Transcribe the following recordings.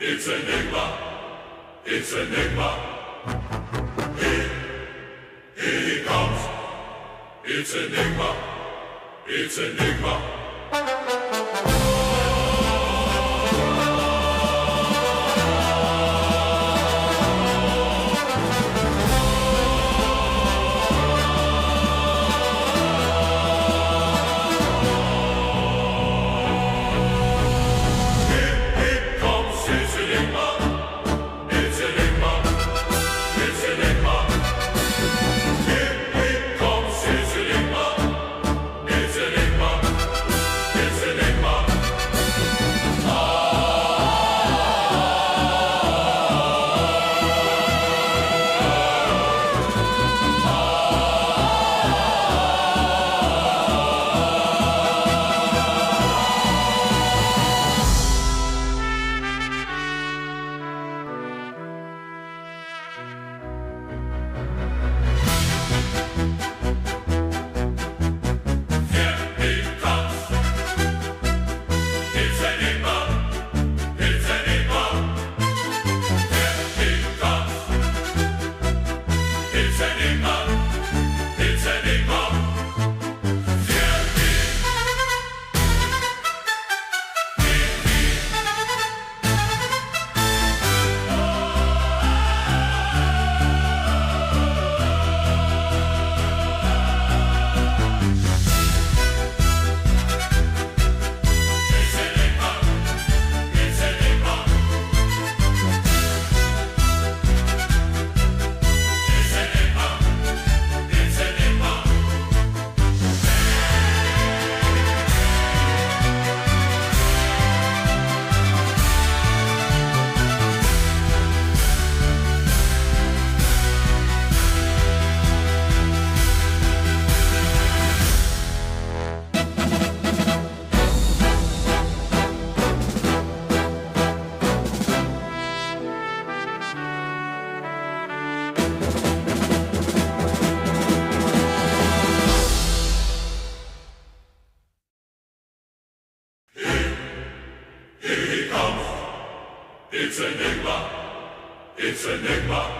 It's Enigma. It's Enigma. Here he comes. It's Enigma. It's Enigma. It's Enigma. It's Enigma.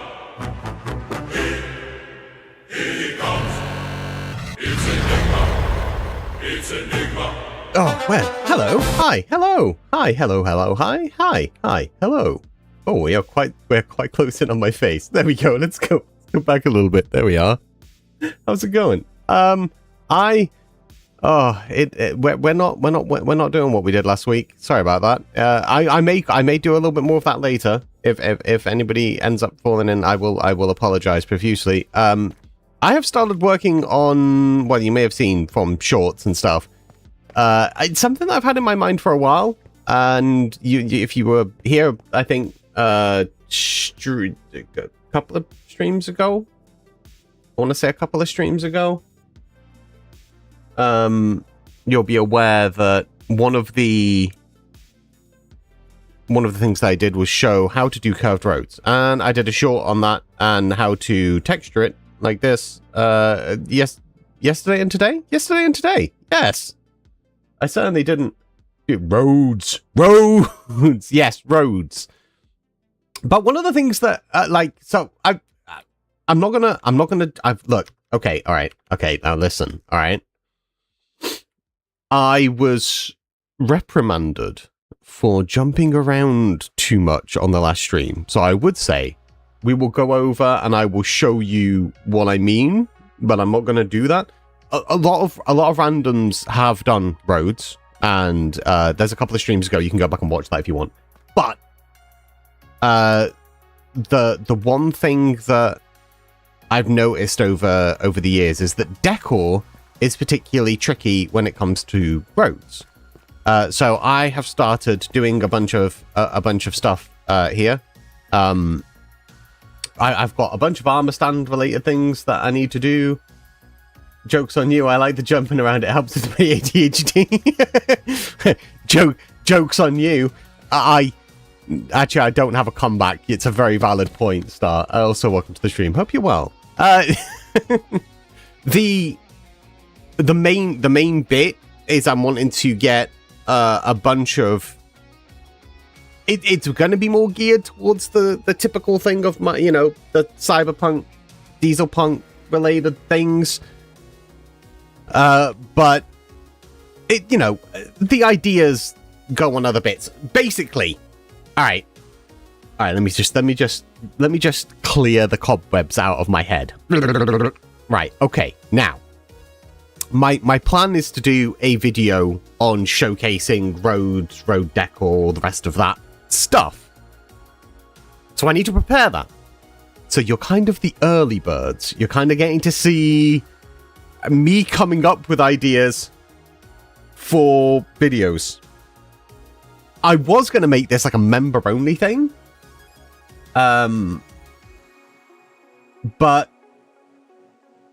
Here he comes. It's Enigma. It's Enigma. Oh, well, hello, hi, hello, hi, hello, hello, hi, hi, hello. Oh, we're quite close in on my face. There we go. Let's go back a little bit. There we are. How's it going? We're not doing what we did last week. Sorry about that. I may do a little bit more of that later. If anybody ends up falling in, I will apologize profusely. I have started working on, well, you may have seen from shorts and stuff. It's something that I've had in my mind for a while, and if you were here, I think a couple of streams ago. I want to say a couple of streams ago. You'll be aware that one of the things that I did was show how to do curved roads, and I did a short on that and how to texture it like this. Yesterday and today. Yes, I certainly didn't do roads. Yes, roads. But one of the things that I'm not gonna. Look. Okay. All right. Okay. Now listen. All right. I was reprimanded for jumping around too much on the last stream. So I would say we will go over and I will show you what I mean, but I'm not going to do that. A lot of randoms have done roads, and there's a couple of streams ago. You can go back and watch that if you want. But the one thing that I've noticed over the years is that decor is particularly tricky when it comes to roads. So I have started doing a bunch of stuff here. I've got a bunch of armor stand related things that I need to do. Joke's on you. I like the jumping around. It helps with my ADHD. Joke's on you. I don't have a comeback. It's a very valid point, Star. Also, welcome to the stream. Hope you're well. The main bit is I'm wanting to get a bunch of it's going to be more geared towards the typical thing of my, the cyberpunk, dieselpunk related things. But it, the ideas go on other bits. Basically, all right. Let me just clear the cobwebs out of my head. Right. Okay. Now, my plan is to do a video on showcasing road decor, all the rest of that stuff. So I need to prepare that. So you're kind of the early birds. You're kind of getting to see me coming up with ideas for videos. I was going to make this like a member only thing. But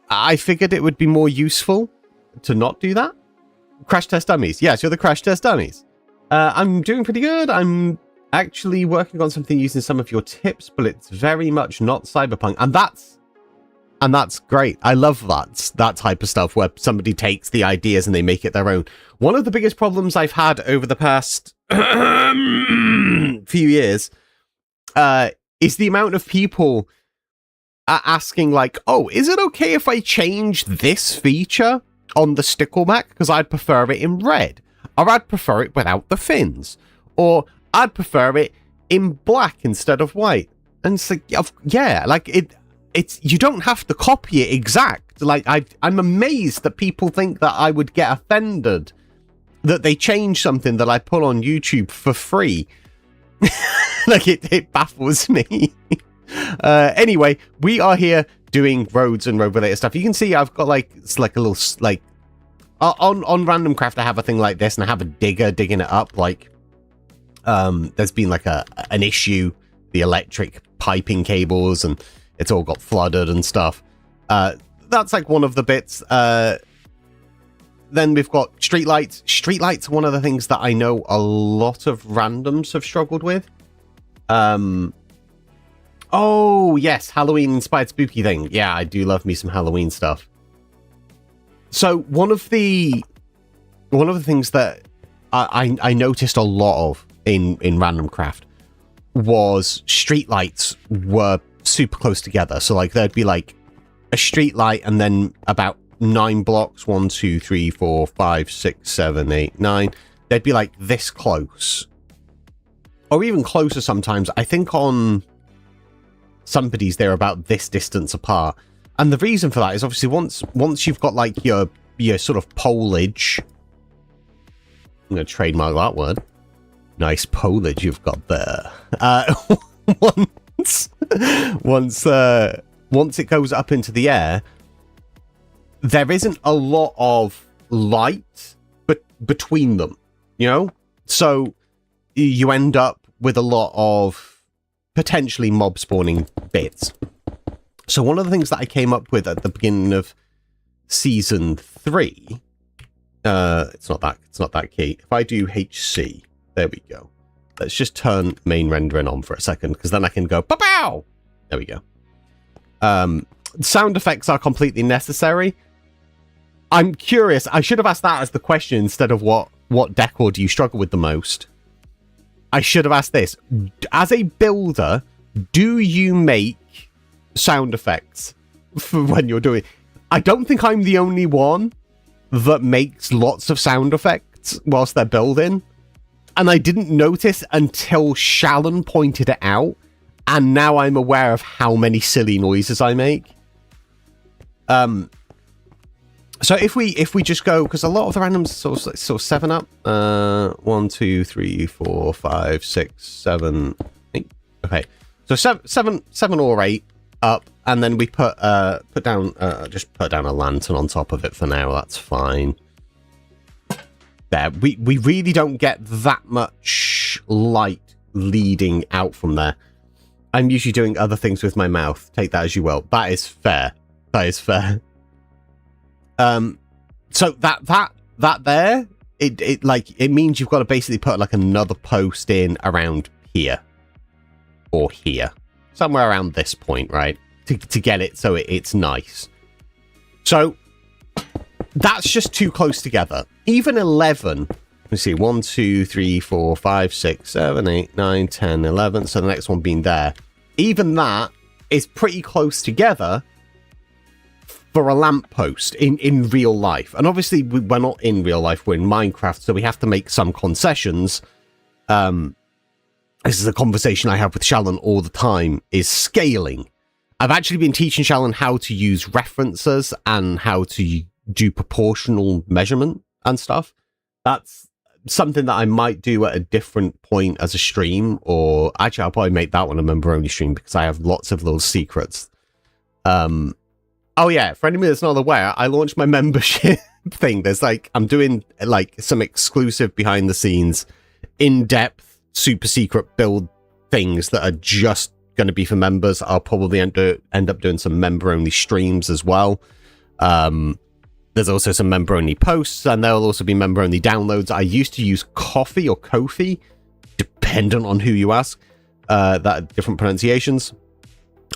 I figured it would be more useful to not do that. Crash test dummies. Yes, you're the crash test dummies. I'm doing pretty good. I'm actually working on something using some of your tips, but it's very much not cyberpunk. And that's great. I love that type of stuff where somebody takes the ideas and they make it their own. One of the biggest problems I've had over the past few years is the amount of people asking like, oh, is it okay if I change this feature on the stickleback? Because I'd prefer it in red, or I'd prefer it without the fins, or I'd prefer it in black instead of white. And it's like, yeah, like it's you don't have to copy it exact. Like I'm amazed that people think that I would get offended that they change something that I put on YouTube for free. Like it baffles me. Anyway, we are here doing roads and road related stuff. You can see I've got it's like a little on Random Craft I have a thing like this, and I have a digger digging it up. Like there's been like an issue, the electric piping cables, and it's all got flooded and stuff. That's like one of the bits. Then we've got streetlights. Streetlights are one of the things that I know a lot of randoms have struggled with. Oh yes, Halloween inspired spooky thing. Yeah, I do love me some Halloween stuff. So one of the things that I noticed a lot of in Random Craft was streetlights were super close together. So like there'd be like a street light and then about 9 blocks, 1, 2, 3, 4, 5, 6, 7, 8, 9. They'd be like this close, or even closer sometimes. I think on somebody's they're about this distance apart, and the reason for that is obviously once you've got like your sort of polage. I'm going to trademark that word. Nice polage you've got there. Once it goes up into the air, there isn't a lot of light between them, so you end up with a lot of potentially mob spawning bits. So one of the things that I came up with at the beginning of season 3, it's not that key. If I do HC, there we go. Let's just turn main rendering on for a second, because then I can go pow. There we go. Sound effects are completely necessary. I'm curious. I should have asked that as the question instead of what decor do you struggle with the most. I should have asked this. As a builder, do you make sound effects for when you're doing... I don't think I'm the only one that makes lots of sound effects whilst they're building. And I didn't notice until Shallon pointed it out. And now I'm aware of how many silly noises I make. So if we just go, because a lot of the randoms sort of 7 up. 1, 2, 3, 4, 5, 6, 7, 8. Okay, so seven or 8 up, and then we put down a lantern on top of it for now. That's fine. There, we really don't get that much light leading out from there. I'm usually doing other things with my mouth. Take that as you will. That is fair. That is fair. So that there, it means you've got to basically put like another post in around here or here, somewhere around this point, right? To get it so it's nice. So that's just too close together. Even 11 let's see, 1, 2, 3, 4, 5, 6, 7, 8, 9, 10, 11. So the next one being there. Even that is pretty close together for a lamppost in real life. And obviously, we're not in real life, we're in Minecraft, so we have to make some concessions. This is a conversation I have with 𝗟𝗏 all the time, is scaling. I've actually been teaching 𝗟𝗏 how to use references and how to do proportional measurement and stuff. That's something that I might do at a different point as a stream, or actually I'll probably make that one a member only stream because I have lots of little secrets. Oh yeah, for anybody that's not aware, I launched my membership thing. There's like, I'm doing like some exclusive behind the scenes, in-depth, super secret build things that are just going to be for members. I'll probably end up doing some member only streams as well. There's also some member only posts, and there'll also be member only downloads. I used to use Coffee or Kofi, dependent on who you ask. That different pronunciations.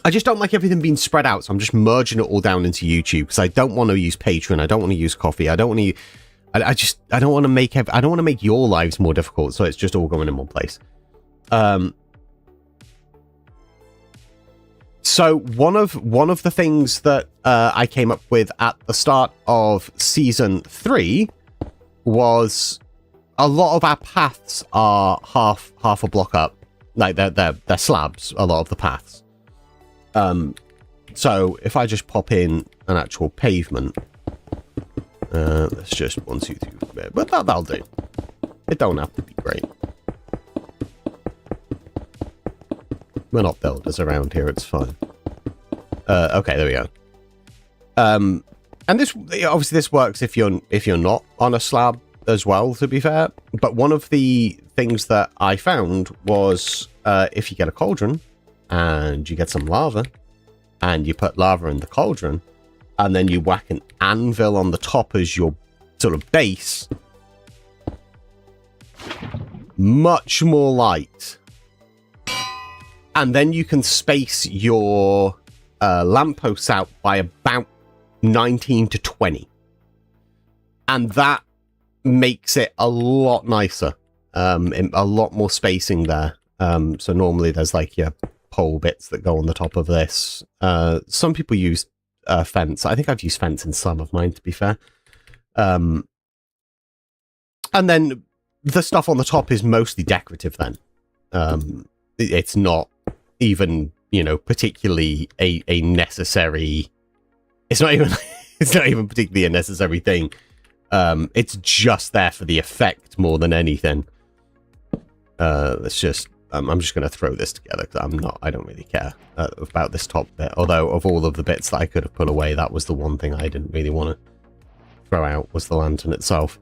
I just don't like everything being spread out, so I'm just merging it all down into YouTube because I don't want to use Patreon. I don't want to use Coffee. I don't want to. I don't want to make. I don't want to make your lives more difficult. So it's just all going in one place. So one of the things that I came up with at the start of season 3 was a lot of our paths are half a block up, like they're slabs. A lot of the paths. So if I just pop in an actual pavement, let's just 1, 2, 3, but that'll do. It don't have to be great. We're not builders around here, it's fine. Okay, there we go. And this, obviously this works if you're not on a slab as well, to be fair. But one of the things that I found was if you get a cauldron and you get some lava and you put lava in the cauldron and then you whack an anvil on the top as your sort of base, much more light. And then you can space your lampposts out by about 19 to 20. And that makes it a lot nicer. A lot more spacing there. So normally there's like your pole bits that go on the top of this. Some people use fence. I think I've used fence in some of mine, to be fair. And then the stuff on the top is mostly decorative then. It's not even, particularly a necessary. It's not even particularly a necessary thing. It's just there for the effect more than anything. Let's just. I'm just going to throw this together because I don't really care about this top bit. Although of all of the bits that I could have put away, that was the one thing I didn't really want to throw out, was the lantern itself.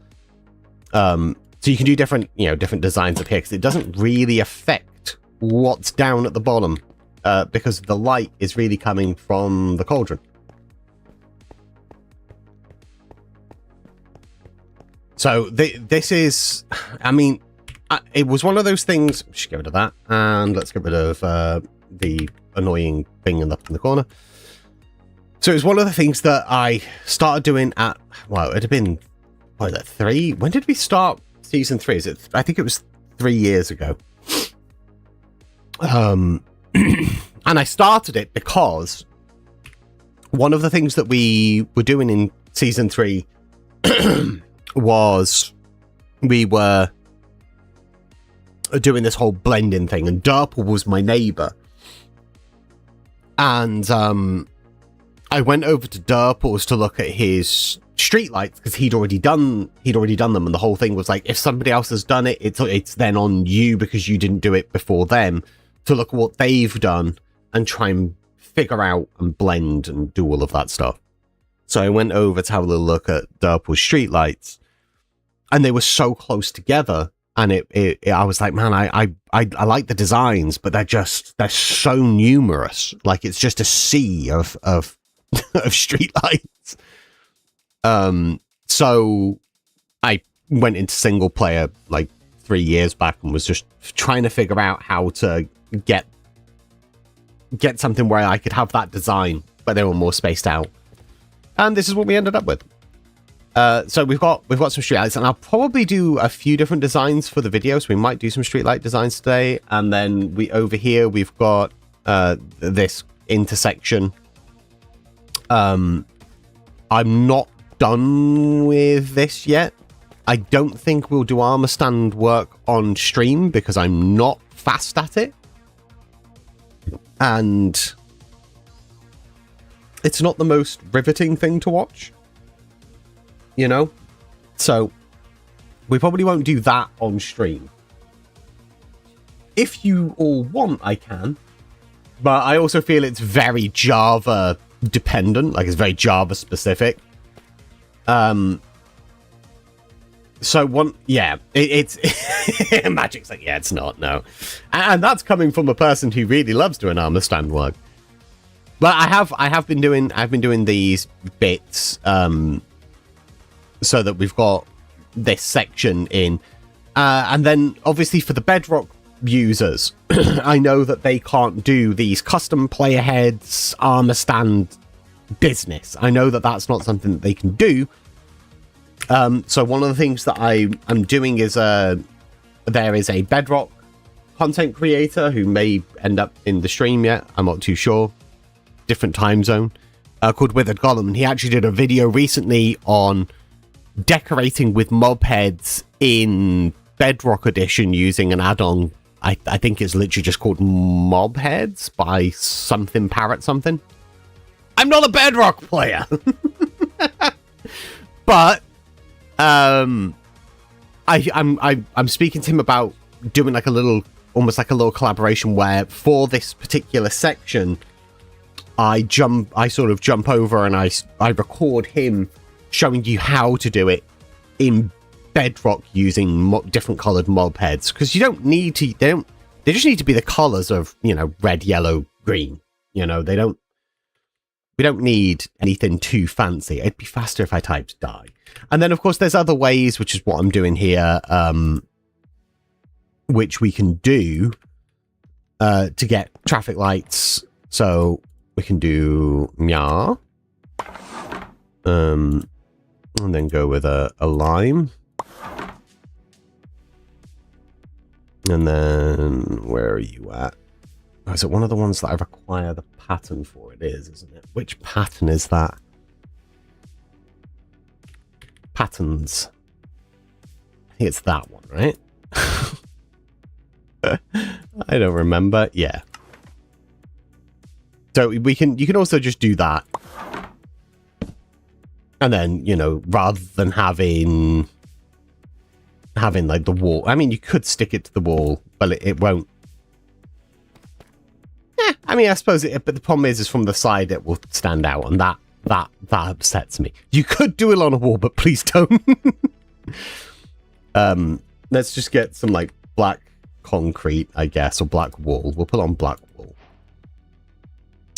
So you can do different designs up here because it doesn't really affect what's down at the bottom because the light is really coming from the cauldron. So this is, it was one of those things. Just get rid of that, and let's get rid of the annoying thing up in the corner. So it was one of the things that I started doing at, it'd have been, what is that, 3? When did we start season 3? I think it was 3 years ago. And I started it because one of the things that we were doing in season 3 was we were doing this whole blending thing, and 𝗘𝗢𝗚𝗏 was my neighbor, and I went over to 𝗘𝗢𝗚's to look at his streetlights because he'd already done them, and the whole thing was like, if somebody else has done it, it's then on you because you didn't do it before them, to look at what they've done and try and figure out and blend and do all of that stuff. So I went over to have a little look at 𝗘𝗢𝗚's streetlights, and they were so close together. And I was like, man, I like the designs, but they're so numerous. Like, it's just a sea of streetlights. So I went into single player like 3 years back and was just trying to figure out how to get something where I could have that design, but they were more spaced out. And this is what we ended up with. So we've got some streetlights, and I'll probably do a few different designs for the video. So we might do some streetlight designs today, and then over here we've got this intersection. I'm not done with this yet. I don't think we'll do armor stand work on stream because I'm not fast at it, and it's not the most riveting thing to watch, you know? So we probably won't do that on stream. If you all want, I can, but I also feel it's very Java dependent, like it's very Java specific. So it's Magic's like, yeah, it's not, no. And that's coming from a person who really loves doing armor stand work. But I've been doing these bits so that we've got this section in, and then obviously for the Bedrock users, I know that they can't do these custom player heads armor stand business. I know that that's not something that they can do. So one of the things that I'm doing is there is a Bedrock content creator who may end up in the stream yet. I'm not too sure. Different time zone, called 𝗕𝗢𝗚𝗏, and he actually did a video recently on decorating with mob heads in Bedrock Edition using an add-on. I think it's literally just called Mob Heads by something Parrot something. I'm not a Bedrock player, but I'm speaking to him about doing like almost like a little collaboration where for this particular section, I sort of jump over and I record him showing you how to do it in Bedrock using different colored mob heads, because you don't need to. They just need to be the colors of, you know, red, yellow, green. You know, we don't need anything too fancy. It'd be faster if I typed die. And then of course there's other ways, which is what I'm doing here, which we can do to get traffic lights. So we can do meow, and then go with a lime. And then, where are you at? Oh, is it one of the ones that I require the pattern for? It is, isn't it? Which pattern is that? Patterns. I think it's that one, right? I don't remember. Yeah. So you can also just do that. And then, you know, rather than having like the wall, I mean, you could stick it to the wall, but it won't. I mean, I suppose but the problem is from the side it will stand out, and that upsets me. You could do it on a wall, but please don't. Let's just get some like black concrete, I guess, or black wall. We'll put on black wall.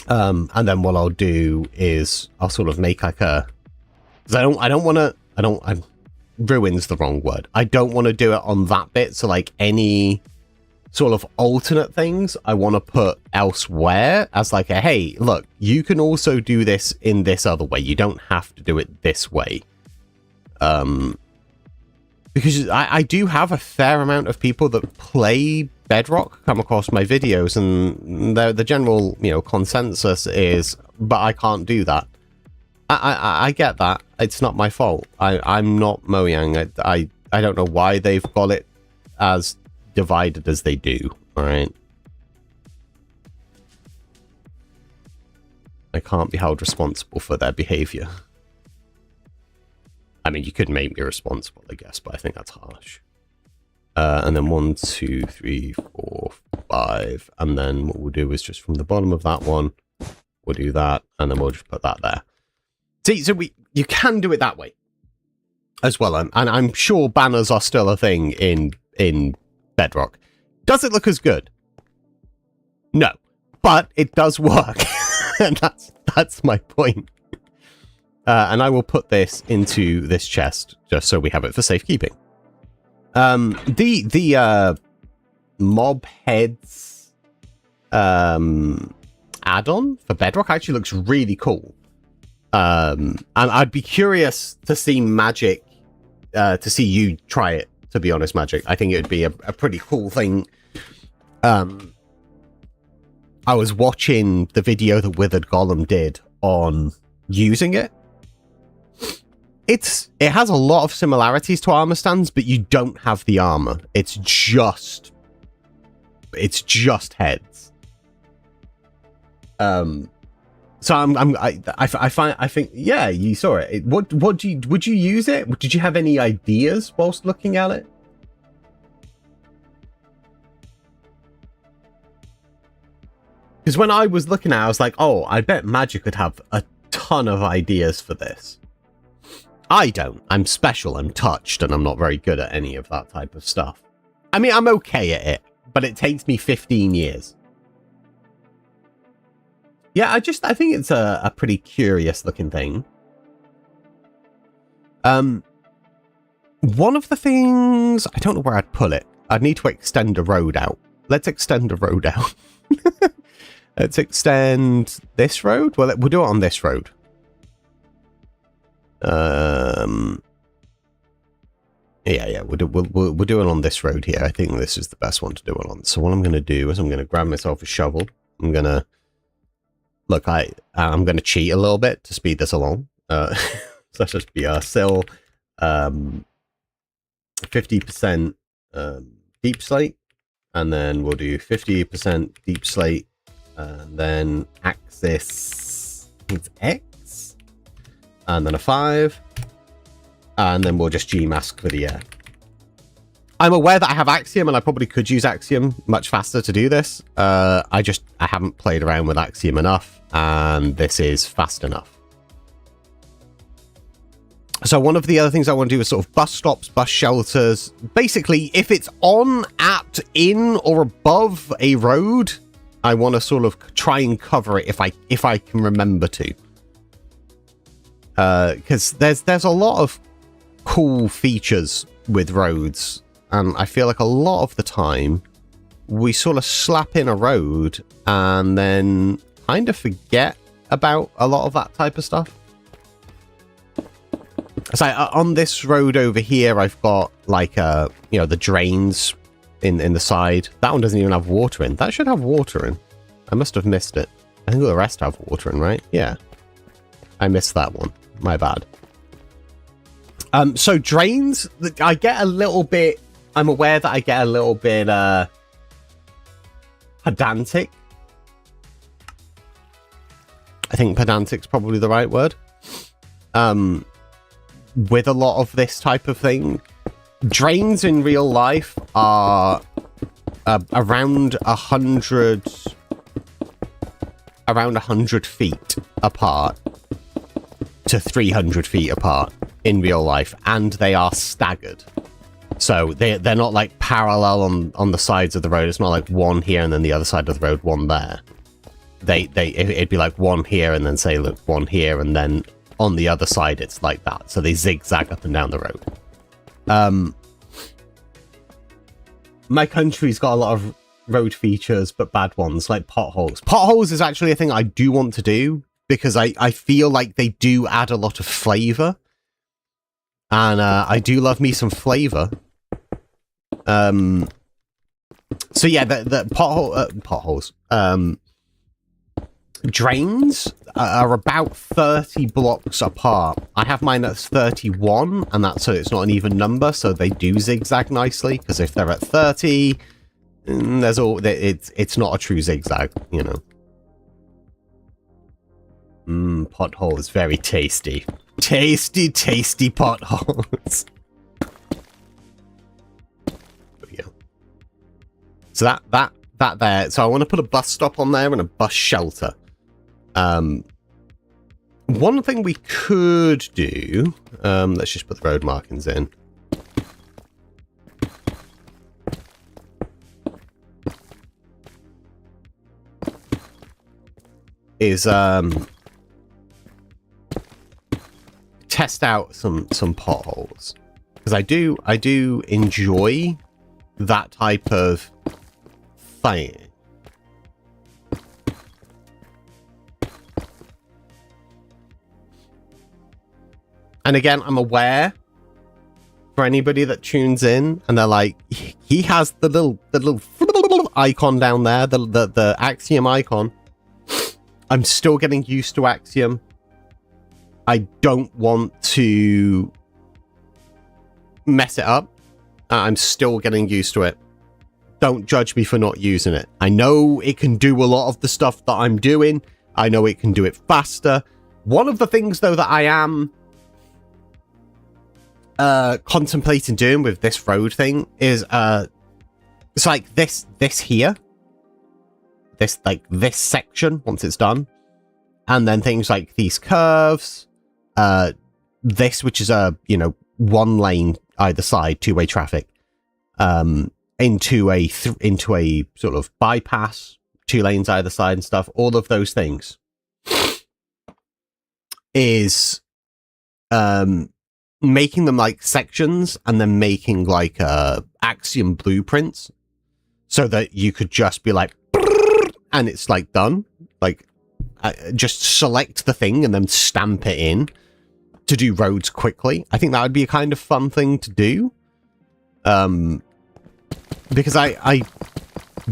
And then what I'll do is I'll sort of make like a, because ruin's the wrong word. I don't want to do it on that bit. So like any sort of alternate things I want to put elsewhere as like a, hey, look, you can also do this in this other way. You don't have to do it this way. Because I do have a fair amount of people that play Bedrock come across my videos, and the general, you know, consensus is, but I can't do that. I get that. It's not my fault. I'm not Mojang. I don't know why they've got it as divided as they do. All right. I can't be held responsible for their behavior. I mean, you could make me responsible, I guess, but I think that's harsh. And then 1, 2, 3, 4, 5. And then what we'll do is just from the bottom of that one, we'll do that. And then we'll just put that there. See, so you can do it that way as well. And I'm sure banners are still a thing in Bedrock. Does it look as good? No, but it does work. And that's my point. And I will put this into this chest just so we have it for safekeeping. The mob heads add-on for Bedrock actually looks really cool. And I'd be curious to see Magic, to see you try it, to be honest, Magic. I think it would be a pretty cool thing. I was watching the video that Withered Golem did on using it. It has a lot of similarities to armor stands, but you don't have the armor. It's just heads. So I think yeah, you saw it. Would you use it? Did you have any ideas whilst looking at it? Because when I was looking at it, I was like, oh, I bet Magic could have a ton of ideas for this. I don't. I'm special, I'm touched, and I'm not very good at any of that type of stuff. I mean, I'm okay at it, but it takes me 15 years. Yeah, I think it's a pretty curious looking thing. One of the things, I don't know where I'd put it. I'd need to extend a road out. Let's extend a road out. Let's extend this road. Well, we'll do it on this road. Yeah, we'll do it on this road here. I think this is the best one to do it on. So what I'm going to do is I'm going to grab myself a shovel. I'm going to look. I'm going to cheat a little bit to speed this along. So let's just be sil 50% deep slate, and then we'll do 50% deep slate, and then axis it's X, and then a 5, and then we'll just Gmask for the air. I'm aware that I have Axiom, and I probably could use Axiom much faster to do this. I haven't played around with Axiom enough, and this is fast enough. So one of the other things I want to do is sort of bus stops, bus shelters. Basically, if it's on, at, in, or above a road, I want to sort of try and cover it if I can remember to. Because there's a lot of cool features with roads, and I feel like a lot of the time we sort of slap in a road and then kind of forget about a lot of that type of stuff. So on this road over here, I've got like the drains in the side. That one doesn't even have water in. That should have water in. I must have missed it. I think the rest have water in, right? Yeah. I missed that one. My bad. So drains, I get a little bit, I'm aware that I get a little bit pedantic. I think pedantic's probably the right word. With a lot of this type of thing. Drains in real life are around 100 feet apart to 300 feet apart in real life, and they are staggered. So they're not like parallel on the sides of the road. It's not like one here and then the other side of the road, one there. It'd be like one here and then say, look, one here, and then on the other side it's like that. So they zigzag up and down the road. My country's got a lot of road features, but bad ones, like potholes. Potholes is actually a thing I do want to do, because I feel like they do add a lot of flavor. And I do love me some flavor. So yeah, the potholes. Drains are about 30 blocks apart. I have mine that's 31, and that's so it's not an even number, so they do zigzag nicely, because if they're at 30, it's not a true zigzag, you know. Potholes, very tasty. Tasty potholes. There we go. So that there. So I want to put a bus stop on there and a bus shelter. One thing we could do, let's just put the road markings in. Is test out some potholes, because I do enjoy that type of thing. And again, I'm aware for anybody that tunes in and they're like, he has the little icon down there, the Axiom icon. I'm still getting used to Axiom. I don't want to mess it up. I'm still getting used to it. Don't judge me for not using it. I know it can do a lot of the stuff that I'm doing. I know it can do it faster. One of the things, though, that I am contemplating doing with this road thing is it's like this here. This section, once it's done. And then things like these curves. This, which is one lane either side, two-way traffic, into a sort of bypass, 2 lanes either side and stuff. All of those things is making them like sections and then making like Axiom blueprints so that you could just be like, and it's like done. Like just select the thing and then stamp it in to do roads quickly. I think that would be a kind of fun thing to do. Because I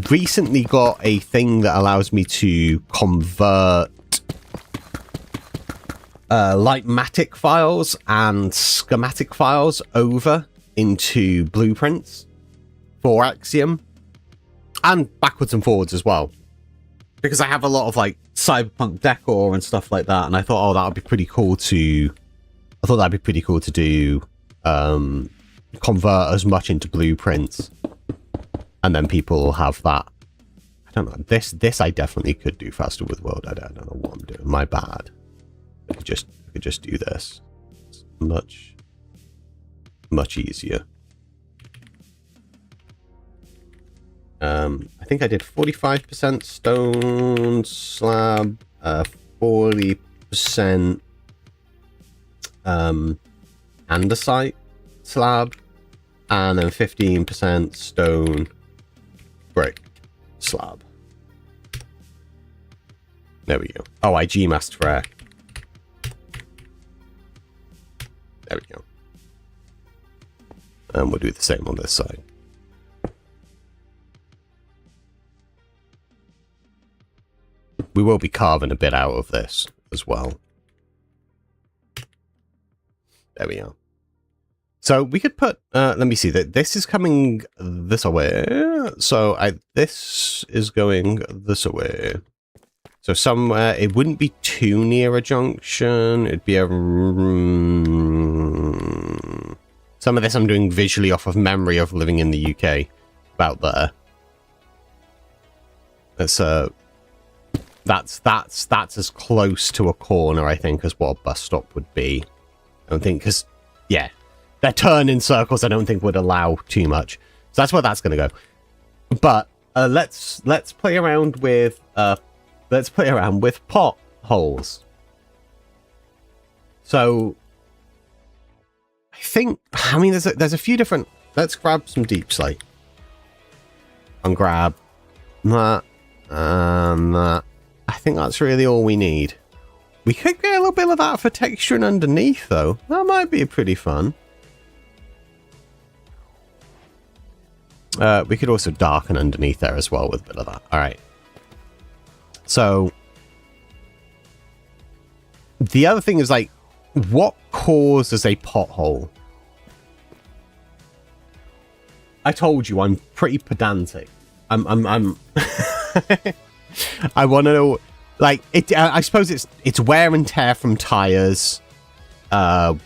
recently got a thing that allows me to convert Lightmatic files and schematic files over into blueprints for Axiom, and backwards and forwards as well. Because I have a lot of like cyberpunk decor and stuff like that, and I thought, oh, that would be pretty cool to. I thought that'd be pretty cool to do, convert as much into blueprints, and then people will have that. I don't know. This I definitely could do faster with World. I don't know what I'm doing. My bad. I could just do this. It's much easier. I think I did 45% stone slab, 40% andesite slab, and then 15% stone brick slab. There we go. Oh, I Gmasked for air. There we go. And we'll do the same on this side. We will be carving a bit out of this as well. There we are. So we could put, let me see, that this is coming this way. So this is going this way. So somewhere, it wouldn't be too near a junction. It'd be a... Some of this I'm doing visually off of memory of living in the UK. About there. That's as close to a corner, I think, as what a bus stop would be. I don't think, because, yeah, their turn in circles I don't think would allow too much. So that's where that's going to go. But let's play around with potholes. So I mean there's a few different. Let's grab some deep slate and grab that and that. I think that's really all we need. We could get a little bit of that for texturing underneath, though. That might be pretty fun. We could also darken underneath there as well with a bit of that. All right. So the other thing is, like, what causes a pothole? I told you I'm pretty pedantic. I'm I want to know, like, it. I suppose it's wear and tear from tires, weather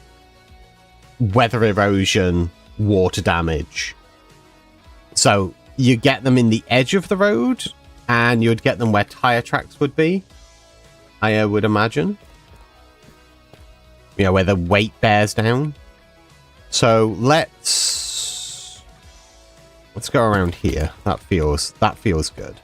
erosion, water damage. So you get them in the edge of the road, and you'd get them where tire tracks would be. I would imagine. You know, where the weight bears down. So let's go around here. That feels good.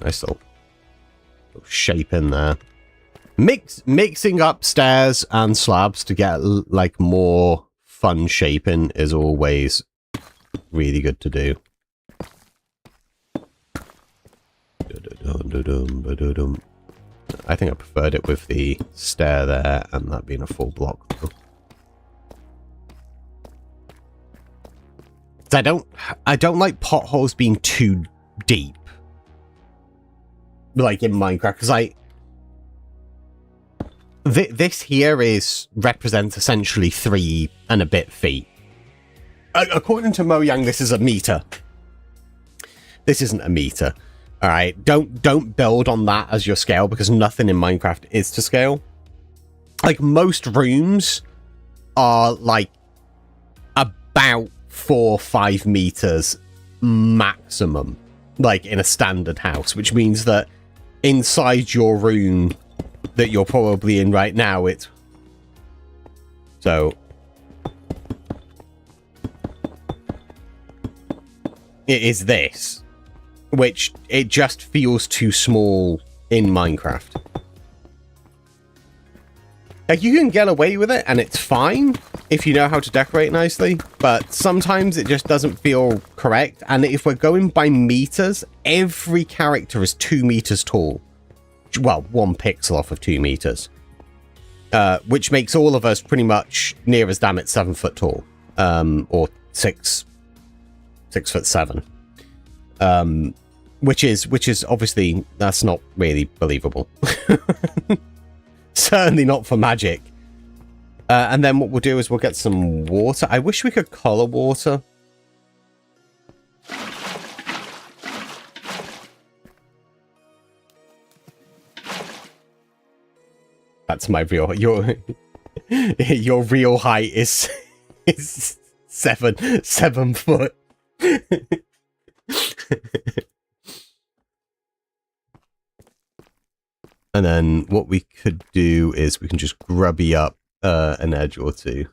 Nice little shape in there. Mixing up stairs and slabs to get like more fun shaping is always really good to do. I think I preferred it with the stair there and that being a full block. I don't like potholes being too deep, like in Minecraft, because this here represents essentially 3 and a bit feet. According to Mojang, this is a meter. This isn't a meter. All right, don't build on that as your scale, because nothing in Minecraft is to scale. Like, most rooms are like about 4 or 5 meters maximum, like in a standard house, which means that inside your room that you're probably in right now, it is this, which it just feels too small in Minecraft. Like, you can get away with it and it's fine if you know how to decorate nicely, but sometimes it just doesn't feel correct. And if we're going by meters, every character is 2 meters tall. Well, 1 pixel off of 2 meters. Which makes all of us pretty much near as damn it 7 foot tall. Or 6'7". Which is obviously, that's not really believable. Certainly not for magic. And then what we'll do is we'll get some water. I wish we could color water. That's my real... Your real height is 7 foot. And then what we could do is we can just grubby up an edge or two.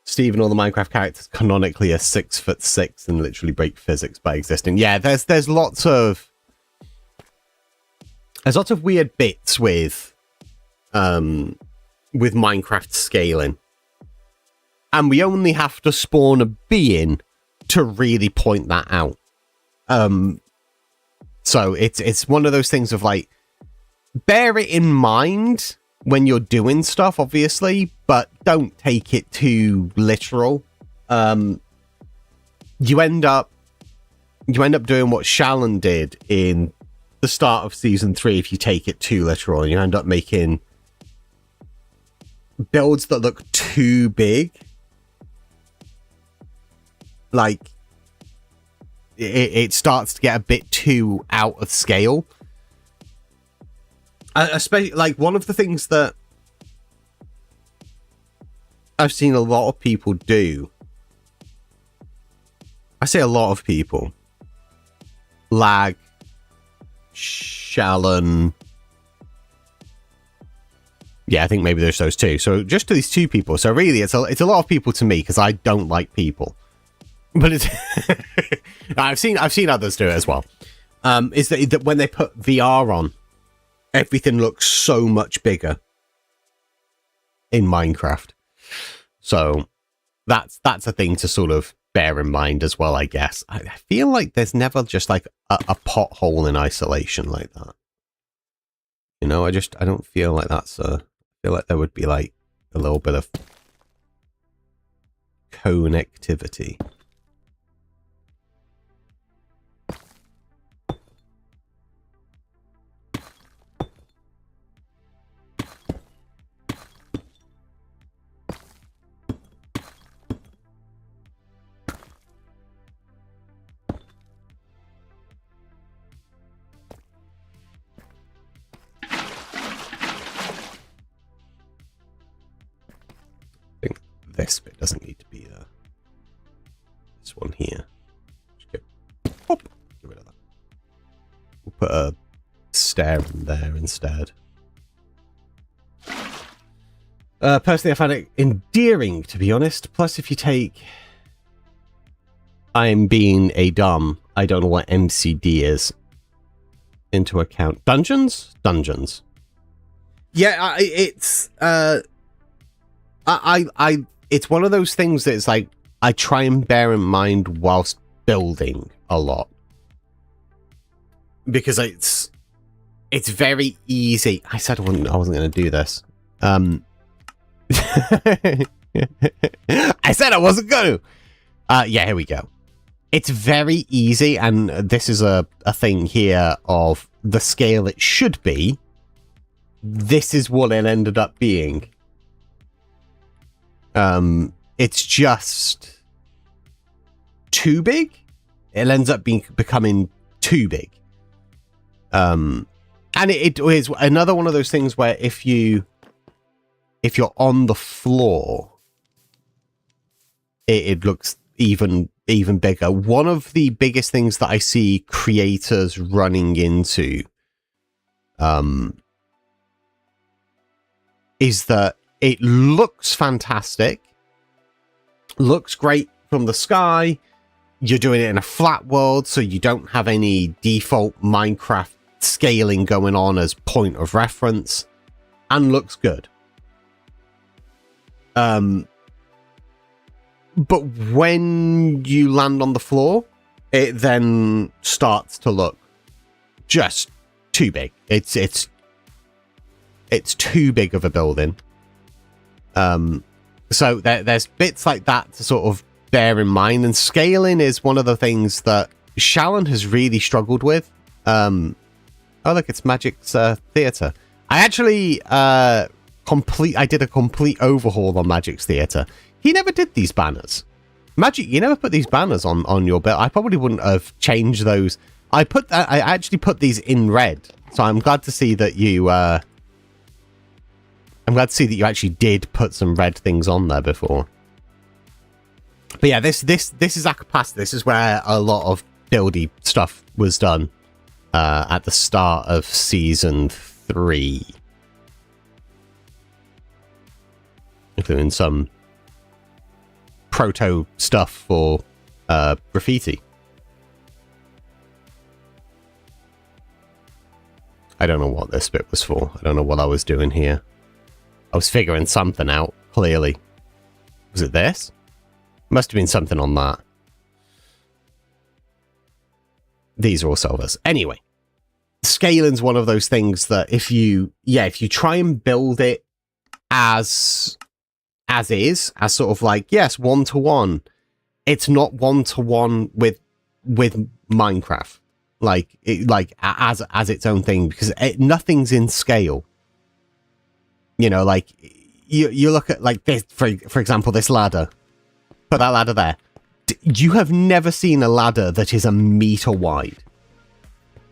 Steven, all the Minecraft characters canonically are 6'6" and literally break physics by existing. Yeah, there's lots of weird bits with Minecraft scaling, and we only have to spawn a being to really point that out. So it's one of those things of like, bear it in mind when you're doing stuff, obviously, but don't take it too literal. You end up doing what Shallan did in the start of season 3 if you take it too literal, and you end up making builds that look too big. Like, it starts to get a bit too out of scale. Especially, like, one of the things that I've seen a lot of people do, I say a lot of people, Lag, Shallan, yeah, I think maybe there's those two. So just to these 2 people. So really, it's a lot of people to me, because I don't like people. But it's I've seen others do it as well. Is that when they put VR on, everything looks so much bigger in Minecraft. So that's a thing to sort of bear in mind as well, I guess. I feel like there's never just like a pothole in isolation like that. You know, I don't feel like that's I feel like there would be like a little bit of connectivity. This bit doesn't need to be this one here. Just get rid of that. We'll put a stair in there instead. Personally, I find it endearing, to be honest. Plus, if you take I'm being a dumb, I don't know what MCD is, into account. Dungeons? Dungeons. Yeah, it's it's one of those things that it's like I try and bear in mind whilst building a lot, because it's very easy. I said I wasn't going to do this. I said I wasn't going to. Yeah, here we go. It's very easy, and this is a thing here of the scale it should be. This is what it ended up being. It's just too big. It ends up becoming too big. And it is another one of those things where if you're on the floor, it looks even bigger. One of the biggest things that I see creators running into is that it looks fantastic, looks great from the sky. You're doing it in a flat world, so you don't have any default Minecraft scaling going on as point of reference, and looks good. But when you land on the floor, it then starts to look just too big. It's too big of a building. So there's bits like that to sort of bear in mind, and scaling is one of the things that 𝗟𝗛𝗘𝗖𝗓 has really struggled with. Oh look, it's Magic's theatre. I actually I did a complete overhaul on Magic's theatre. He never did these banners. Magic, you never put these banners on your build. I probably wouldn't have changed those. I actually put these in red, so I'm glad to see that you actually did put some red things on there before. But yeah, this is 𝗥𝗚𝗘𝗖𝗓. This is where a lot of buildy stuff was done at the start of season 3, including some proto stuff for graffiti. I don't know what this bit was for. I don't know what I was doing here. I was figuring something out, clearly. Was it this? Must have been something on that. These are all silvers. Anyway, scaling's one of those things that if you try and build it as is, as sort of like, yes, 1-to-1, it's not 1-to-1 with Minecraft. Like as its own thing, because nothing's in scale. You know, like you look at like this, for example, this ladder. Put that ladder there. You have never seen a ladder that is 1 meter wide.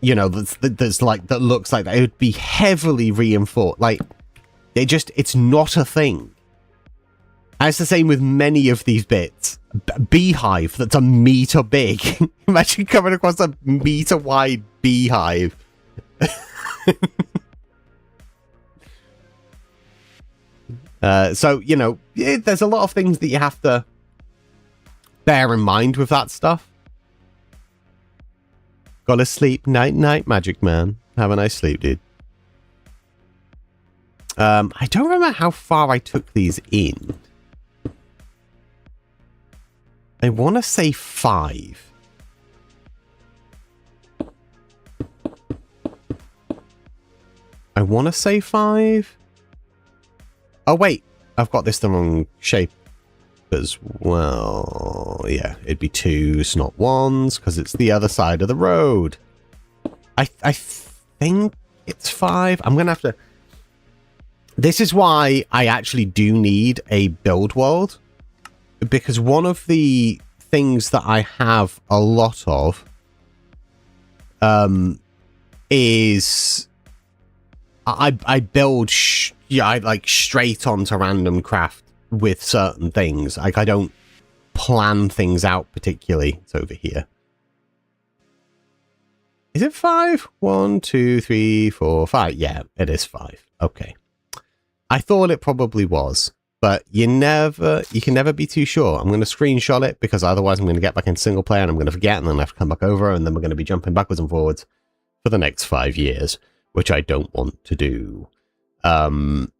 You know, that's like, that looks like that. It would be heavily reinforced. Like, it's not a thing. And it's the same with many of these bits. Beehive that's 1 meter big. Imagine coming across a 1 meter wide beehive. So, you know, there's a lot of things that you have to bear in mind with that stuff. Gotta sleep. Night, Magic Man. Have a nice sleep, dude. I don't remember how far I took these in. I want to say 5. I want to say 5. Oh, wait. I've got this the wrong shape as well. Yeah, it'd be 2s, not 1s, because it's the other side of the road. I think it's 5. I'm going to have to... This is why I actually do need a build world, because one of the things that I have a lot of is I build I like straight onto random craft with certain things. Like, I don't plan things out particularly. It's over here. Is it 5? 1, 2, 3, 4, 5. Yeah, it is 5. Okay. I thought it probably was, but you can never be too sure. I'm going to screenshot it because otherwise I'm going to get back in single player and I'm going to forget and then I have to come back over and then we're going to be jumping backwards and forwards for the next 5 years, which I don't want to do. But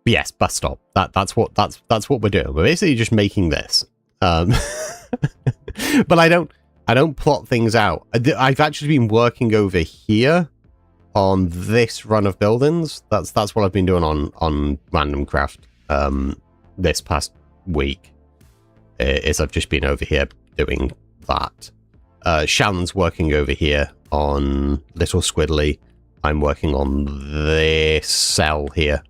yes, bus stop. That's what we're doing. We're basically just making this. But I don't plot things out. I've actually been working over here on this run of buildings. That's what I've been doing on Random Craft this past week. Is I've just been over here doing that. Shannon's working over here on Little Squiddly. I'm working on this cell here.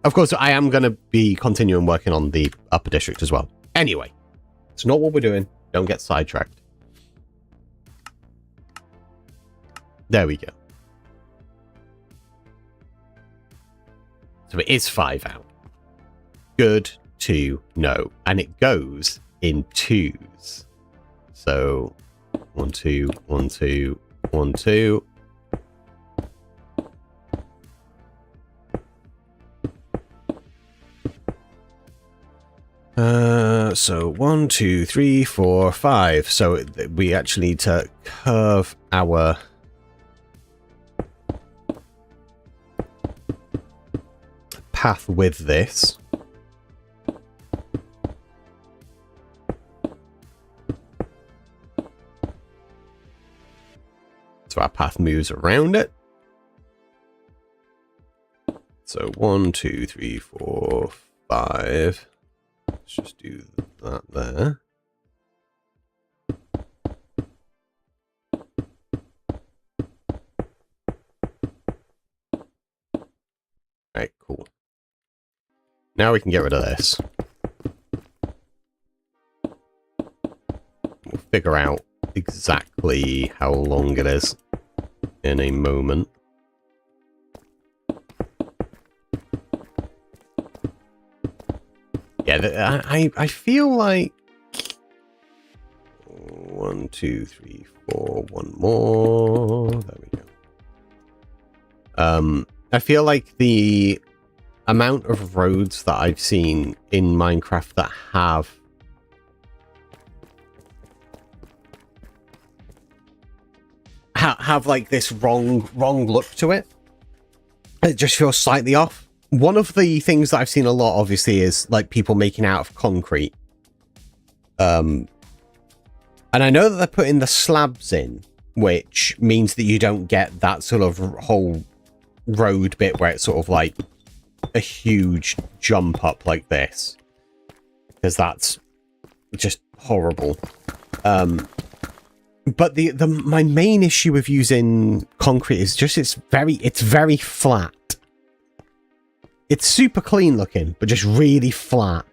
Of course, I am going to be continuing working on the upper district as well. Anyway, it's not what we're doing. Don't get sidetracked. There we go. So it is 5 out. Good to know. And it goes in 2s. So 1, 2, 1, 2, 1, 2. So 1, 2, 3, 4, 5. So we actually need to curve our path with this. So our path moves around it. So 1, 2, 3, 4, 5. Let's just do that there. Alright, cool. Now we can get rid of this. We'll figure out exactly how long it is in a moment. Yeah, I feel like 1, 2, 3, 4, one more. There we go. I feel like the amount of roads that I've seen in Minecraft that have like this wrong look to it. It just feels slightly off. One of the things that I've seen a lot, obviously, is like people making out of concrete. And I know that they're putting the slabs in, which means that you don't get that sort of whole road bit where it's sort of like a huge jump up like this, because that's just horrible. But my main issue with using concrete is just it's very flat. It's super clean looking, but just really flat.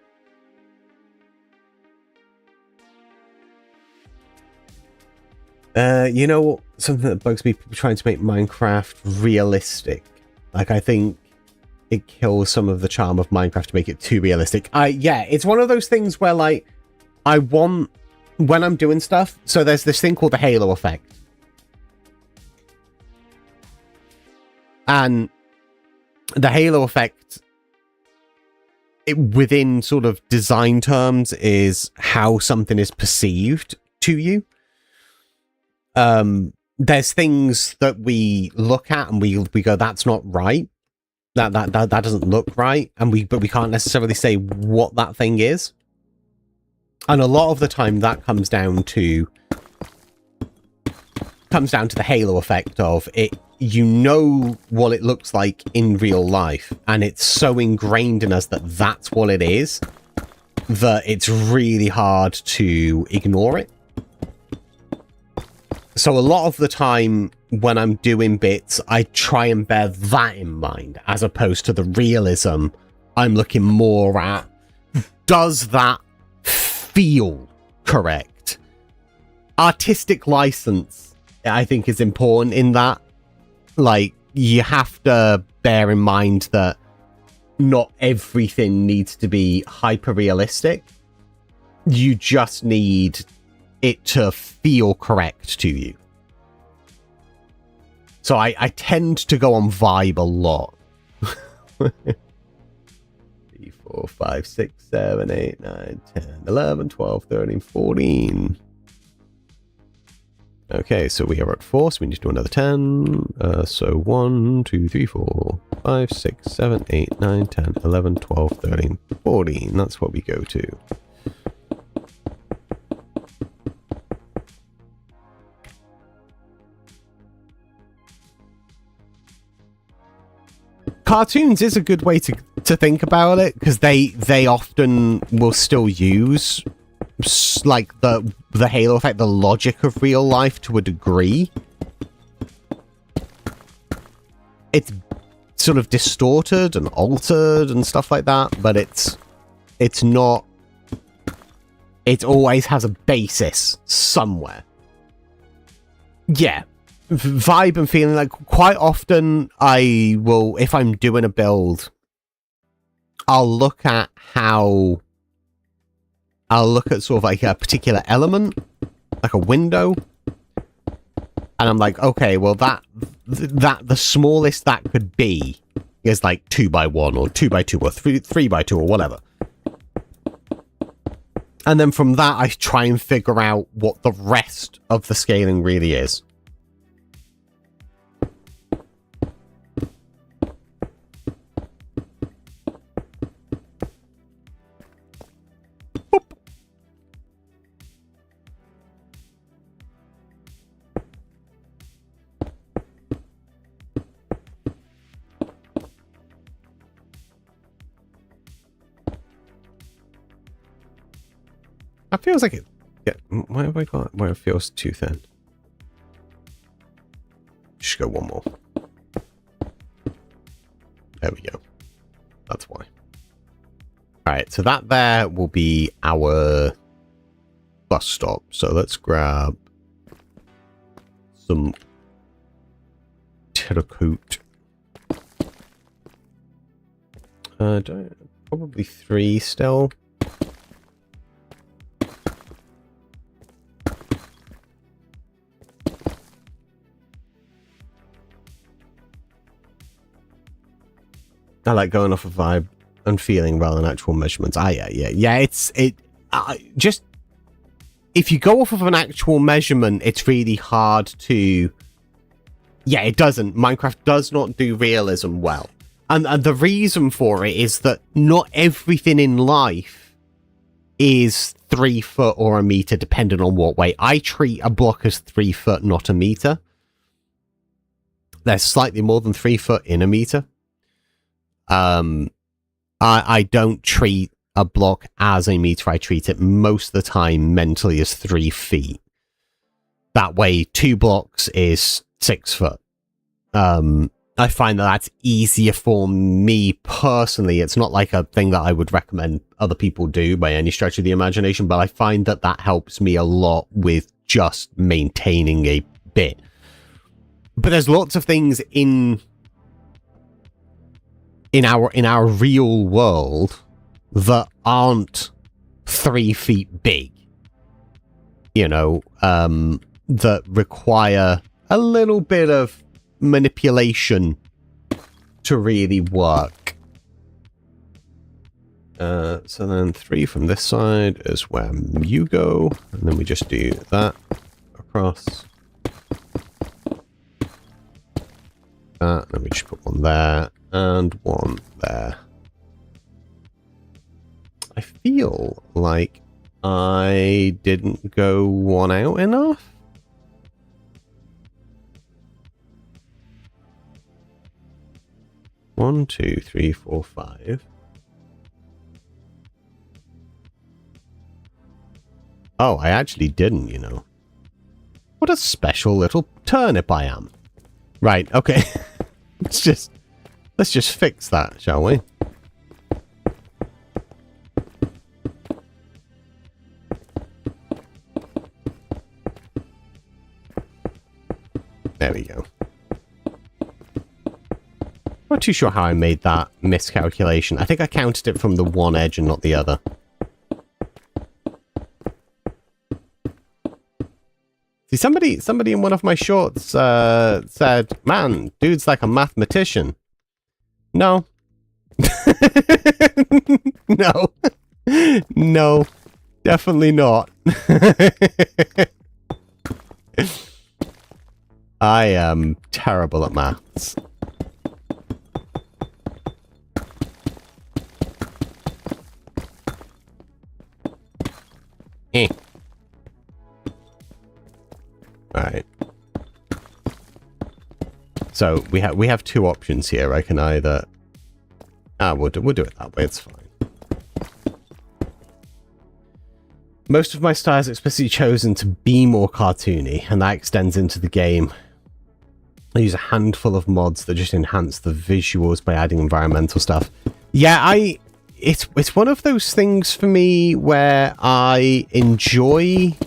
You know, something that bugs me, people trying to make Minecraft realistic. Like, I think it kills some of the charm of Minecraft to make it too realistic. Yeah, it's one of those things where, like, I want, when I'm doing stuff, so there's this thing called the halo effect. And the halo effect, within sort of design terms, is how something is perceived to you. There's things that we look at and we go, that's not right. That doesn't look right, but we can't necessarily say what that thing is. And a lot of the time that comes down to the halo effect of it. You know what it looks like in real life, and it's so ingrained in us that that's what it is, that it's really hard to ignore it. So a lot of the time when I'm doing bits, I try and bear that in mind, as opposed to the realism. I'm looking more at, does that feel correct? Artistic license, I think, is important in that. Like, you have to bear in mind that not everything needs to be hyper realistic. You just need it to feel correct to you. So I tend to go on vibe a lot 3, 4, 5, 6, 7, 8, 9, 10, 11, 12, 13, 14. Okay, so we are at 4, so we need to do another 10. So 1, 2, 3, 4, 5, 6, 7, 8, 9, 10, 11, 12, 13, 14. That's what we go to. Cartoons is a good way to think about it, because they often will still use like the halo effect, the logic of real life to a degree. It's sort of distorted and altered and stuff like that, but it's not. It always has a basis somewhere. Yeah. Vibe and feeling, like, quite often I will, if I'm doing a build, I'll look at sort of like a particular element, like a window, and I'm like, okay, well that the smallest that could be is like 2x1 or 2x2 or 3x2 or whatever. And then from that I try and figure out what the rest of the scaling really is. It feels like it. Yeah, why have I got where it feels too thin? Just go one more. There we go. That's why. Alright, so that there will be our bus stop. So let's grab some 𝗕𝗢𝗘𝗚𝗢𝗠𝗦. Probably 3 still. I like going off of vibe and feeling rather than actual measurements. Yeah. Just if you go off of an actual measurement, it's really hard to. Yeah, it doesn't. Minecraft does not do realism well, and the reason for it is that not everything in life is 3 foot or a meter, depending on what way. I treat a block as 3 foot, not a meter. There's slightly more than 3 foot in a meter. I don't treat a block as a meter. I treat it most of the time mentally as 3 feet. That way, 2 blocks is 6 foot. I find that that's easier for me personally. It's not like a thing that I would recommend other people do by any stretch of the imagination, but I find that that helps me a lot with just maintaining a bit. But there's lots of things in our real world that aren't 3 feet big, you know, that require a little bit of manipulation to really work. So then 3 from this side is where you go, and then we just do that across. That, then we just put 1 there. And 1 there. I feel like I didn't go 1 out enough. One, 2, 3, 4, 5. Oh, I actually didn't, you know. What a special little turnip I am. Right, okay. Let's just fix that, shall we? There we go. Not too sure how I made that miscalculation. I think I counted it from the one edge and not the other. See, somebody in one of my shorts said, "Man, dude's like a mathematician." No, No. No. Definitely not. I am terrible at maths. Alright. So we have two options here. I can either we'll do it that way, it's fine. Most of my styles explicitly chosen to be more cartoony, and that extends into the game. I use a handful of mods that just enhance the visuals by adding environmental stuff. Yeah, it's one of those things for me where I enjoy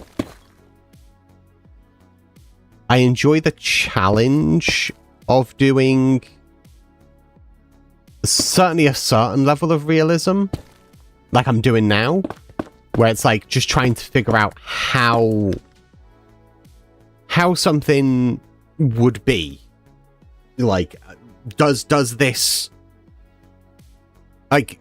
the challenge of doing certainly a certain level of realism, like I'm doing now, where it's like just trying to figure out how something would be. Like, does this, like,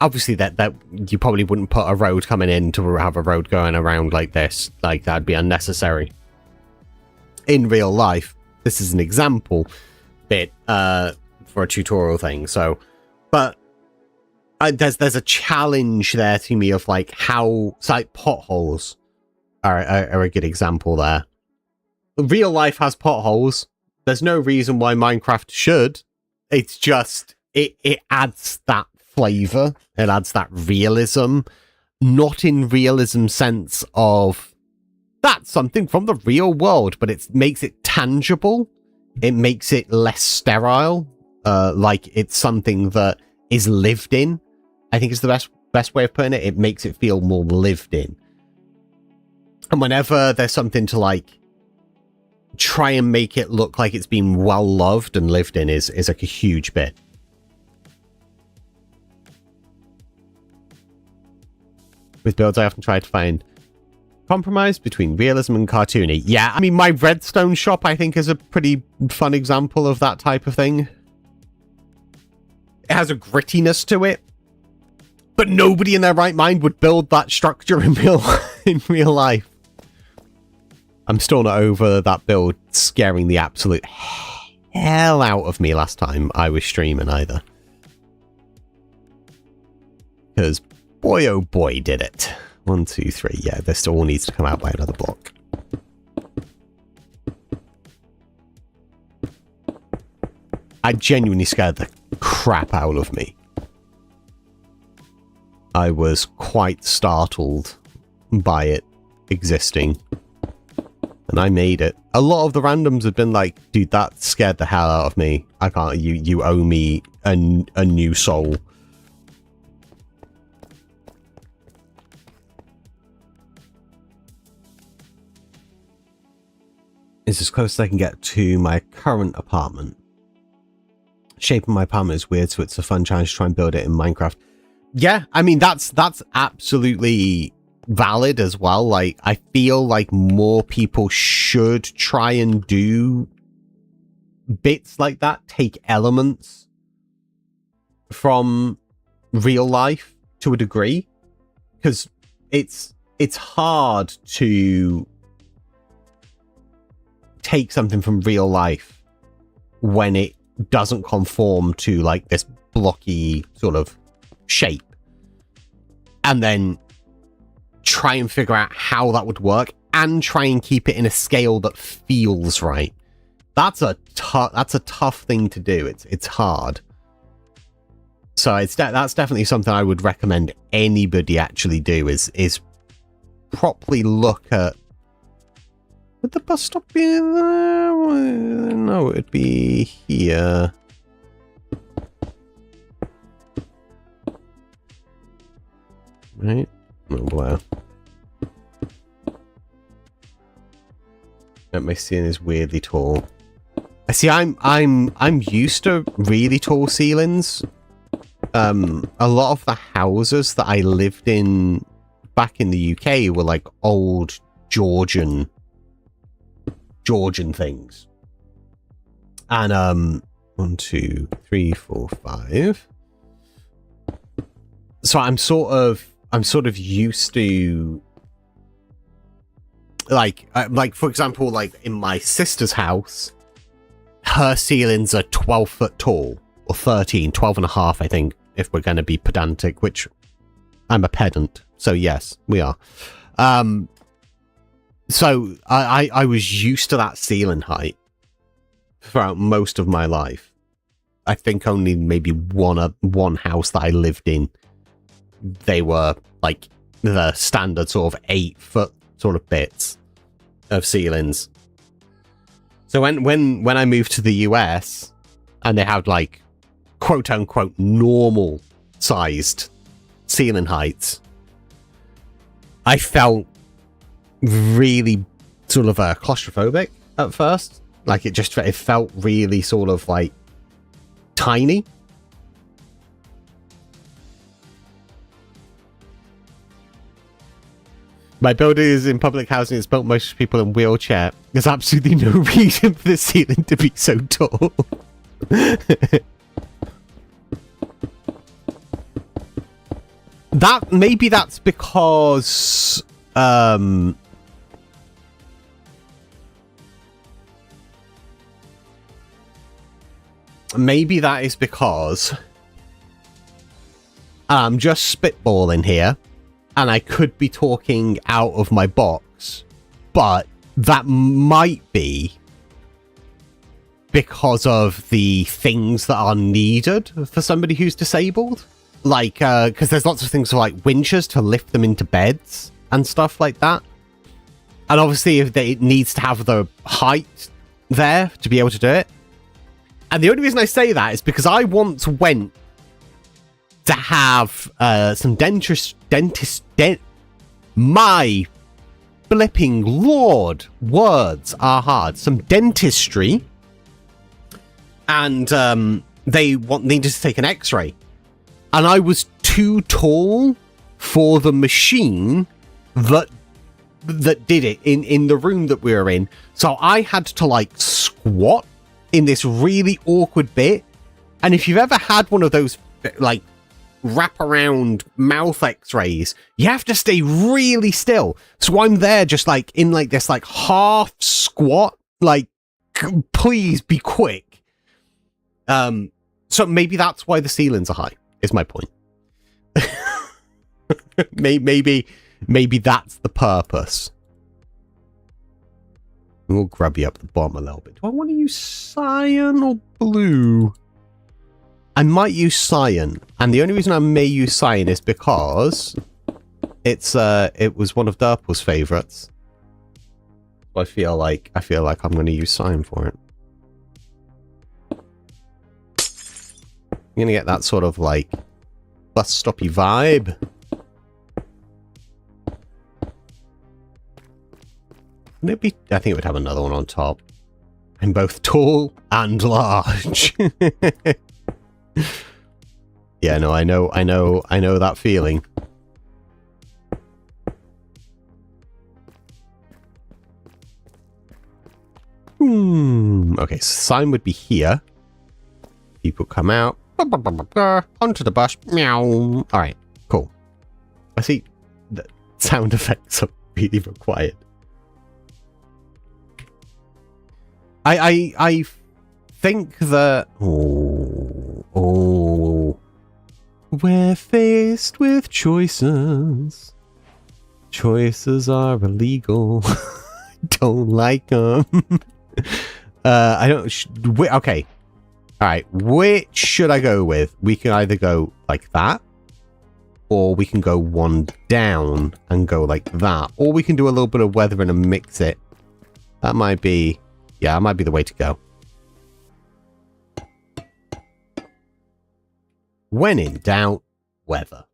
obviously that you probably wouldn't put a road coming in to have a road going around like this. Like, that'd be unnecessary in real life. This is an example bit for a tutorial thing. So, but there's a challenge there to me of like how, it's like potholes are a good example there. Real life has potholes. There's no reason why Minecraft should. It's just it adds that flavor. It adds that realism, not in realism sense of that's something from the real world, but it makes it tangible. It makes it less sterile. Like it's something that is lived in. I think is the best way of putting it. It makes it feel more lived in. And whenever there's something to like try and make it look like it's been well loved and lived in is like a huge bit. With builds, I often try to find compromise between realism and cartoony. Yeah, I mean, my redstone shop, I think, is a pretty fun example of that type of thing. It has a grittiness to it, but nobody in their right mind would build that structure in real life. I'm still not over that build scaring the absolute hell out of me last time I was streaming either. Because boy oh boy did it. 1, 2, 3. Yeah, this still needs to come out by another block. I genuinely scared the crap out of me. I was quite startled by it existing. And I made it. A lot of the randoms have been like, dude, that scared the hell out of me. I can't, you owe me a new soul. It's as close as I can get to my current apartment. Shape of my apartment is weird, so it's a fun challenge to try and build it in Minecraft. Yeah, I mean, that's absolutely valid as well. Like, I feel like more people should try and do bits like that, take elements from real life to a degree, because it's hard to take something from real life when it doesn't conform to like this blocky sort of shape, and then try and figure out how that would work and try and keep it in a scale that feels right. That's a tough thing to do. It's hard. So that's definitely something I would recommend anybody actually do is properly look at. Would the bus stop be there? No, it'd be here. Right? Oh wow. My ceiling is weirdly tall. I see. I'm used to really tall ceilings. A lot of the houses that I lived in back in the UK were like old Georgian things. And 1, 2, 3, 4, 5. so I'm sort of used to like for example, like in my sister's house, her ceilings are 12 foot tall, or 12 and a half, I think, if we're going to be pedantic, which I'm a pedant, so yes, we are. So I was used to that ceiling height throughout most of my life. I think only maybe one house that I lived in, they were like the standard sort of 8 foot sort of bits of ceilings. So when I moved to the US and they had like quote unquote normal sized ceiling heights, I felt really sort of claustrophobic at first. Like it felt really sort of like tiny. My building is in public housing. It's built most people in wheelchair. There's absolutely no reason for the ceiling to be so tall. Maybe that's because maybe that is because I'm just spitballing here. And I could be talking out of my box, but that might be because of the things that are needed for somebody who's disabled. Like, because there's lots of things like winches to lift them into beds and stuff like that. And obviously, it needs to have the height there to be able to do it. And the only reason I say that is because I once went to have some my flipping lord, words are hard, some dentistry, and they needed to take an x-ray, and I was too tall for the machine that did it in the room that we were in, so I had to like squat in this really awkward bit. And if you've ever had one of those like wrap around mouth x-rays, you have to stay really still. So I'm there just like in like this like half squat, like please be quick. So maybe that's why the ceilings are high, is my point. maybe that's the purpose. We'll grab you up the bottom a little bit. Do I want to use cyan or blue? I might use cyan, and the only reason I may use cyan is because it was one of 𝗕𝗢𝗫𝗛𝗠's favorites. I feel like I'm going to use cyan for it. I'm going to get that sort of like bus stoppy vibe. Wouldn't it be? I think it would have another one on top. I'm both tall and large. Yeah, no, I know that feeling. Okay, so sign would be here. People come out. Onto the bus. Meow. Alright, cool. I see the sound effects are really required. I think that... Oh. We're faced with choices. Choices are illegal. Don't like them. I don't... okay. Alright, which should I go with? We can either go like that, or we can go one down and go like that, or we can do a little bit of weathering and mix it. That might be... yeah, that might be the way to go. When in doubt, weather.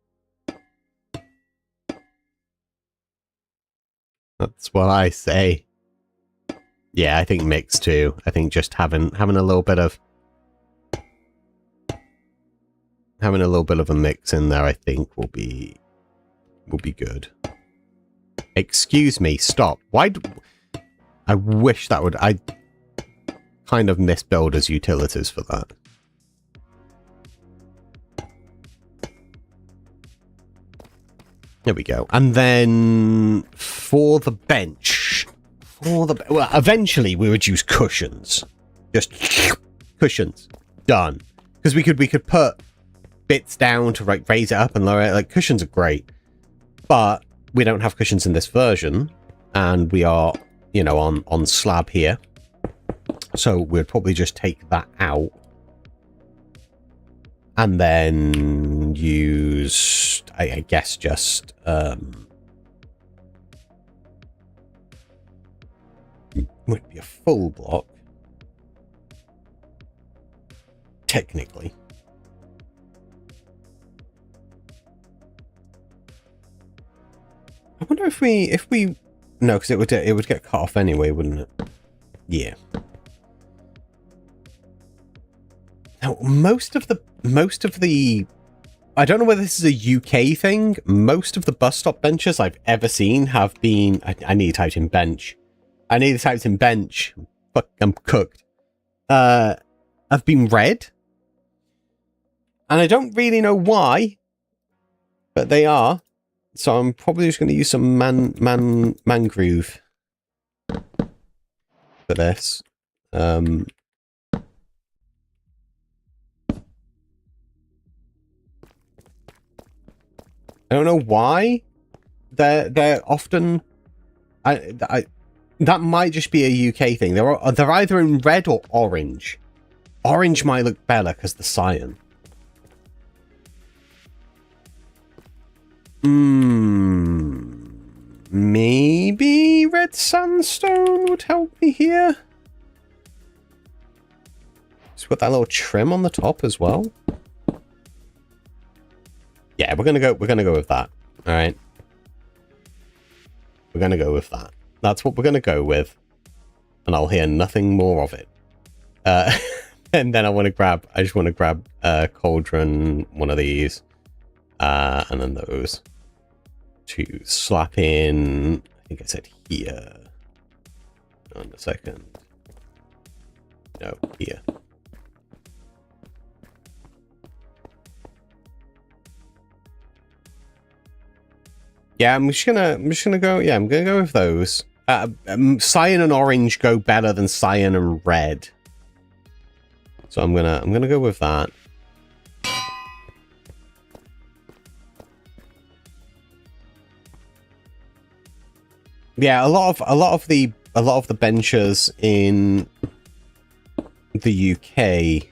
That's what I say. Yeah, I think mix too. I think just having a little bit of a mix in there, I think will be good. Excuse me, stop. Why? I wish that would. I kind of miss builders utilities for that. There we go. And then for the bench, well, eventually we would use cushions. Just cushions. Done. Because we could put bits down to raise it up and lower it. Like, cushions are great. But we don't have cushions in this version. And we are, you know, on slab here. So we'd probably just take that out. And then use, I guess, just would be a full block, technically. I wonder if we no, because it would get cut off anyway, wouldn't it? Yeah. Now, most of the I don't know whether this is a UK thing. Most of the bus stop benches I've ever seen have been... I need to type in bench. I need to type in bench. Fuck, I'm cooked. Have been red. And I don't really know why. But they are. So I'm probably just going to use some mangrove for this. I don't know why they're often. That might just be a UK thing. They're either in red or orange. Orange might look better because the cyan. Maybe red sandstone would help me here. Just put that little trim on the top as well. Yeah, we're gonna go with that. All right. We're gonna go with that. That's what we're gonna go with. And I'll hear nothing more of it. And then I just want to grab cauldron, one of these. And then those to slap in. I think I said here. On a second. No, here. Yeah, I'm just gonna go. Yeah, I'm gonna go with those. Cyan and orange go better than cyan and red, so I'm gonna go with that. Yeah, a lot of the benches in the UK.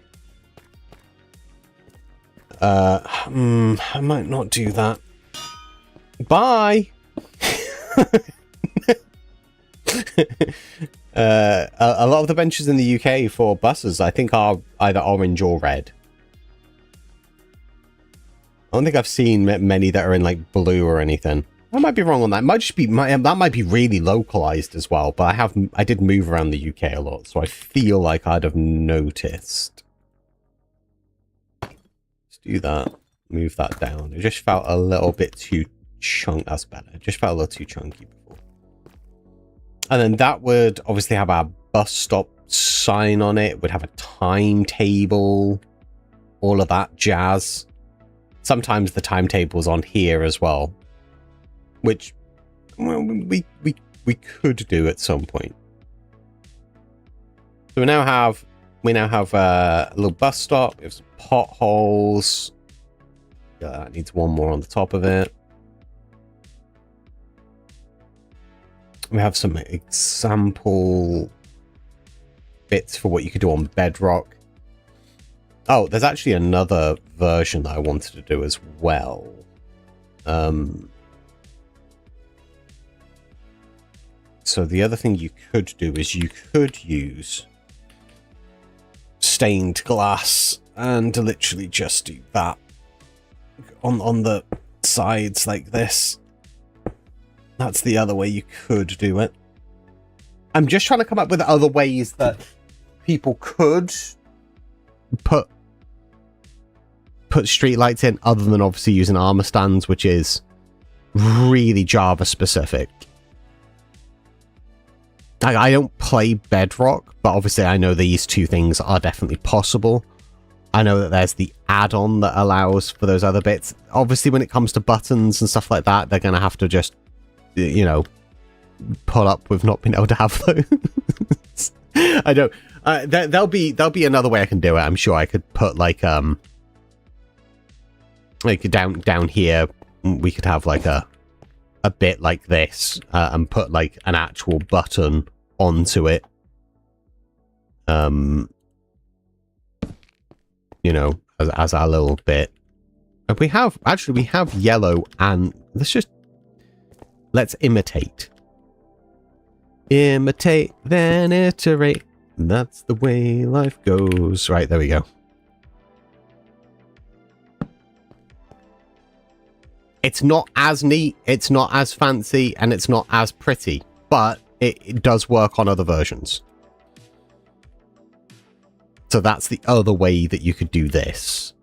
I might not do that. Bye. A lot of the benches in the UK for buses, I think, are either orange or red. I don't think I've seen many that are in like blue or anything. I might be wrong on that. It might just be that might be really localized as well. But I did move around the UK a lot, so I feel like I'd have noticed. Let's do that. Move that down. It just felt a little bit too chunk. That's better. It just felt a little too chunky before. And then that would obviously have our bus stop sign on it. Would have a timetable, all of that jazz. Sometimes the timetable's on here as well, which, well, we could do at some point. So we now have a little bus stop. We have some potholes. That needs one more on the top of it. We have some example bits for what you could do on bedrock. Oh, there's actually another version that I wanted to do as well. So the other thing you could do is you could use stained glass and literally just do that on the sides like this. That's the other way you could do it. I'm just trying to come up with other ways that people could put street lights in, other than obviously using armor stands, which is really Java specific. I don't play Bedrock, but obviously I know these two things are definitely possible. I know that there's the add-on that allows for those other bits. Obviously, when it comes to buttons and stuff like that, they're going to have to just, you know, put up with not being able to have those. I don't. There'll be another way I can do it. I'm sure I could put like down here. We could have like a bit like this and put like an actual button onto it. You know, as our little bit. And we have yellow, and let's imitate. Imitate, then iterate. That's the way life goes. Right, there we go. It's not as neat, it's not as fancy, and it's not as pretty, but it does work on other versions. So that's the other way that you could do this.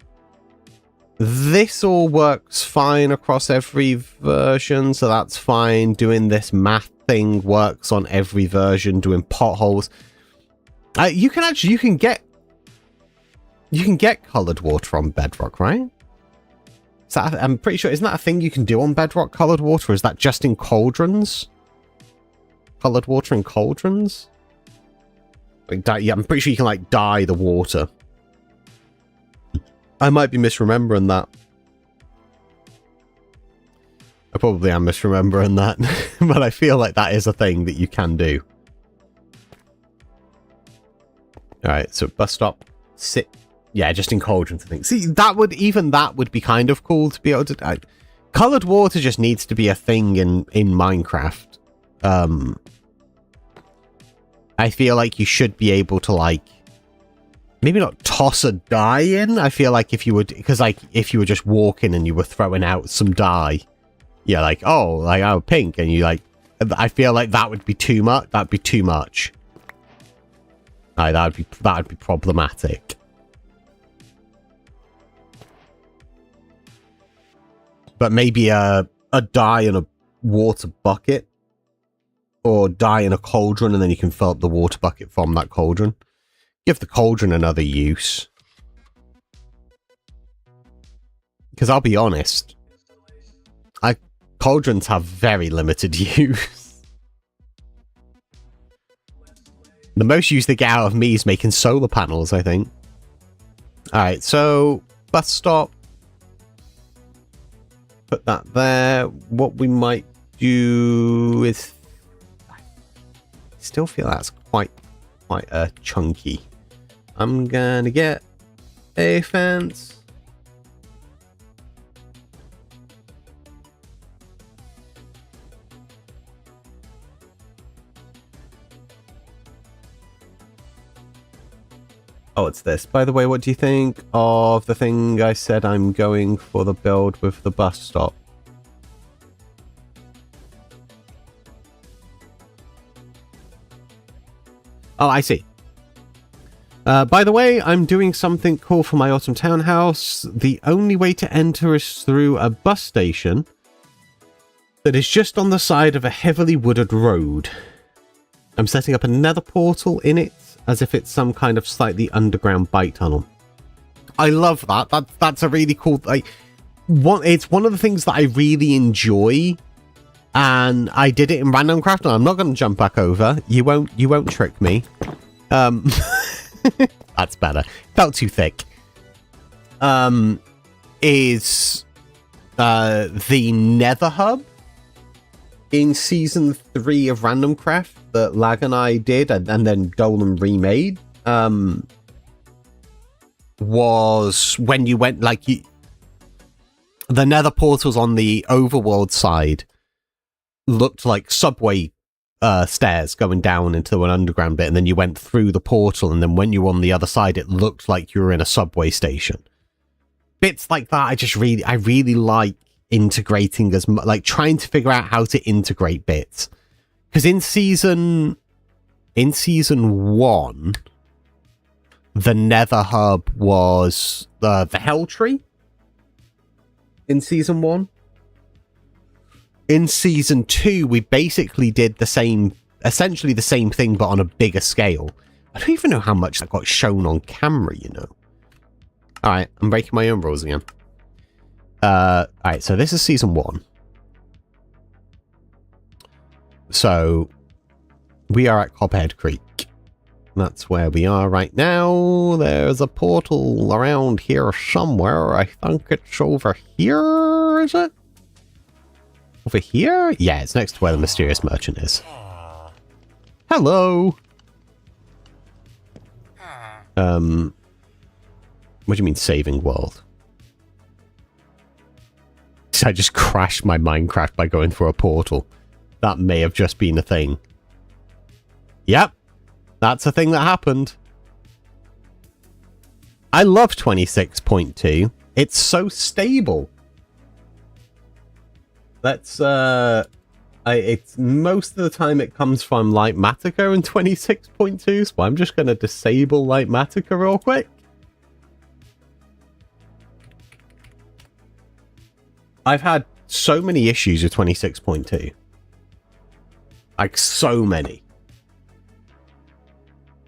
This all works fine across every version, so that's fine. Doing this math thing works on every version. Doing potholes, you can get colored water on Bedrock, right? Is that, I'm pretty sure, isn't that a thing you can do on Bedrock, colored water? Or is that just in cauldrons? Colored water in cauldrons? Like, yeah, I'm pretty sure you can like dye the water. I might be misremembering that. I probably am misremembering that, but I feel like that is a thing that you can do. Alright, so bus stop, sit. Yeah, just in cauldrons, I think. See, that would be kind of cool to be able to... colored water just needs to be a thing in Minecraft. I feel like you should be able to, like... maybe not toss a dye in. I feel like if you would... because, like, if you were just walking and you were throwing out some dye... yeah, like, oh, pink, and you, like... I feel like that would be too much. That'd be too much. That would be problematic. But maybe a dye in a water bucket, or dye in a cauldron, and then you can fill up the water bucket from that cauldron. Give the cauldron another use. Because I'll be honest, cauldrons have very limited use. The most use they get out of me is making solar panels, I think. Alright, so bus stop. Put that there. What we might do is... I still feel that's quite chunky. I'm gonna get a fence. Oh, it's this. By the way, what do you think of the thing I said I'm going for the build with the bus stop? Oh, I see. By the way, I'm doing something cool for my autumn townhouse. The only way to enter is through a bus station that is just on the side of a heavily wooded road. I'm setting up another portal in it, as if it's some kind of slightly underground bike tunnel. I love that. That's a really cool... it's one of the things that I really enjoy, and I did it in Random Craft, and I'm not going to jump back over. You won't trick me. That's better. Felt too thick. Is the Nether Hub in Season 3 of Random Craft that Lag and I did, and then Dolan remade, was when you went, like, the Nether portals on the overworld side looked like subway stairs going down into an underground bit, and then you went through the portal, and then when you were on the other side, it looked like you were in a subway station. Bits like that, I really like integrating as much, like trying to figure out how to integrate bits. Because in season 1, the Nether Hub was the Hell Tree. In season 1. In season 2, we basically did essentially the same thing, but on a bigger scale. I don't even know how much that got shown on camera, you know. Alright, I'm breaking my own rules again. Alright, so this is season 1. So, we are at Copperhead Creek. That's where we are right now. There's a portal around here somewhere. I think it's over here, is it? Over here? Yeah, it's next to where the mysterious merchant is. Hello! What do you mean saving world? I just crashed my Minecraft by going through a portal. That may have just been a thing. Yep. That's a thing that happened. I love 26.2. It's so stable. That's, it's most of the time it comes from 𝗲𝗏𝗡𝗏 in 26.2, so I'm just going to disable 𝗲𝗏𝗡𝗏 real quick. I've had so many issues with 26.2. Like, so many.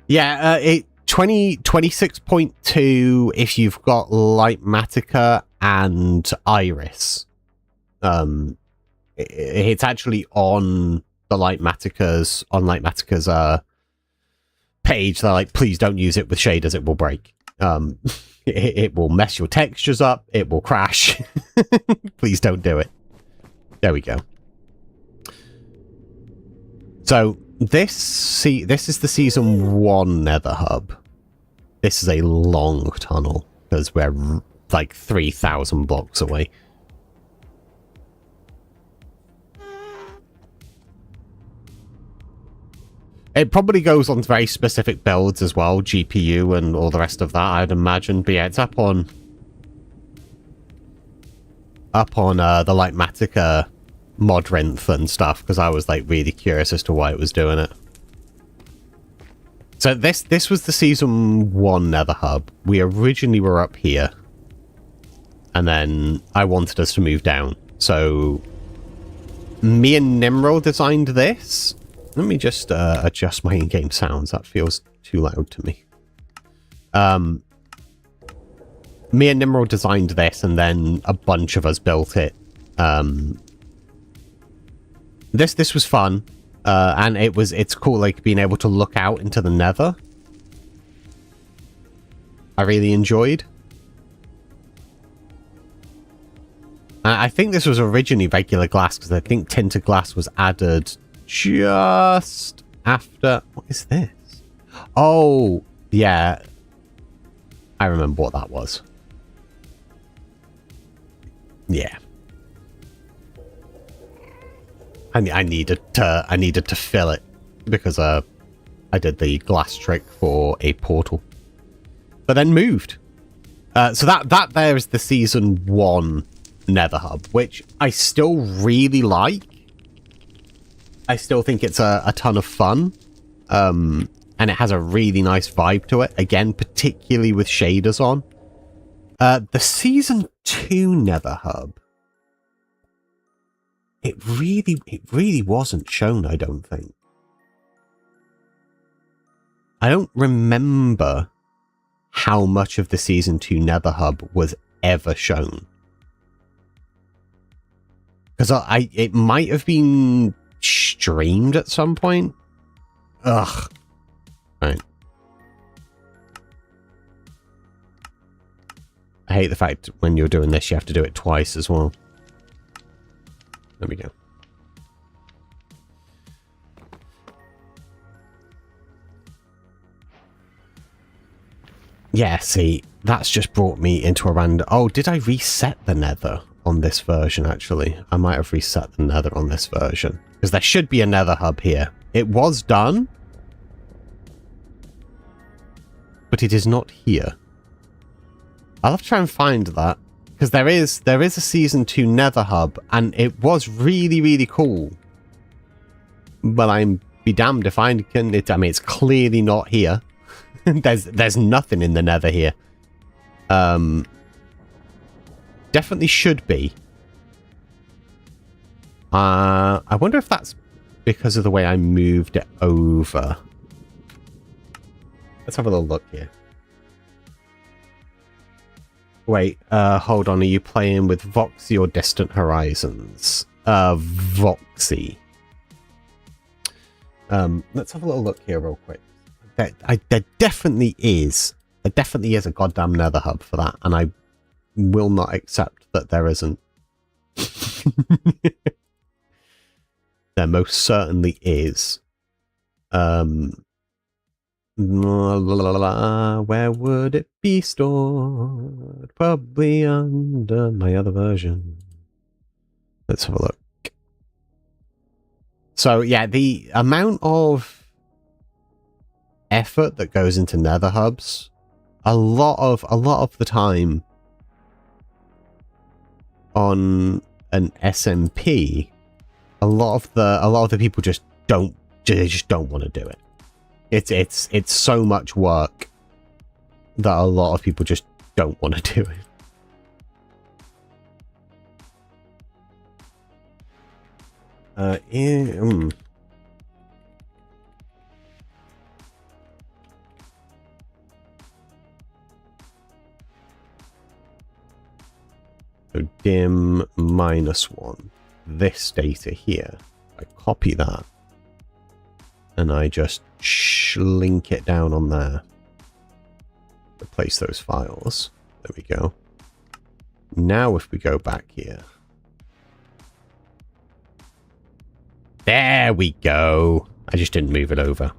Yeah, 26.2 if you've got 𝗲𝗏𝗡𝗏 and Iris. It's actually on the 𝗲𝗏𝗡𝗏's page. They're like, please don't use it with shaders, it will break. It will mess your textures up, it will crash. Please don't do it. There we go. So this is the season 1 Nether hub. This is a long tunnel because we're like 3,000 blocks away. It probably goes on very specific builds as well, GPU and all the rest of that, I'd imagine. But yeah, it's up on the 𝗲𝗏𝗡𝗏 mod rinth and stuff, because I was like really curious as to why it was doing it. So this was the season 1 Nether hub. We originally were up here, and then I wanted us to move down. So me and Nimrod designed this. Let me just adjust my in-game sounds. That feels too loud to me. Me and Nimrod designed this, and then a bunch of us built it. This was fun, and it's cool, like being able to look out into the Nether. I really enjoyed. I think this was originally regular glass, because I think tinted glass was added just after... What is this? Oh, yeah. I remember what that was. Yeah. I needed to fill it because I did the glass trick for a portal, but then moved. So that there is the season 1 Nether hub, which I still really like. I still think it's a ton of fun, and it has a really nice vibe to it. Again, particularly with shaders on. The season 2 Nether hub. It really wasn't shown, I don't think. I don't remember how much of the season 2 Nether hub was ever shown. Because it might have been streamed at some point. Ugh. Right. I hate the fact when you're doing this, you have to do it twice as well. There we go. Yeah, see, that's just brought me into a random... Oh, did I reset the Nether on this version, actually? I might have reset the Nether on this version. Because there should be a Nether hub here. It was done. But it is not here. I'll have to try and find that. Because there is a season 2 Nether hub, and it was really, really cool. But I'm be damned if I can... I mean, it's clearly not here. There's nothing in the Nether here. Definitely should be. I wonder if that's because of the way I moved it over. Let's have a little look here. Wait, hold on. Are you playing with Voxy or Distant Horizons? Voxy. Let's have a little look here real quick. There definitely is. There definitely is a goddamn Nether hub for that, and I will not accept that there isn't. There most certainly is. Where would it be stored? Probably under my other version. Let's have a look. So yeah, the amount of effort that goes into Nether hubs, a lot of the time on an SMP, a lot of the people just don't want to do it. It's so much work that a lot of people just don't want to do it. So dim -1. This data here. I copy that. And I just link it down on there. Replace those files. There we go. Now if we go back here. There we go. I just didn't move it over.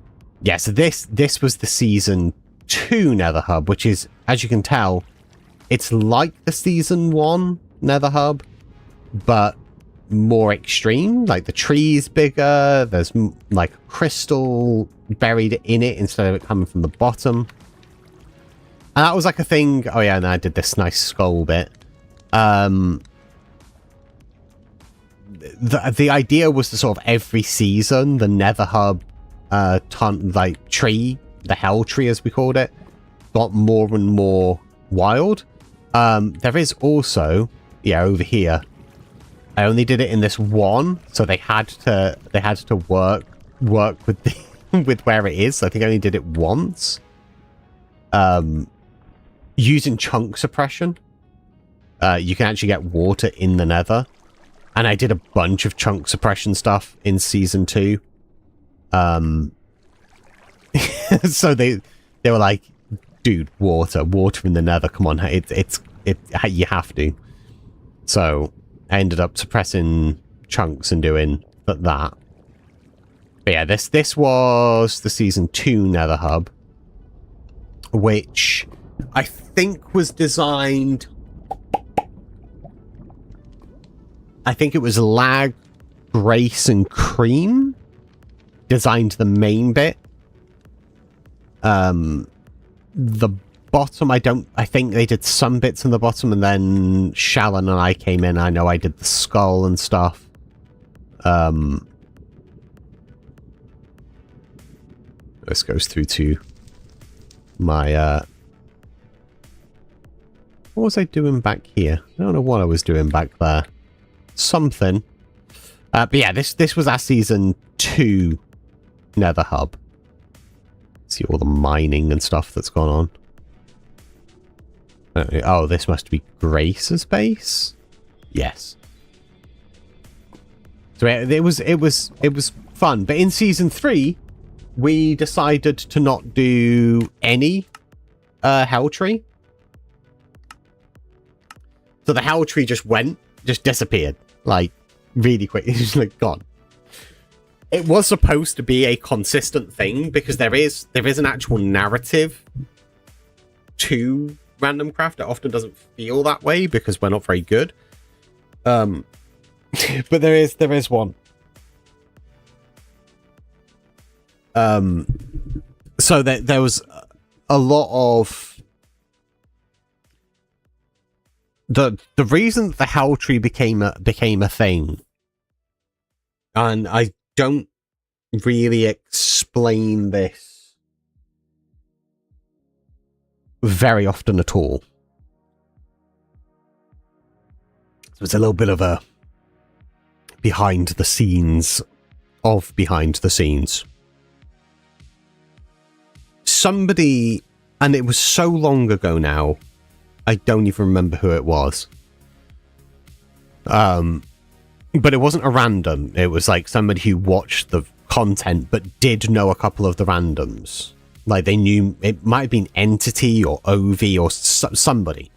Yeah, so this was the Season 2 Nether Hub, which is, as you can tell, it's like the Season 1 Nether Hub, but more extreme. Like the tree's bigger, there's like crystal buried in it instead of it coming from the bottom. And that was like a thing. Oh yeah, and I did this nice skull bit. The idea was to sort of every season the Nether Hub like tree, the Hell Tree as we called it, got more and more wild. There is also, yeah, over here, I only did it in this one, so they had to work with the with where it is. I think I only did it once. Using chunk suppression, you can actually get water in the Nether, and I did a bunch of chunk suppression stuff in Season 2. So they were like, dude, water in the Nether, come on, you have to. So I ended up suppressing chunks and doing that. But yeah, this was the Season 2 Nether Hub, which I think was designed... I think it was Lag, Grace, and Cream designed the main bit. The bottom, I think they did some bits in the bottom, and then Shalon and I came in. I know I did the skull and stuff. This goes through to my, what was I doing back here? I don't know what I was doing back there. Something. But yeah, this was our Season 2 Nether Hub. See all the mining and stuff that's gone on. Oh, this must be Grace's base? Yes. So it was fun. But in Season 3, we decided to not do any Hell Tree. So the Hell Tree just disappeared. Like, really quick. It's just like gone. It was supposed to be a consistent thing because there is an actual narrative to Random Craft. It often doesn't feel that way because we're not very good. But there is one. So there was a lot of the reason the Hell Tree became a thing, and I don't really explain this very often at all. So it's a little bit of a behind the scenes. Somebody, and it was so long ago now, I don't even remember who it was. But it wasn't a random. It was like somebody who watched the content but did know a couple of the randoms. Like they knew it might have been Entity or Ovi or somebody.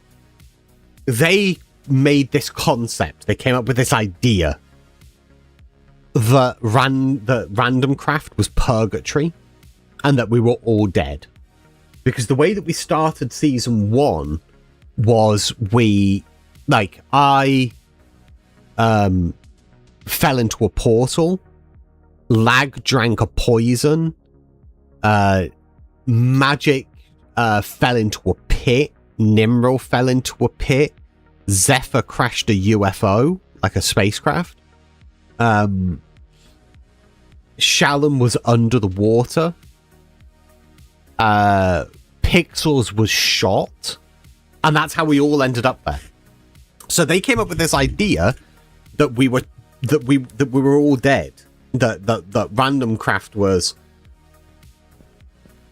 They made this concept. They came up with this idea that random craft was purgatory and that we were all dead. Because the way that we started season 1 was I fell into a portal, Lag drank a poison, Magic fell into a pit, Nimril fell into a pit, Zephyr crashed a UFO, like a spacecraft, Shalom was under the water, Pixels was shot, and that's how we all ended up there. So they came up with this idea that we were all dead. That random craft was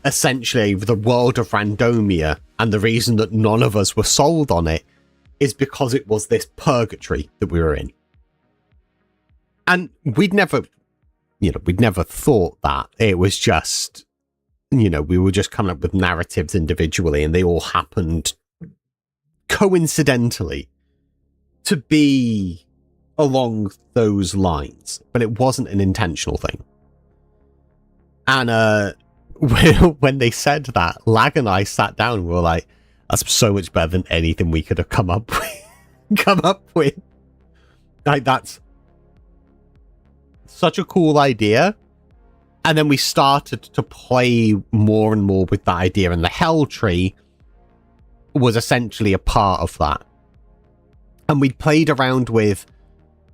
essentially the world of Randomia, and the reason that none of us were sold on it is because it was this purgatory that we were in. And we'd never thought that. It was just, we were just coming up with narratives individually, and they all happened coincidentally to be along those lines, but it wasn't an intentional thing. And when they said that, Lag and I sat down and we were like, that's so much better than anything we could have come up with. Like, that's such a cool idea. And then we started to play more and more with that idea, and the Hell Tree was essentially a part of that. And we played around with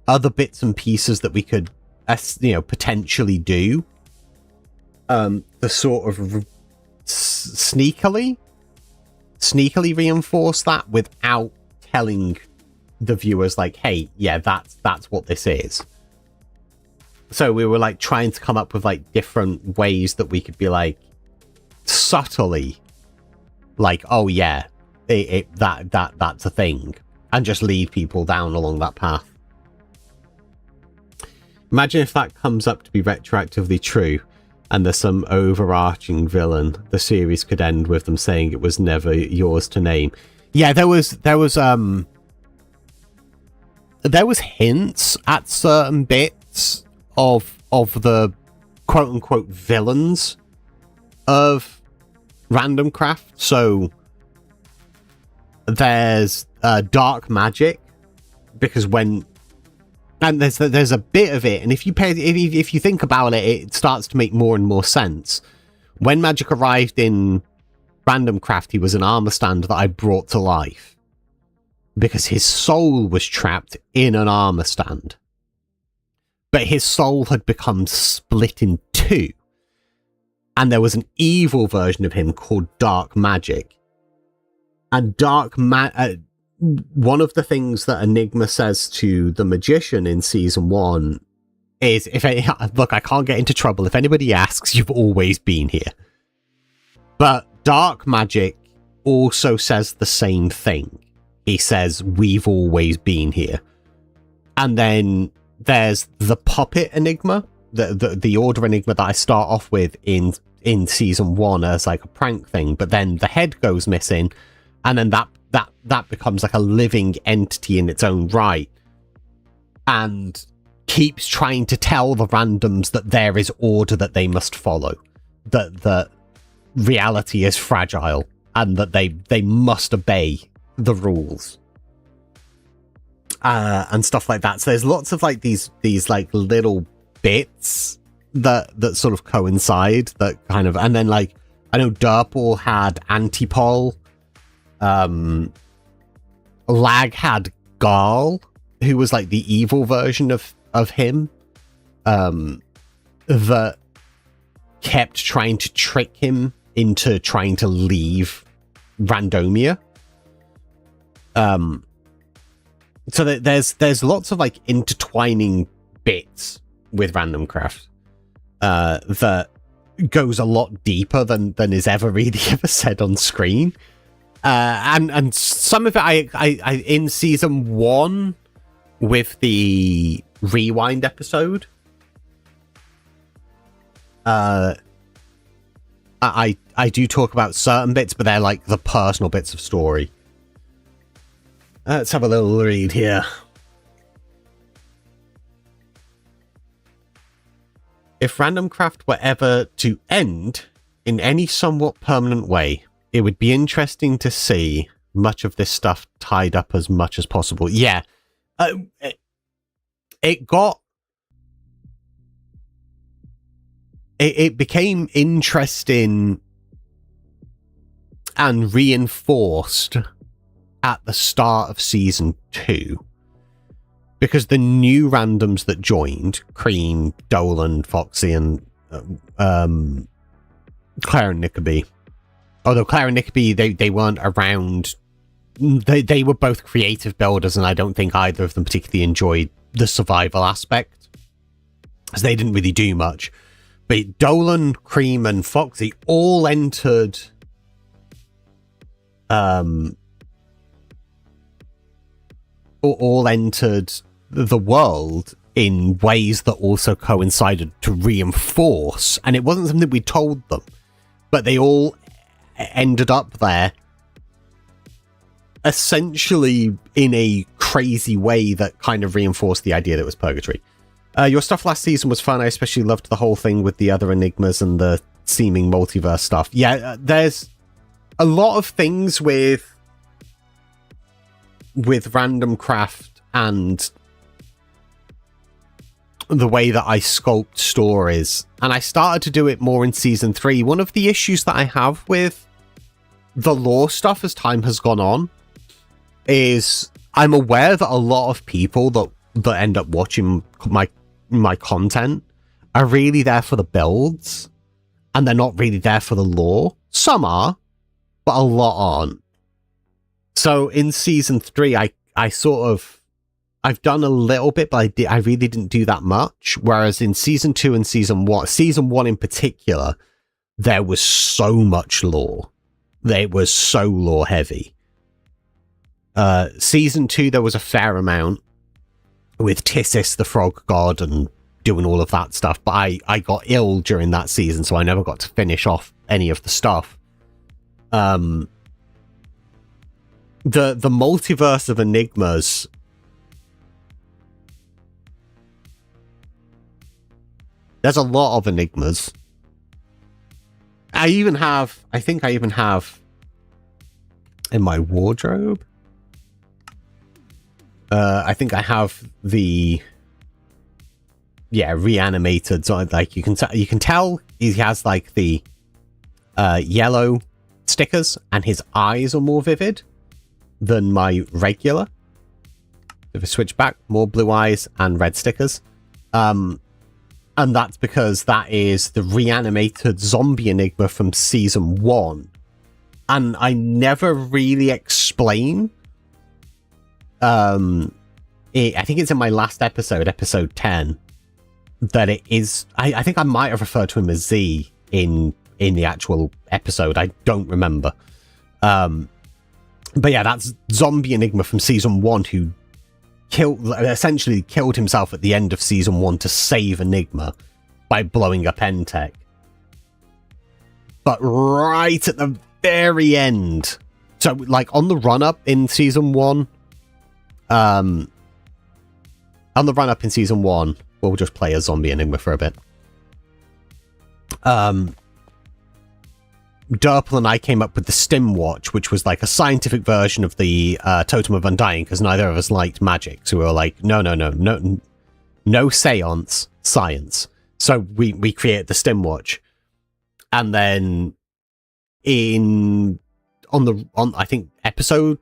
other bits and pieces that we could, potentially do. The sort of sneakily reinforce that without telling the viewers, like, hey, yeah, that's what this is. So we were like trying to come up with like different ways that we could be like subtly like, oh yeah, that's a thing, and just lead people down along that path. Imagine if that comes up to be retroactively true and there's some overarching villain. The series could end with them saying it was never yours to name. Yeah, there was hints at certain bits of the quote unquote villains of Random Craft. So there's dark magic, because and there's a bit of it, and if you think about it, it starts to make more and more sense. When Magic arrived in Random Craft, he was an armor stand that I brought to life because his soul was trapped in an armor stand, but his soul had become split in two, and there was an evil version of him called Dark Magic. And one of the things that Enigma says to the magician in season 1 is, look, I can't get into trouble. If anybody asks, you've always been here. But Dark Magic also says the same thing. He says, we've always been here. And then there's the puppet Enigma, the order Enigma that I start off with in season 1 as like a prank thing, but then the head goes missing, and then that becomes like a living entity in its own right, and keeps trying to tell the randoms that there is order that they must follow, that reality is fragile, and that they must obey the rules, and stuff like that. So there's lots of like these like little bits that sort of coincide, that kind of, and then like I know 𝗏𝗏𝗏 had Antipol. Lag had 𝗏𝗏𝗏𝗏, who was like the evil version of him, that kept trying to trick him into trying to leave Randomia. So there's lots of like intertwining bits with Random Craft that goes a lot deeper than is ever really ever said on screen. And some of it I in season 1 with the rewind episode, I do talk about certain bits, but they're like the personal bits of story. Let's have a little read here. If randomcraft were ever to end in any somewhat permanent way, it would be interesting to see much of this stuff tied up as much as possible. Yeah. It became interesting and reinforced at the start of season 2. Because the new randoms that joined, Cream, Dolan, Foxy, and Claire and nickaby. Although Claire and nickaby, they weren't around. They were both creative builders, and I don't think either of them particularly enjoyed the survival aspect, as they didn't really do much. But Dolan, Cream, and Foxy all entered the world in ways that also coincided to reinforce, and it wasn't something we told them, but they all ended up there essentially in a crazy way that kind of reinforced the idea that it was purgatory. Your stuff last season was fun. I especially loved the whole thing with the other enigmas and the seeming multiverse stuff. Yeah, there's a lot of things with random craft and the way that I sculpt stories, and I started to do it more in season 3. One of the issues that I have with the lore stuff as time has gone on is I'm aware that a lot of people that end up watching my content are really there for the builds, and they're not really there for the lore. Some are, but a lot aren't. So in season 3, I've done a little bit, but I really didn't do that much. Whereas in season 2 and season 1 in particular, there was so much lore. It was so lore heavy. Season 2, there was a fair amount with Tissis, the frog god, and doing all of that stuff. But I got ill during that season, so I never got to finish off any of the stuff. The multiverse of enigmas. There's a lot of enigmas. I think I even have in my wardrobe. I think I have the reanimated. So like you can tell he has like the yellow stickers, and his eyes are more vivid than my regular. If I switch back, more blue eyes and red stickers. And that's because that is the reanimated zombie enigma from season 1. And I never really explain. I think it's in my last episode, episode 10, that it is. I think I might have referred to him as Z in the actual episode. I don't remember. But yeah, that's zombie enigma from season 1 who essentially killed himself at the end of season 1 to save Enigma by blowing up N-Tech. But right at the very end, so like on the run-up in season 1, we'll just play a zombie Enigma for a bit. 𝗕𝗢𝗫𝗛𝗠𝗦 and I came up with the Stim Watch, which was like a scientific version of the Totem of Undying, because neither of us liked magic. So we were like, no seance, science. So we created the Stim Watch. And then on I think episode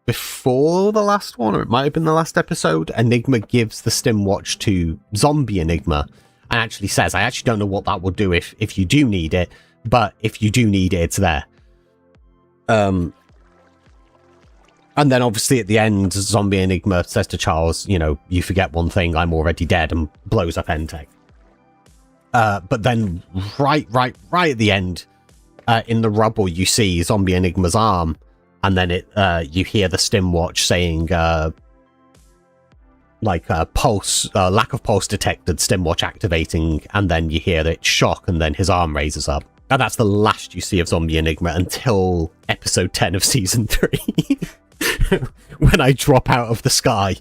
before the last one, or it might have been the last episode, Enigma gives the Stim Watch to Zombie Enigma and actually says, I actually don't know what that will do if you do need it, but if you do need it, it's there. And then obviously at the end, Zombie Enigma says to Charles, you forget one thing, I'm already dead, and blows up N-Tech. But then right at the end, in the rubble, you see Zombie Enigma's arm, and then you hear the stim watch saying pulse, lack of pulse detected, stim watch activating, and then you hear it shock, and then his arm raises up. And that's the last you see of Zombie Enigma until episode 10 of season 3, when I drop out of the sky.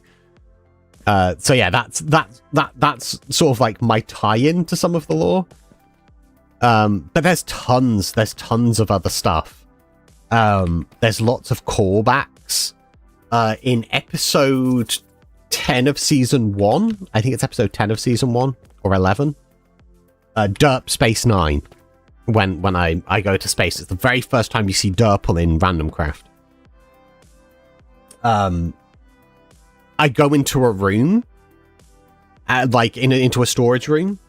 So yeah, that's sort of like my tie-in to some of the lore. But there's tons of other stuff. There's lots of callbacks. In episode 10 of season 1, I think it's episode 10 of season 1 or 11. Derp Space 9. When I go to space, it's the very first time you see Derple in Random Craft. I go into a room, into a storage room,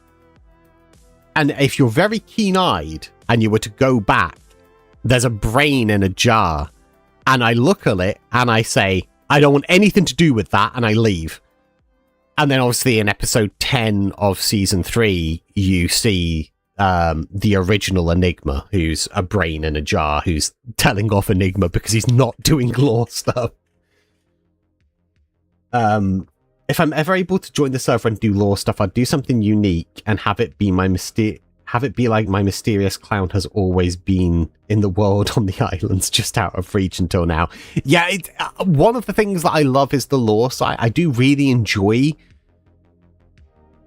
and if you're very keen-eyed and you were to go back, there's a brain in a jar, and I look at it and I say, I don't want anything to do with that, and I leave. And then obviously in episode 10 of season 3, you see the original Enigma, who's a brain in a jar, who's telling off Enigma because he's not doing lore stuff. If I'm ever able to join the server and do lore stuff, I'd do something unique and have it be like my mysterious clown has always been in the world on the islands just out of reach until now. Yeah, one of the things that I love is the lore side. I do really enjoy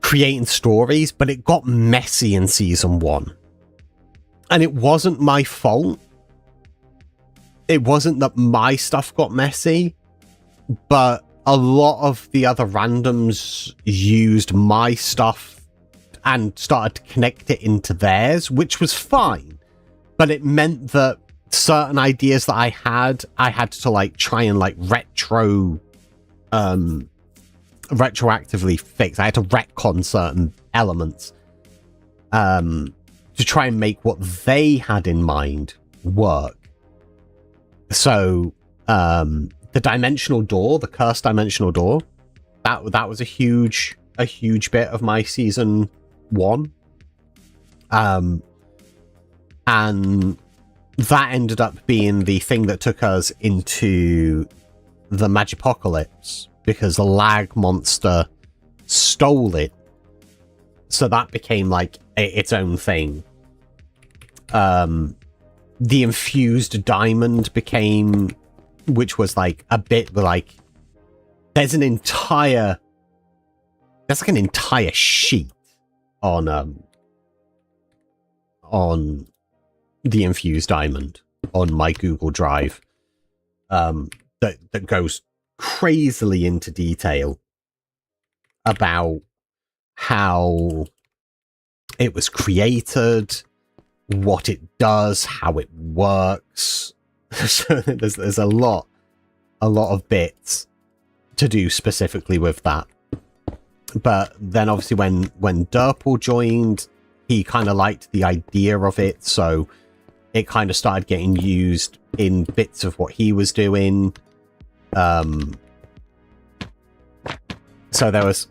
creating stories, but it got messy in season 1. And it wasn't my fault. It wasn't that my stuff got messy, but a lot of the other randoms used my stuff and started to connect it into theirs, which was fine. But it meant that certain ideas that I had to like try and like retroactively fix. I had to retcon certain elements to try and make what they had in mind work. So the dimensional door, the cursed dimensional door, that was a huge bit of my season 1. And that ended up being the thing that took us into the Magipocalypse, because the lag monster stole it. So that became like its own thing. The infused diamond became, which was like a bit like, there's an entire sheet on the infused diamond on my Google Drive that goes crazily into detail about how it was created, what it does, how it works. So there's a lot of bits to do specifically with that. But then obviously when Derple joined, he kind of liked the idea of it, so it kind of started getting used in bits of what he was doing. So there was,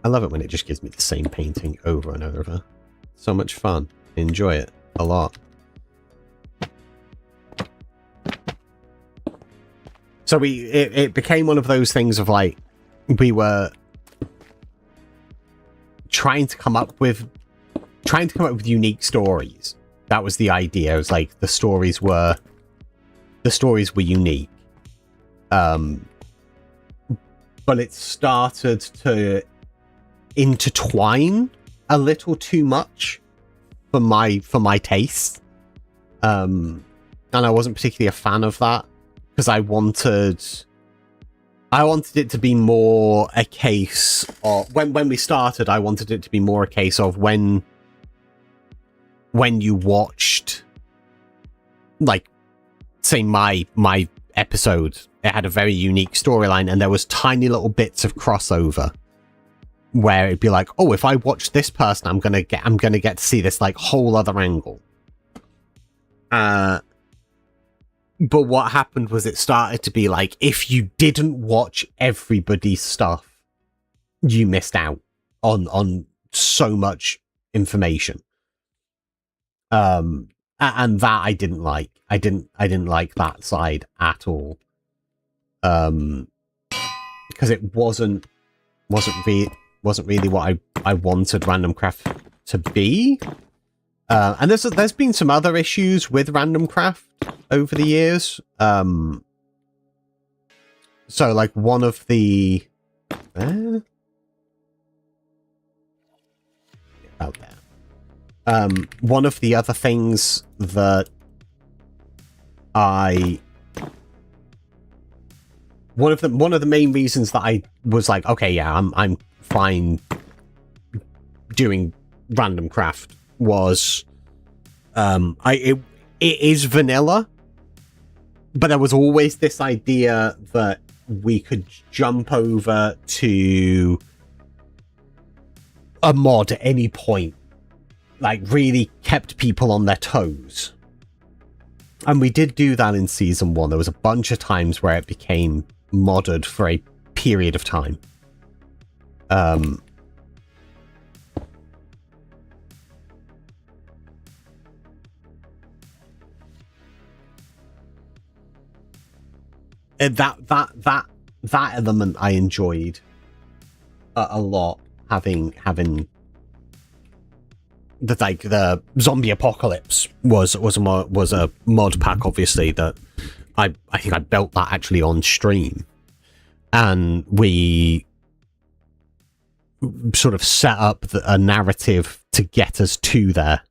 I love it when it just gives me the same painting over and over. So much fun. Enjoy it a lot. So it became one of those things of like, we were trying to come up with unique stories. That was the idea. It was like the stories were unique. But it started to intertwine a little too much for my taste. And I wasn't particularly a fan of that, because I wanted it to be more a case of when we started, I wanted it to be more a case of when you watched, like, say my episode, it had a very unique storyline and there was tiny little bits of crossover where it'd be like, oh, if I watch this person, I'm gonna get to see this like whole other angle. But what happened was it started to be like, if you didn't watch everybody's stuff, you missed out on so much information. And that I didn't like. I didn't like that side at all. Because it wasn't really what I wanted Random Craft to be. And there's been some other issues with Random Craft over the years. So like one of the out there. One of the other things that one of the main reasons that I was like, okay, yeah, I'm fine doing Random Craft was it is vanilla, but there was always this idea that we could jump over to a mod at any point, like really kept people on their toes. And we did do that in season 1. There was a bunch of times where it became modded for a period of time. That element I enjoyed a lot, having the zombie apocalypse was a mod pack, obviously, that I think I built that actually on stream, and we sort of set up a narrative to get us to there.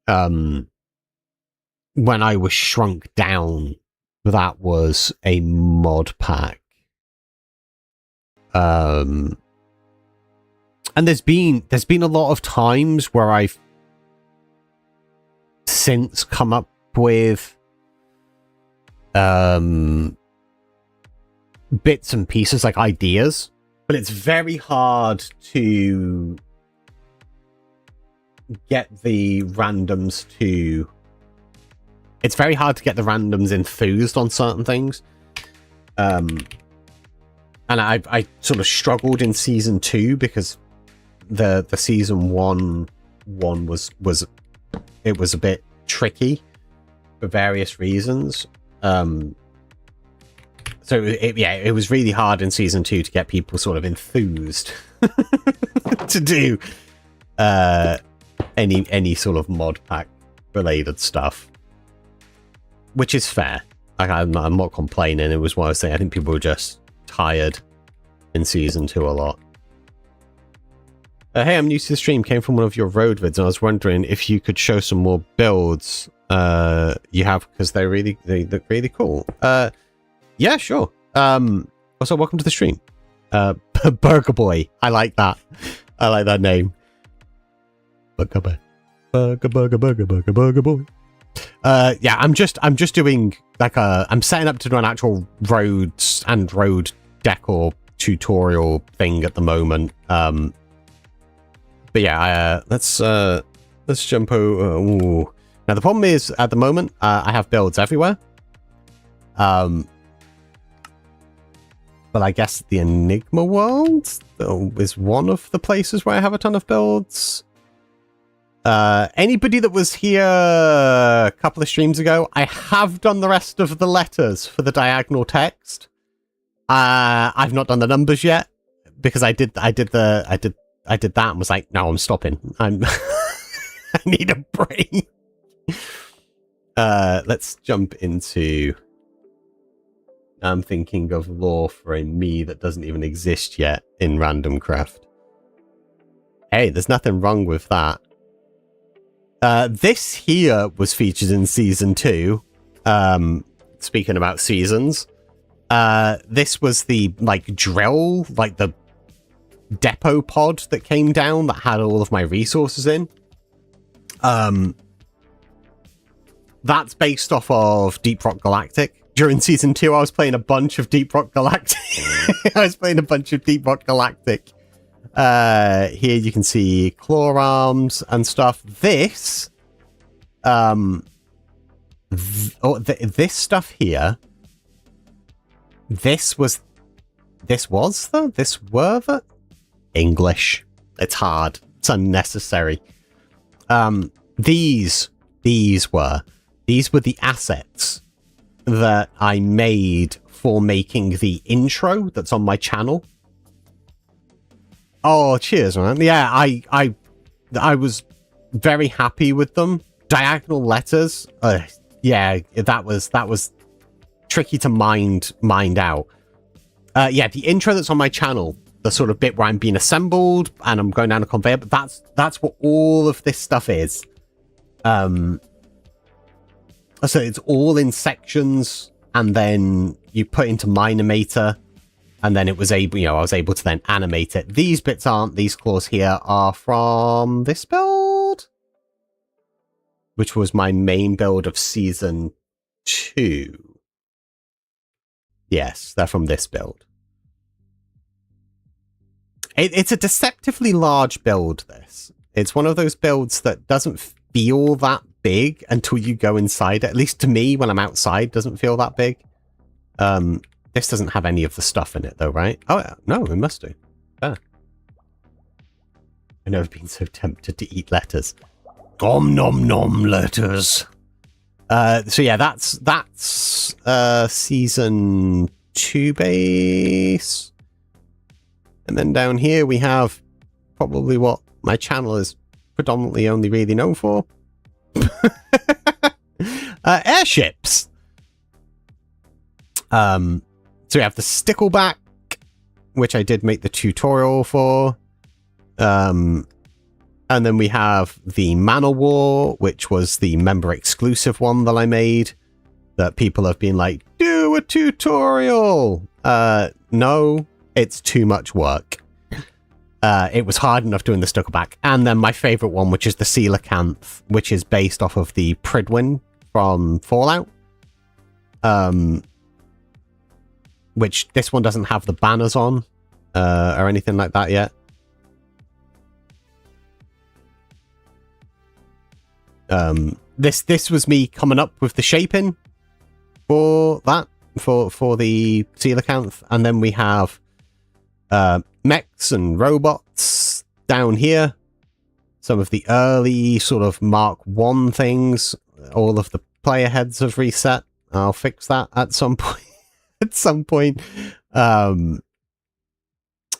When I was shrunk down, that was a mod pack. And there's been a lot of times where I've since come up with bits and pieces, like ideas, but it's very hard to get the randoms to... It's very hard to get the randoms enthused on certain things. And I sort of struggled in season 2 because the season 1 was a bit tricky for various reasons. So it was really hard in season 2 to get people sort of enthused to do any sort of mod pack related stuff, which is fair. Like, I'm not complaining. It was what I was saying. I think people were just tired in season 2 a lot. Hey, I'm new to the stream. Came from one of your road vids, and I was wondering if you could show some more builds you have, because they look really cool. Yeah, sure. Also, welcome to the stream. Burger Boy. I like that. I like that name. Burger Boy. Burger Boy. Yeah, I'm just doing like I'm setting up to do an actual roads and road decor tutorial thing at the moment. But yeah, let's jump over. Ooh. Now the problem is, at the moment, I have builds everywhere. But I guess the Enigma world is one of the places where I have a ton of builds. Anybody that was here a couple of streams ago, I have done the rest of the letters for the diagonal text. I've not done the numbers yet because I did that and was like, no, I'm stopping. I need a break. Let's jump into... I'm thinking of lore for a me that doesn't even exist yet in Random Craft. Hey, there's nothing wrong with that. This here was featured in season 2. Speaking about seasons, this was the drill, like the depot pod that came down that had all of my resources in. That's based off of Deep Rock Galactic. During season 2, I was playing a bunch of Deep Rock Galactic. Here you can see claw arms and stuff. This, this stuff here. This were the English. It's hard. It's unnecessary. These these were. These were the assets that I made for making the intro that's on my channel. Oh, cheers, man. Yeah, I was very happy with them. Diagonal letters. Yeah, that was tricky to mind out. Yeah, the intro that's on my channel, the sort of bit where I'm being assembled and I'm going down a conveyor, but that's what all of this stuff is. So it's all in sections, and then you put into Minimator, and then it was able, I was able to then animate it. These bits aren't. These claws here are from this build, which was my main build of season 2. Yes, they're from this build. It's a deceptively large build, this. It's one of those builds that doesn't feel that big until you go inside. At least to me, when I'm outside, doesn't feel that big. This doesn't have any of the stuff in it, though, right? Oh, no, it must do. Ah. I've never been so tempted to eat letters. Om nom nom letters. So yeah, that's season 2 base. And then down here we have probably what my channel is predominantly only really known for. Airships. So we have the Stickleback, which I did make the tutorial for. And then we have the Man of War, which was the member exclusive one that I made, that people have been like, do a tutorial. No, it's too much work. It was hard enough doing the Stickleback. And then my favorite one, which is the 𝗕𝗢𝗘𝗖𝗓𝗓𝗏, which is based off of the Pridwin from Fallout. Which this one doesn't have the banners on, or anything like that yet. This was me coming up with the shaping for that, for the 𝗕𝗢𝗘𝗓𝗏, and then we have mechs and robots down here. Some of the early sort of Mark 1 things. All of the player heads have reset. I'll fix that at some point. At some point. The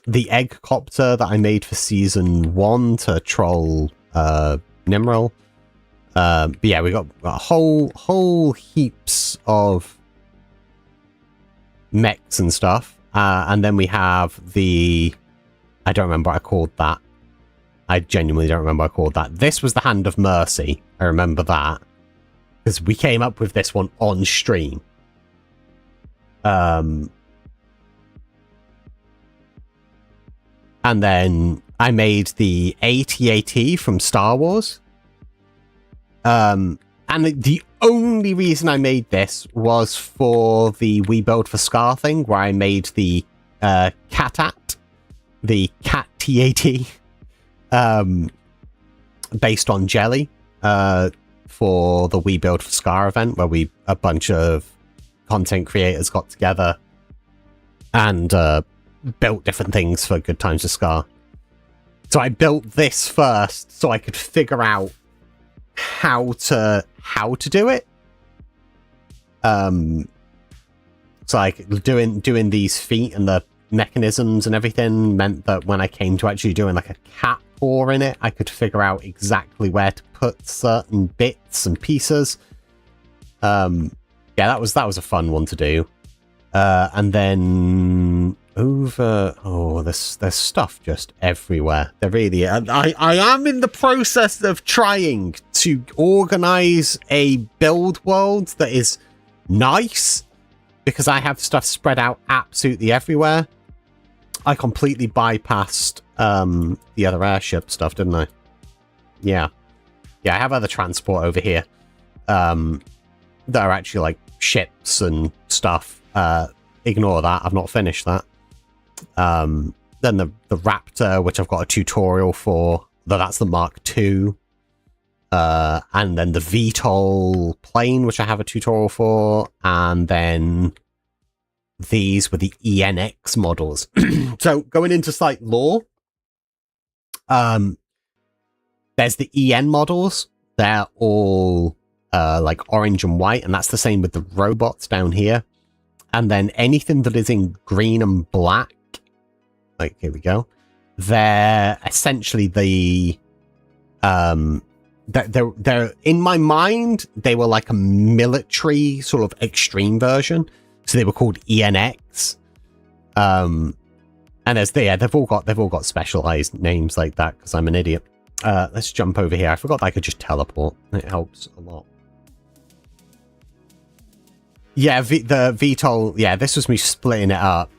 𝗥𝗙𝗘𝗖𝗓𝗏 that I made for season 1 to troll Nimrel. But yeah, we got whole heaps of mechs and stuff. And then we have the... I don't remember what I called that. I genuinely don't remember what I called that. This was the Hand of Mercy. I remember that. Because we came up with this one on stream. And then I made the AT-AT from Star Wars. And the only reason I made this was for the We Build for Scar thing, where I made the cat-at, the cat TAT, based on Jelly, for the We Build for Scar event, where a bunch of content creators got together and built different things for Good Times with Scar. So I built this first so I could figure out how to do it. So like doing these feet and the mechanisms and everything meant that when I came to actually doing like a cat paw in it, I could figure out exactly where to put certain bits and pieces. Yeah, that was a fun one to do. And then there's stuff just everywhere. There really, I am in the process of trying to organize a build world that is nice, because I have stuff spread out absolutely everywhere. I completely bypassed the other airship stuff, didn't I? Yeah, I have other transport over here that are actually like ships and stuff. Ignore that, I've not finished that. Then the Raptor, which I've got a tutorial for, that's the Mark II. And then the VTOL plane, which I have a tutorial for, and then these were the ENX models. So going into site lore, there's the EN models, they're all like orange and white, and that's the same with the robots down here. And then anything that is in green and black, like here we go, they're essentially the they're in my mind they were like a military sort of extreme version, so they were called ENX. And as they've all got specialized names like that because I'm an idiot. Let's jump over here. I forgot that I could just teleport. It helps a lot. Yeah, the VTOL. Yeah, this was me splitting it up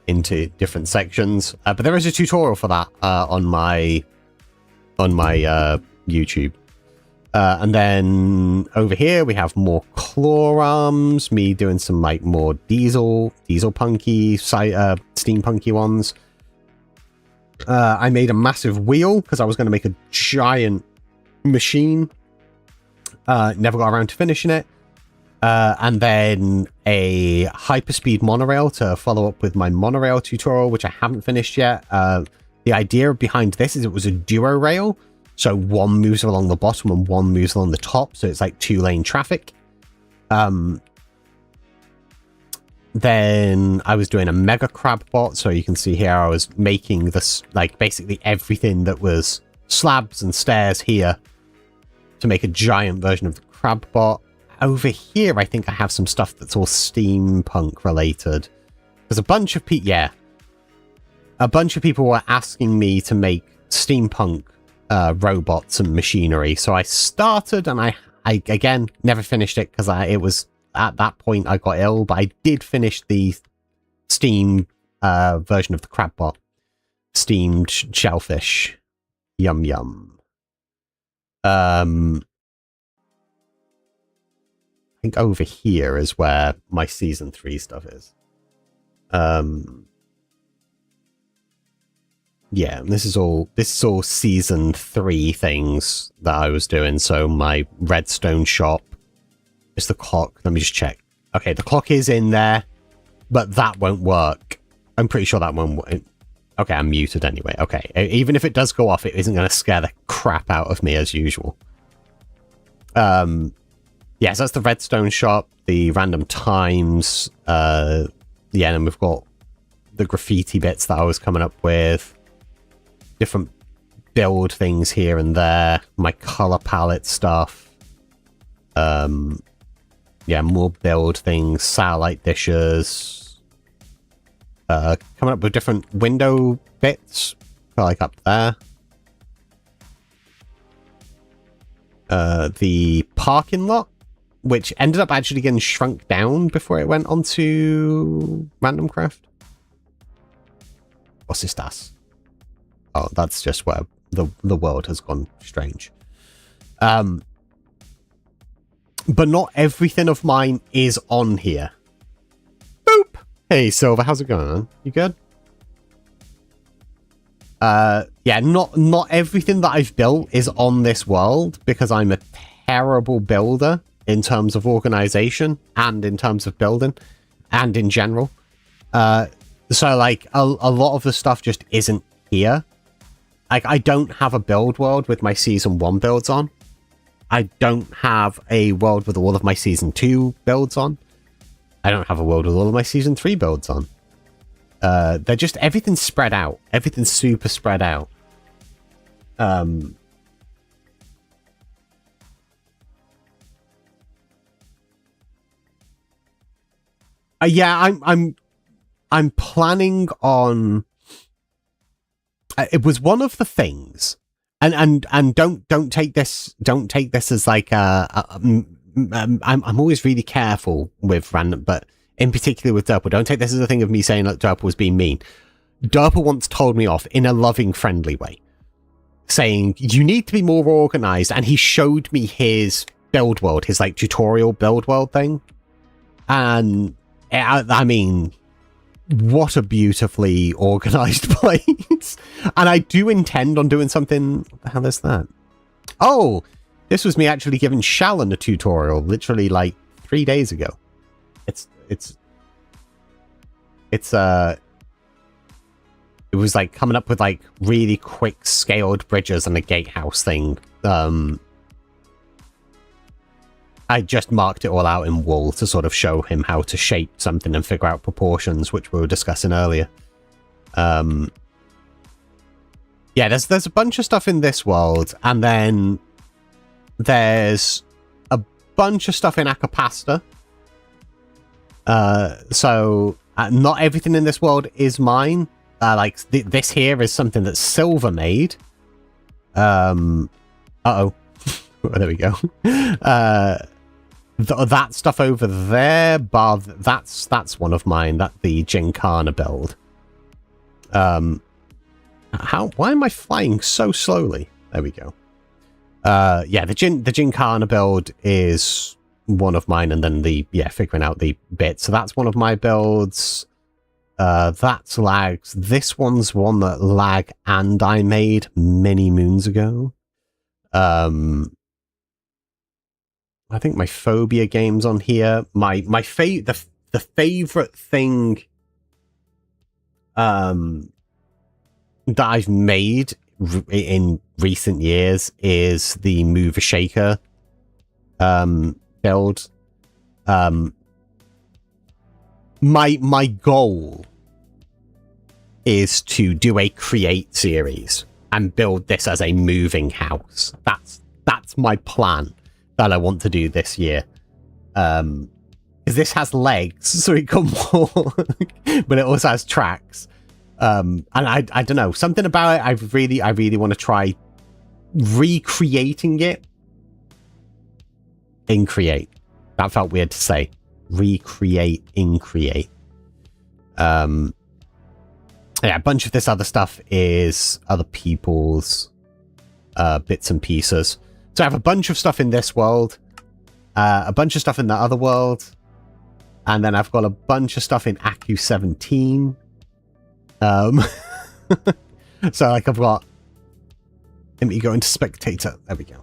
into different sections. But there is a tutorial for that on my YouTube. And then over here we have more claw arms. Me doing some like more diesel punky, steampunky ones. I made a massive wheel because I was going to make a giant machine. Never got around to finishing it. And then a hyperspeed monorail to follow up with my monorail tutorial, which I haven't finished yet. The idea behind this is it was a duo rail. So one moves along the bottom and one moves along the top. So it's like 2-lane traffic. Then I was doing a mega crab bot. So you can see here I was making this, like basically everything that was slabs and stairs here to make a giant version of the crab bot. Over here, I think I have some stuff that's all steampunk related. There's a bunch of people, yeah. A bunch of people were asking me to make steampunk robots and machinery. So I started and I again, never finished it because it was at that point I got ill, but I did finish the steam version of the crab bot. Steamed shellfish. Yum yum. I think over here is where my season 3 stuff is. Yeah, this is all season 3 things that I was doing. So my redstone shop is the clock. Let me just check. Okay, the clock is in there, but that won't work. I'm pretty sure that won't work. Okay, I'm muted anyway. Okay, even if it does go off, it isn't going to scare the crap out of me as usual. Yeah, so that's the redstone shop, the random times, yeah, and we've got the graffiti bits that I was coming up with, different build things here and there, my color palette stuff, yeah, more build things, satellite dishes, coming up with different window bits, like up there. The parking lot, which ended up actually getting shrunk down before it went onto Random Craft. What's this? Oh, that's just where the world has gone strange. But not everything of mine is on here. Boop! Hey, Silver, how's it going, man? You good? Yeah, not everything that I've built is on this world because I'm a terrible builder in terms of organization and in terms of building and in general. So like a lot of the stuff just isn't here. Like I don't have a build world with my season 1 builds on. I don't have a world with all of my season 2 builds on. I don't have a world with all of my season 3 builds on. They're just, everything's spread out. Everything's super spread out. Yeah, I'm planning on. It was one of the things, and don't take this as like I'm always really careful with random, but in particular with 𝗏𝗘𝗏, don't take this as a thing of me saying that 𝗏𝗏𝗏 was being mean. 𝗏𝗏𝗏 once told me off in a loving, friendly way, saying you need to be more organized, and he showed me his build world, his like tutorial build world thing, and I mean, what a beautifully organized place. And I do intend on doing something. What the hell is that? Oh, this was me actually giving Shalon a tutorial literally like 3 days ago. it was like coming up with like really quick scaled bridges and a gatehouse thing. I just marked it all out in wool to sort of show him how to shape something and figure out proportions, which we were discussing earlier. Yeah, there's a bunch of stuff in this world, and then there's a bunch of stuff in 𝗥𝗚𝗘𝗖𝗞. So not everything in this world is mine. Like this here is something that Silver made. Uh-oh. There we go. That stuff over there, that's one of mine. That the 𝗔𝗥𝗠𝗬 build. Why am I flying so slowly? There we go. Yeah, the 𝗔𝗥𝗠𝗬 build is one of mine, and then figuring out the bits. So that's one of my builds. That's Lag's. This one's one that Lag and I made many moons ago. I think my Phobia game's on here. The favorite thing that I've made in recent years is the Mover Shaker build. My goal is to do a create series and build this as a moving house. That's my plan that I want to do this year. Because this has legs, so it can walk, but it also has tracks. And I don't know, something about it, I really want to try recreating it in Create. That felt weird to say. Recreate in Create. Yeah, a bunch of this other stuff is other people's bits and pieces. So I have a bunch of stuff in this world, a bunch of stuff in the other world, and then I've got a bunch of stuff in 𝗥𝗚𝗬𝗠. So like I've got, let me go into spectator. There we go.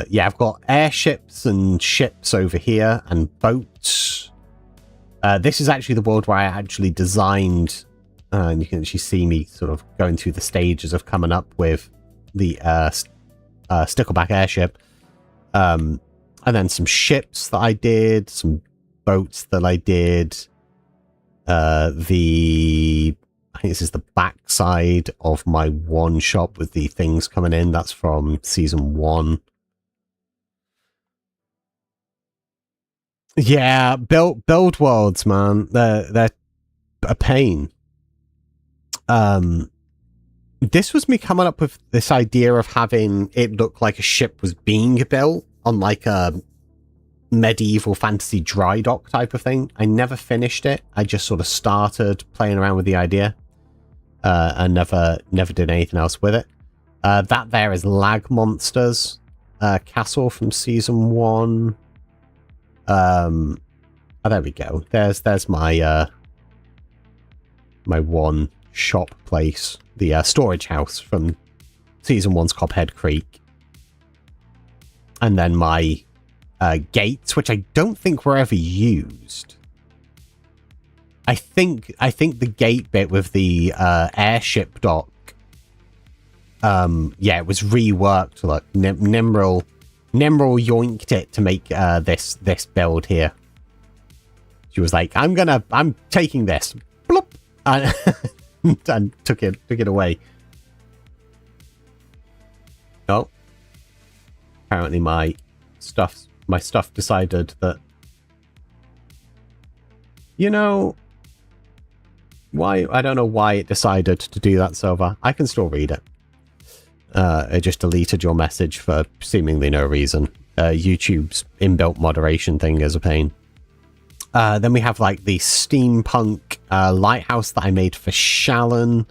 Yeah, I've got airships and ships over here and boats. This is actually the world where I actually designed, and you can actually see me sort of going through the stages of coming up with the stickleback airship. And then some ships that I did, some boats that I did. I think this is the backside of my one shop with the things coming in. That's from season 1. Yeah, build worlds, man. They're a pain. This was me coming up with this idea of having it look like a ship was being built on like a medieval fantasy dry dock type of thing. I never finished it. I just sort of started playing around with the idea, and never did anything else with it. That there is Lag Monsters castle from season 1. Oh, there we go. There's my my one shop place, the storage house from season 1's Cobhead Creek, and then my gates, which I don't think were ever used. I think the gate bit with the airship dock, yeah, it was reworked. Look, Nimrel yoinked it to make this build here. She was like, I'm taking this, bloop, and took it away. Oh, apparently my stuff decided that, you know, why, I don't know why it decided to do that, Silver. I can still read it. It just deleted your message for seemingly no reason. YouTube's inbuilt moderation thing is a pain. Then we have like the steampunk lighthouse that I made for Shalon.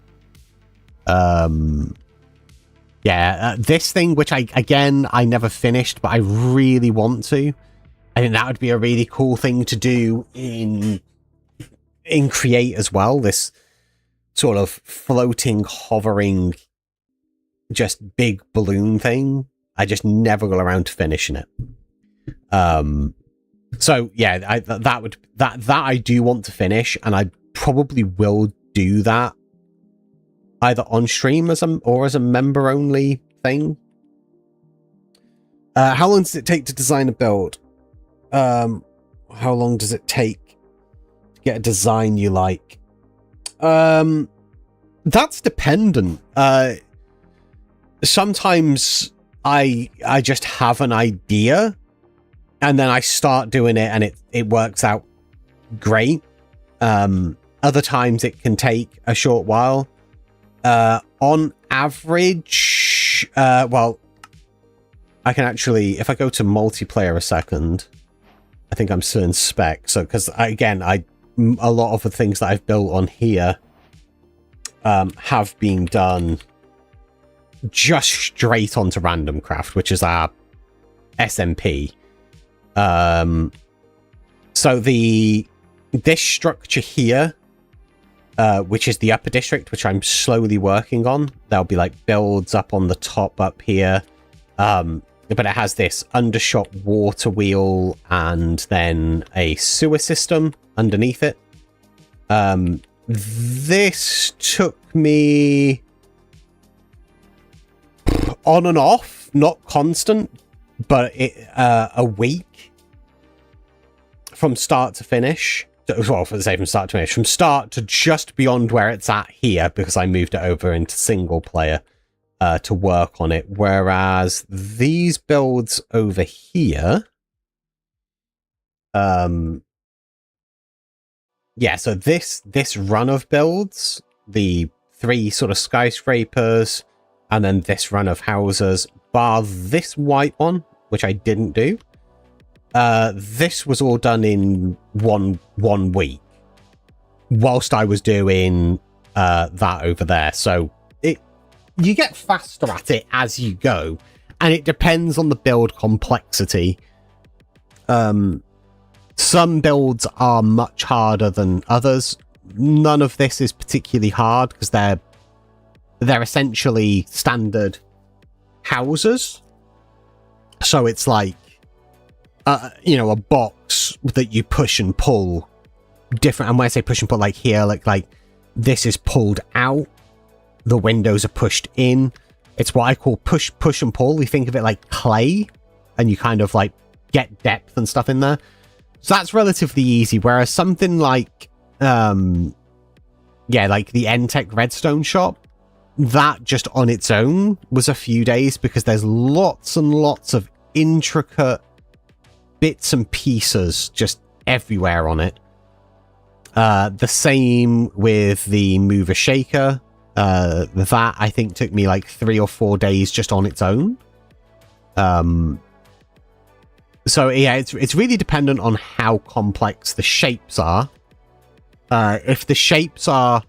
Yeah, this thing, which I never finished, but I really want to. I think that would be a really cool thing to do in Create as well. This sort of floating, hovering, just big balloon thing. I just never got around to finishing it. So yeah, that I do want to finish, and I probably will do that either on stream or as a member only thing. How long does it take to design a build? How long does it take to get a design you like? That's dependent. Sometimes I just have an idea and then I start doing it and it works out great. Other times it can take a short while. On average, well, I can actually, if I go to multiplayer a second, I think I'm still in spec. So, because again, a lot of the things that I've built on here have been done just straight onto Random Craft, which is our SMP. So this structure here, which is the upper district, which I'm slowly working on. There'll be like builds up on the top up here. But it has this undershot water wheel and then a sewer system underneath it. This took me on and off, not constant, but a week from start to finish. Well, for the sake from start to finish, from start to just beyond where it's at here, because I moved it over into single player to work on it. Whereas these builds over here, yeah, so this run of builds, the 3 sort of skyscrapers, and then this run of houses, bar this white one, which I didn't do. This was all done in one week, whilst I was doing that over there. So you get faster at it as you go, and it depends on the build complexity. Some builds are much harder than others. None of this is particularly hard because they're essentially standard houses. So it's like, you know, a box that you push and pull different. And when I say push and pull, like here, like this is pulled out. The windows are pushed in. It's what I call push and pull. We think of it like clay, and you kind of like get depth and stuff in there. So that's relatively easy. Whereas something like, yeah, like the N-Tech Redstone shop, that just on its own was a few days because there's lots and lots of intricate bits and pieces just everywhere on it. The same with the mover shaker. That I think took me like 3 or 4 days just on its own. So yeah, it's really dependent on how complex the shapes are. If the shapes are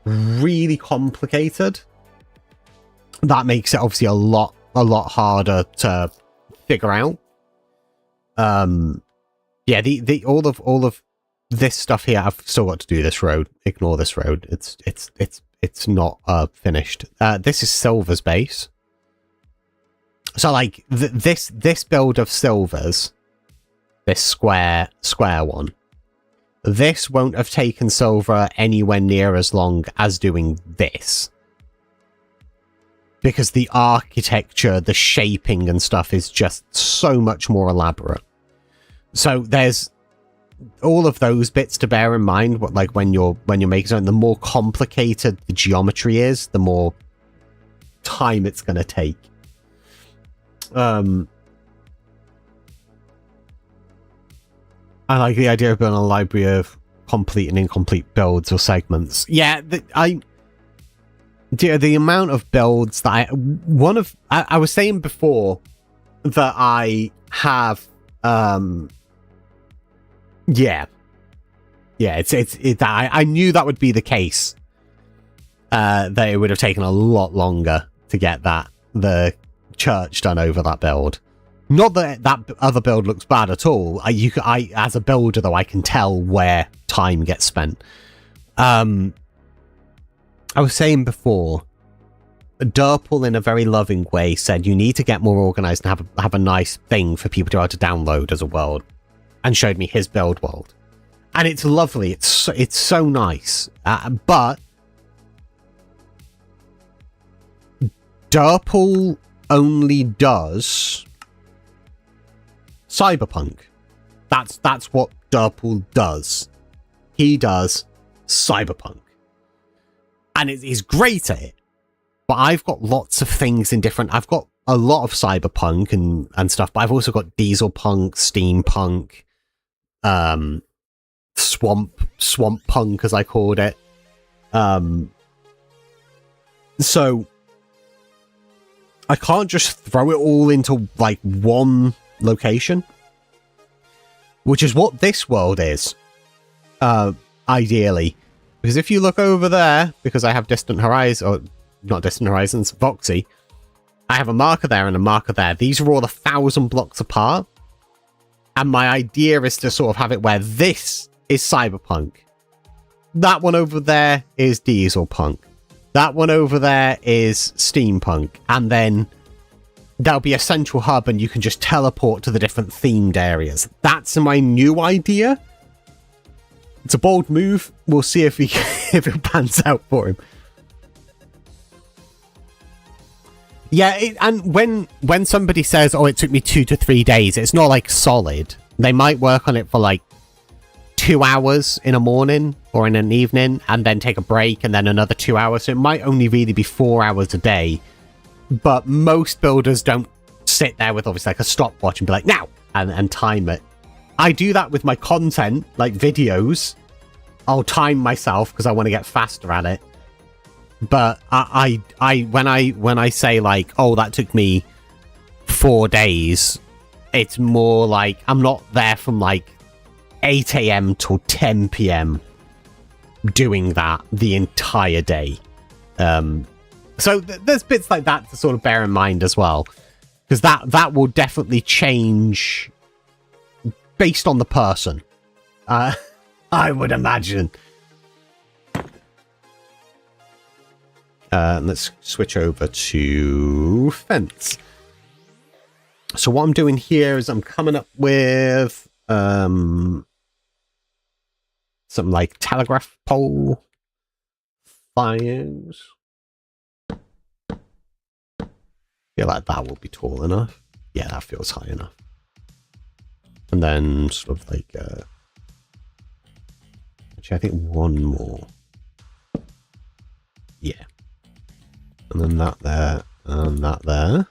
really complicated, that makes it obviously a lot harder to figure out. Yeah, all of this stuff here, I've still got to do this road. Ignore this road. It's not finished. This is Silver's base. So like this build of Silver's, this square one, this won't have taken Silver anywhere near as long as doing this, because the architecture, the shaping and stuff is just so much more elaborate. So there's all of those bits to bear in mind. What, like when you're making something, the more complicated the geometry is, the more time it's going to take. I like the idea of building a library of complete and incomplete builds or segments. Yeah, the amount of builds that I was saying before that I have, yeah, I knew that would be the case. That it would have taken a lot longer to get the church done over that build. Not that that other build looks bad at all. I as a builder though, I can tell where time gets spent. I was saying before, 𝗘𝗢𝗚𝗠 in a very loving way said you need to get more organized and have a nice thing for people to be able to download as a world, and showed me his build world. And it's lovely. It's so nice. But 𝗘𝗢𝗫𝗚 only does cyberpunk. That's what 𝗘𝗢𝗫𝗚 does. He does cyberpunk. And he's great at it. But I've got lots of things in different... I've got a lot of cyberpunk and stuff, but I've also got dieselpunk, steampunk, swamp punk, as I called it. So I can't just throw it all into like one location, which is what this world is, ideally. Because if you look over there, because I have Distant Horizons, or not Distant Horizons, Voxy, I have a marker there and a marker there. These are all 1,000 blocks apart. And my idea is to sort of have it where this is cyberpunk. That one over there is dieselpunk. That one over there is steampunk. And then there'll be a central hub and you can just teleport to the different themed areas. That's my new idea. It's a bold move. We'll see if if it pans out for him. Yeah, and when somebody says, oh, it took me 2 to 3 days, it's not like solid. They might work on it for like 2 hours in a morning or in an evening and then take a break and then another 2 hours. So it might only really be 4 hours a day. But most builders don't sit there with obviously like a stopwatch and be like, now, and time it. I do that with my content, like videos. I'll time myself because I want to get faster at it. But when I say like, oh, that took me 4 days, it's more like I'm not there from like 8 a.m. till 10 p.m. doing that the entire day. So there's bits like that to sort of bear in mind as well, because that will definitely change based on the person. I would imagine. Let's switch over to fence. So what I'm doing here is I'm coming up with some like telegraph pole fires. Feel like that will be tall enough. Yeah, that feels high enough. And then sort of like actually I think one more. Yeah. And then that there, and that there.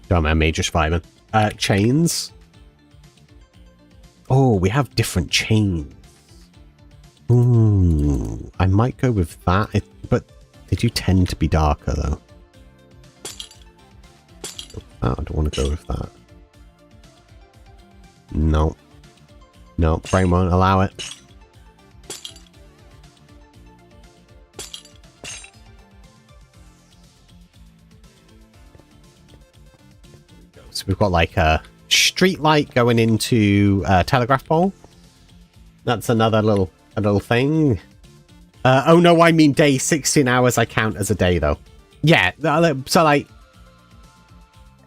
Don't mind me, just vibing. Chains. Oh, we have different chains. Ooh, I might go with that, but they do tend to be darker though. Oh, I don't want to go with that. No. No, brain won't allow it. So we've got like a street light going into a telegraph pole. That's another little thing. Oh no, I mean day. 16 hours I count as a day though. Yeah, so like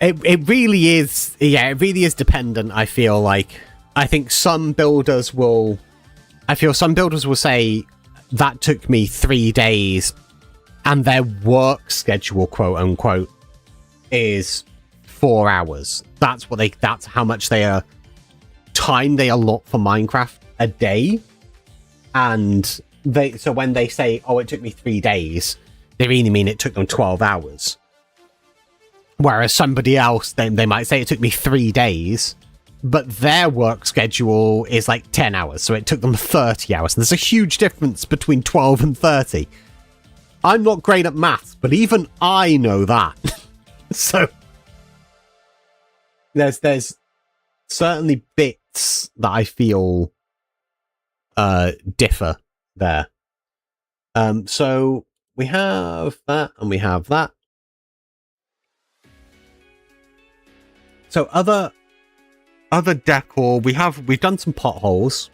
it really is. Yeah, it really is dependent. I feel like. I think some builders will... I feel some builders will say, that took me 3 days, and their work schedule, quote unquote, is 4 hours. That's how much time they allot for Minecraft a day. And so when they say, oh, it took me 3 days, they really mean it took them 12 hours. Whereas somebody else, they might say it took me 3 days, but their work schedule is like 10 hours, so it took them 30 hours. And there's a huge difference between 12 and 30. I'm not great at maths, but even I know that. So there's certainly bits that I feel differ there. So we have that and we have that. So other decor, we've done some potholes.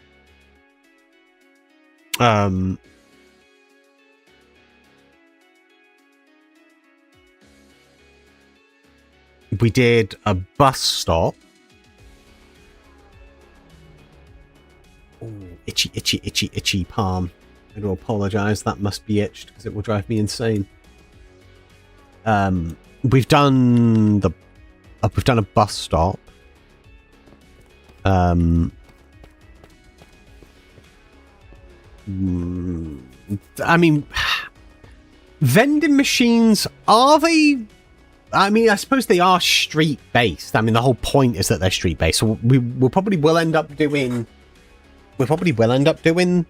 We did a bus stop. Ooh, itchy palm. I do apologise. That must be itched because it will drive me insane. We've done a bus stop. I mean, vending machines, are they? I mean, I suppose they are street based. I mean, the whole point is that they're street based. So we'll probably end up doing. We probably will end up doing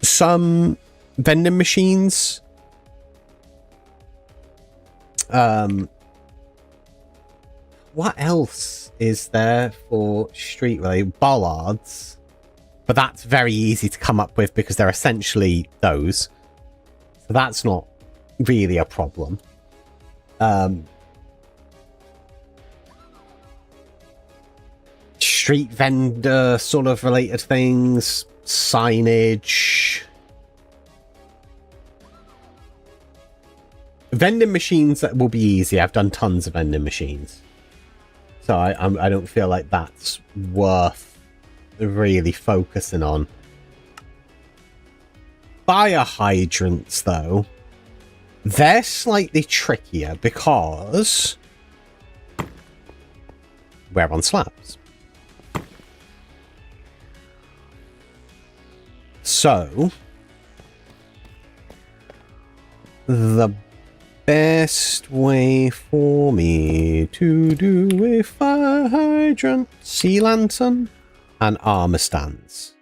some vending machines. What else is there for street related? Bollards, but that's very easy to come up with because they're essentially those. So that's not really a problem. Street vendor sort of related things, signage, vending machines, that will be easy. I've done tons of vending machines, so I don't feel like that's worth really focusing on. Fire hydrants, though, they're slightly trickier because we're on slabs. So the best way for me to do a fire hydrant, sea lantern, and armor stands.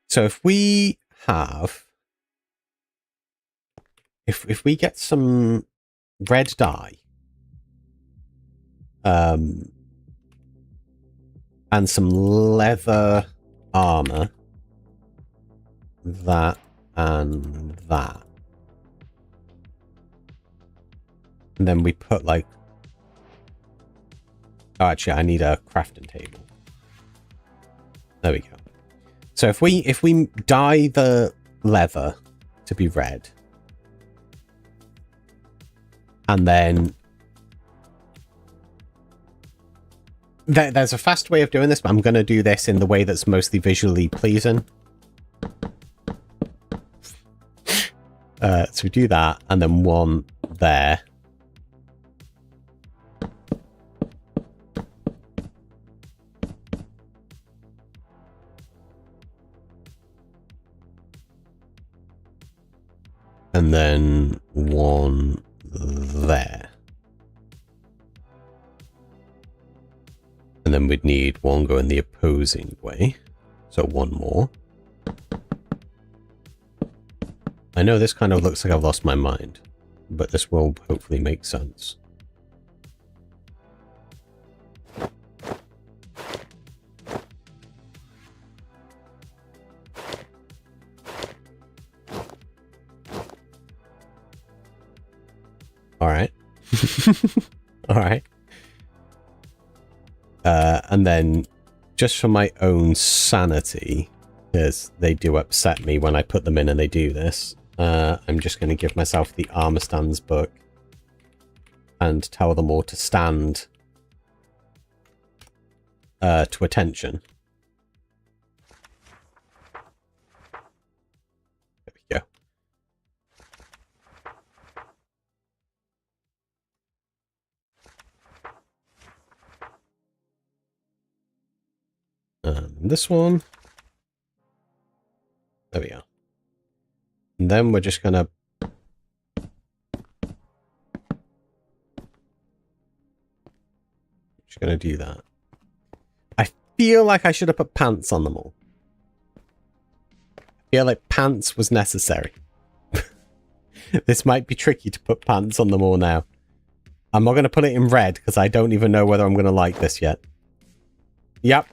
So if we have, if we get some red dye, and some leather armor, that and that, and then we put like, oh, actually I need a crafting table. There we go. So if we dye the leather to be red, and then there's a fast way of doing this, but I'm going to do this in the way that's mostly visually pleasing. So we do that, and then one there. And then one there. And then we'd need one going the opposing way. So one more. I know this kind of looks like I've lost my mind, but this will hopefully make sense. All right. All right. And then just for my own sanity, because they do upset me when I put them in and they do this, I'm just going to give myself the armor stands book and tell them all to stand to attention. There we go. This one. There we go. And then we're just gonna do that. I feel like I should have put pants on them all. I feel like pants was necessary. This might be tricky to put pants on them all now. I'm not going to put it in red because I don't even know whether I'm going to like this yet. Yep.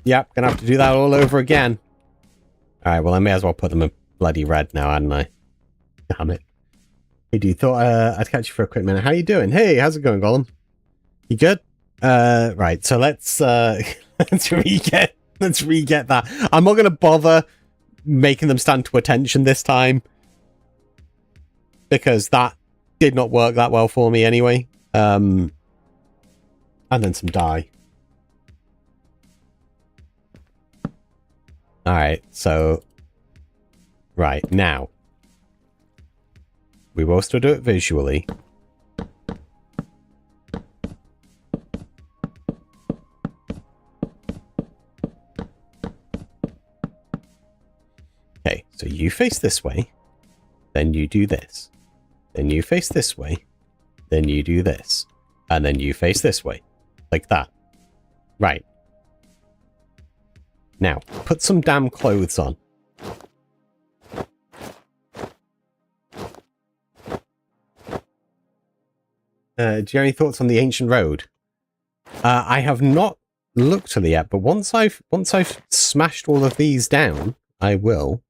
Yep, gonna have to do that all over again. Alright, well I may as well put them in bloody red now, hadn't I? Damn it. Hey dude, thought I'd catch you for a quick minute. How you doing? Hey, how's it going, Gollum? You good? Right, so let's re-get that. I'm not gonna bother making them stand to attention this time, because that did not work that well for me anyway. And then some dye. Alright, so... Right, now. We will still do it visually. Okay, so you face this way. Then you do this. Then you face this way. Then you do this. And then you face this way. Like that. Right. Now, put some damn clothes on. Do you have any thoughts on the ancient road? I have not looked at it yet, but once I've smashed all of these down, I will.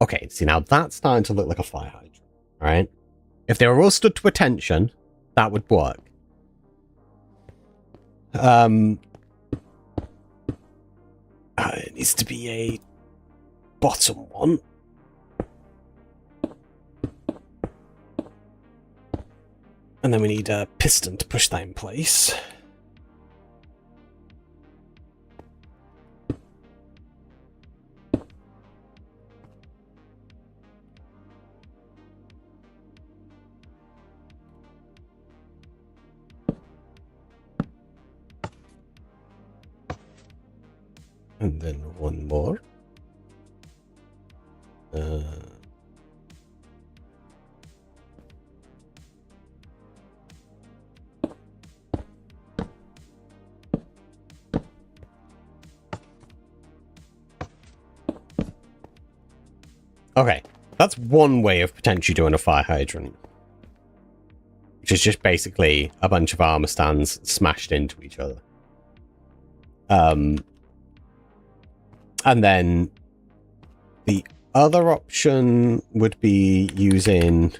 Okay, see now that's starting to look like a fire hydrant, right? If they were all stood to attention, that would work. It needs to be a bottom one. And then we need a piston to push that in place. And then one more. Okay, that's one way of potentially doing a fire hydrant. Which is just basically a bunch of armor stands smashed into each other. And then the other option would be using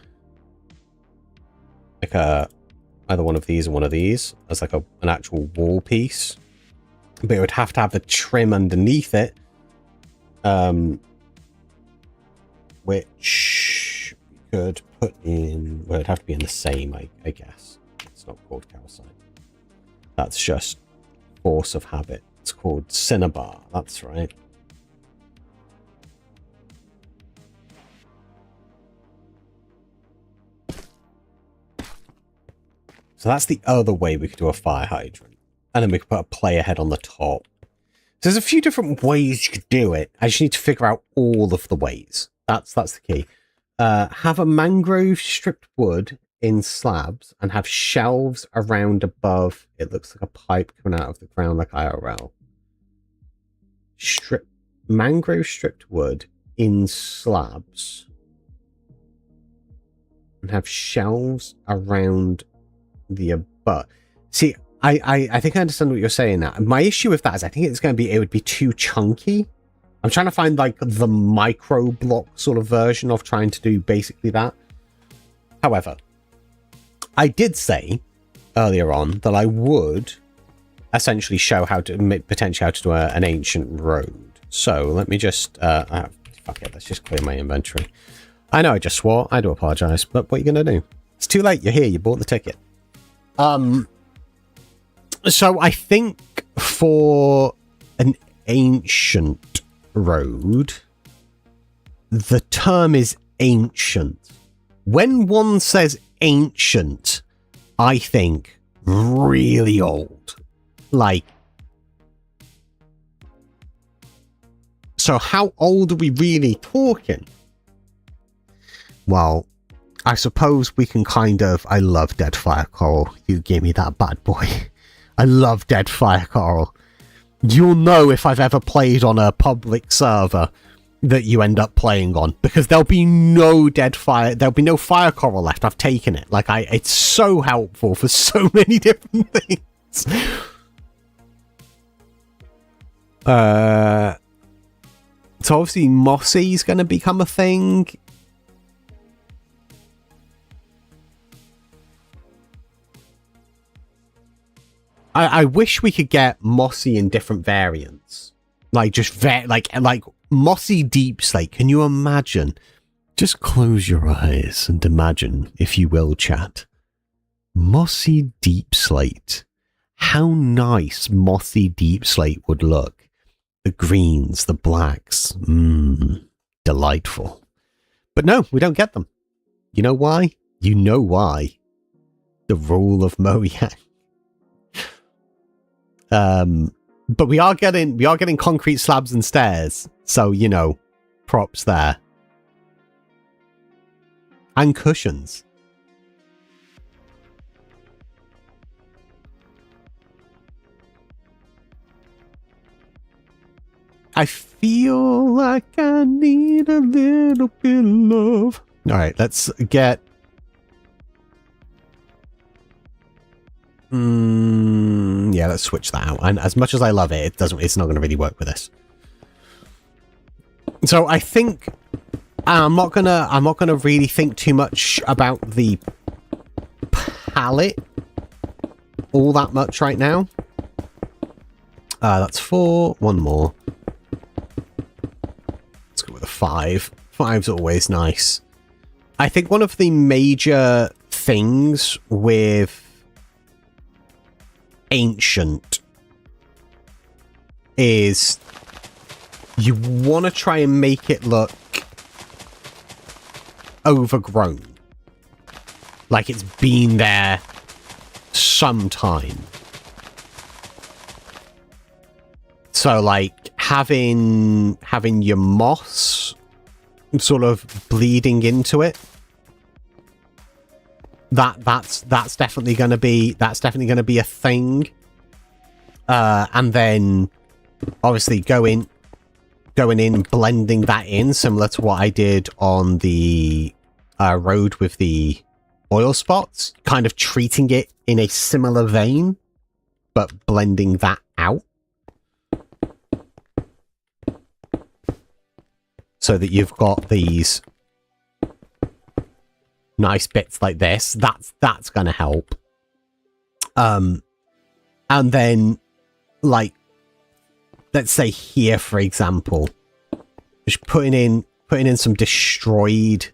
like either one of these or one of these as like an actual wall piece. But it would have to have the trim underneath it. Which we could put in... Well, it'd have to be in the same, I guess. It's not called calcite. That's just force of habit. It's called cinnabar. That's right. So that's the other way we could do a fire hydrant. And then we could put a player head on the top. So there's a few different ways you could do it. I just need to figure out all of the ways. That's the key. Have a mangrove stripped wood in slabs and have shelves around above. It looks like a pipe coming out of the ground like IRL. Mangrove stripped wood in slabs and have shelves around the above. See, I think I understand what you're saying now. My issue with that is I think it would be too chunky. I'm trying to find like the micro block sort of version of trying to do basically that. However, I did say earlier on that I would essentially show how to potentially how to do an ancient road. So let me just fuck it, let's just clear my inventory. I know I just swore, I do apologize, but what are you gonna do? It's too late, you're here, you bought the ticket. So I think for an ancient road, the term is ancient. When one says ancient, I think really old. Like, so how old are we really talking? Well, I suppose we can kind of... I love Dead Fire Coral. You gave me that bad boy. I love Dead Fire Coral. You'll know if I've ever played on a public server that you end up playing on, because there'll be no there'll be no fire coral left. I've taken it. Like, it's so helpful for so many different things. So obviously Mossy is going to become a thing. I wish we could get Mossy in different variants. Like just like mossy deep slate. Can you imagine? Just close your eyes and imagine, if you will, chat. Mossy deep slate. How nice mossy deep slate would look. The greens, the blacks. Delightful. But no, we don't get them. You know why? You know why. The rule of Mojang. But we are getting concrete slabs and stairs. So, you know, props there. And cushions. I feel like I need a little bit of love. All right, let's get... yeah, let's switch that out. And as much as I love it, it's not going to really work with this. So I think I'm not gonna really think too much about the palette all that much right now. That's 4. One more. Let's go with a 5. 5's always nice. I think one of the major things with Ancient is you want to try and make it look overgrown. Like it's been there some time. So like having your moss sort of bleeding into it. That's definitely going to be a thing. And then obviously going in, blending that in, similar to what I did on the road with the oil spots, kind of treating it in a similar vein, but blending that out. So that you've got these nice bits like this. That's going to help. And then, like, let's say here, for example, just putting in some destroyed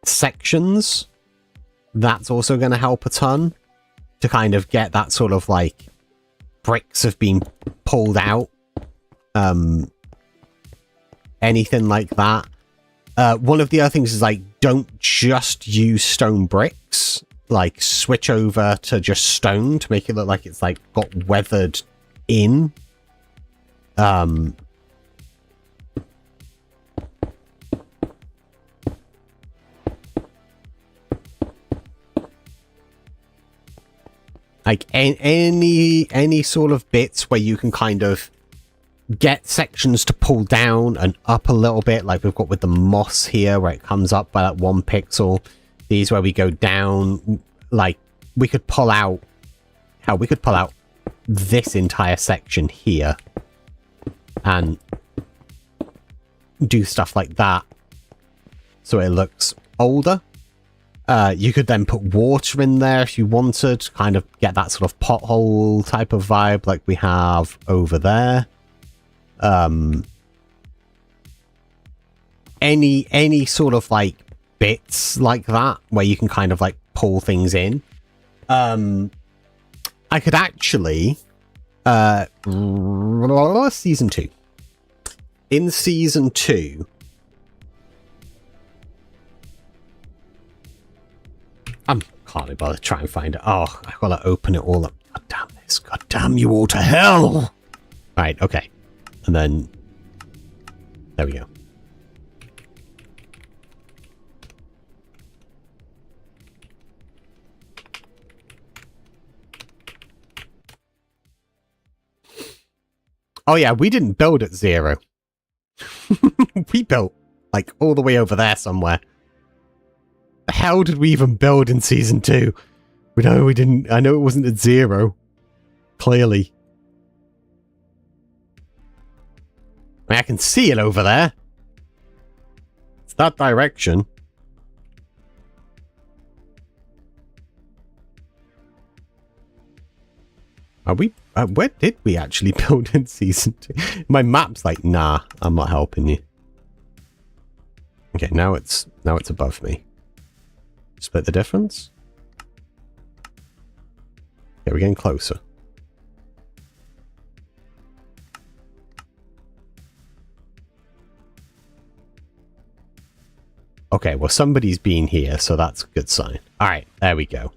sections. That's also going to help a ton to kind of get that sort of like bricks have been pulled out. Anything like that. One of the other things is like, don't just use stone bricks. Like switch over to just stone to make it look like it's like got weathered in. Like any sort of bits where you can kind of get sections to pull down and up a little bit, like we've got with the moss here where it comes up by that 1 pixel. These where we go down, like we could pull out this entire section here and do stuff like that so it looks older. You could then put water in there if you wanted to kind of get that sort of pothole type of vibe like we have over there. Any sort of like bits like that where you can kind of like pull things in. I could actually season 2. In season 2, I can't be bothered to try and find it. Oh, I've got to open it all up. God damn this. God damn you all to hell. Right, okay. And then, there we go. Oh yeah, we didn't build at 0. We built, like, all the way over there somewhere. The hell did we even build in season 2? We didn't. I know it wasn't at 0. Clearly. I mean, I can see it over there. It's that direction. Are we? Where did we actually build in season 2? My map's like, nah, I'm not helping you. Okay, now it's above me. Split the difference. Okay, we're getting closer. Okay, well, somebody's been here, so that's a good sign. All right, there we go.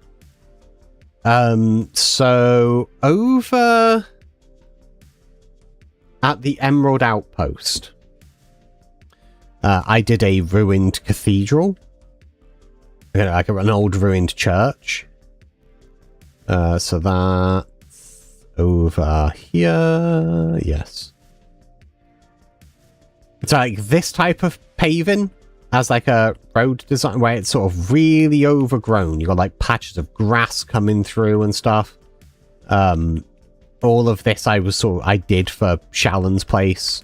So over at the Emerald Outpost, I did a ruined cathedral, like an old ruined church. So that's over here. Yes. It's like this type of paving as like a road design where it's sort of really overgrown. You got like patches of grass coming through and stuff. All of this I did for Shallon's place.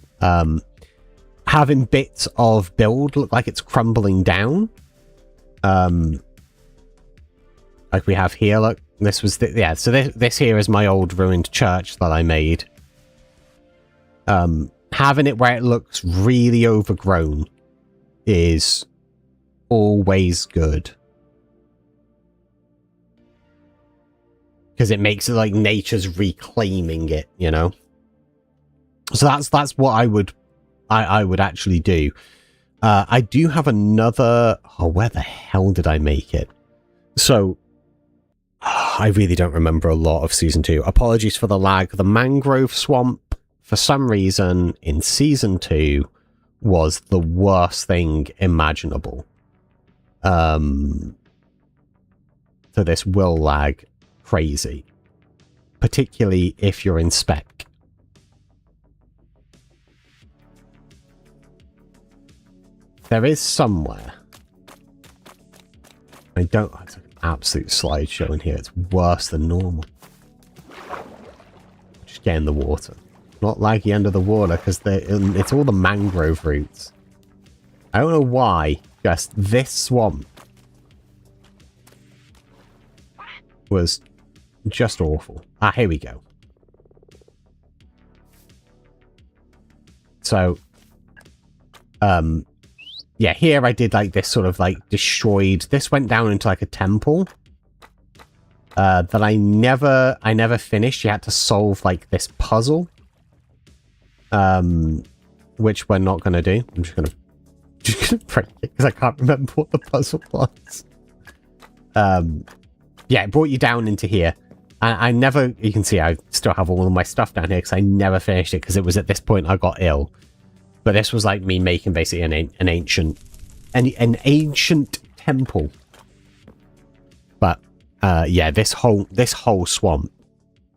Having bits of build look like it's crumbling down. Like we have here, look. This was yeah, so this here is my old ruined church that I made. Having it where it looks really overgrown is always good. Because it makes it like nature's reclaiming it, you know? So that's what I would actually do. I do have another... Oh, where the hell did I make it? So, I really don't remember a lot of Season 2. Apologies for the lag. The mangrove swamp, for some reason, in Season 2, was the worst thing imaginable. So this will lag crazy. Particularly if you're in spec. There is somewhere. I don't... It's an absolute slideshow in here. It's worse than normal. Just get in the water. Not laggy under the water because it's all the mangrove roots. I don't know why. Just this swamp was just awful. Ah, here we go. So, yeah, here I did like this sort of like destroyed. This went down into like a temple that I never finished. You had to solve like this puzzle, which we're not gonna do. I'm just gonna break it because I can't remember what the puzzle was. Yeah, it brought you down into here. I never. You can see I still have all of my stuff down here because I never finished it because it was at this point I got ill. But this was like me making basically an ancient temple. But yeah, this whole swamp.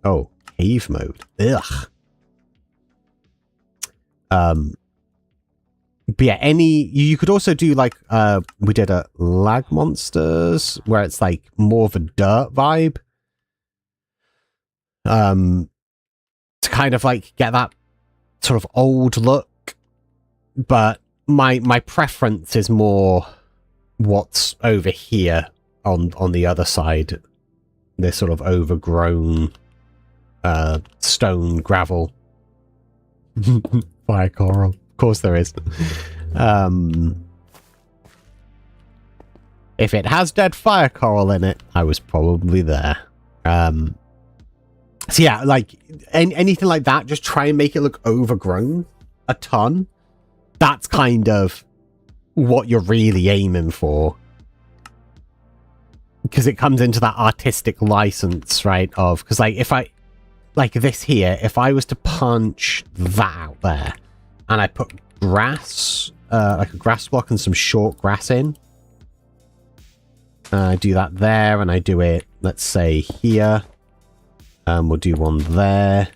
Oh, cave mode. Ugh. But yeah, you could also do like we did a lag monsters where it's like more of a dirt vibe. To kind of like get that sort of old look. But my preference is more what's over here on the other side. This sort of overgrown stone gravel. Fire coral. Of course there is. If it has dead fire coral in it, I was probably there. So yeah, like anything like that, just try and make it look overgrown a ton. That's kind of what you're really aiming for. Because it comes into that artistic license, right? Of, because like if I, like this here, if I was to punch that out there and I put grass, like a grass block and some short grass in. I do that there and I do it, let's say here. We'll do one there.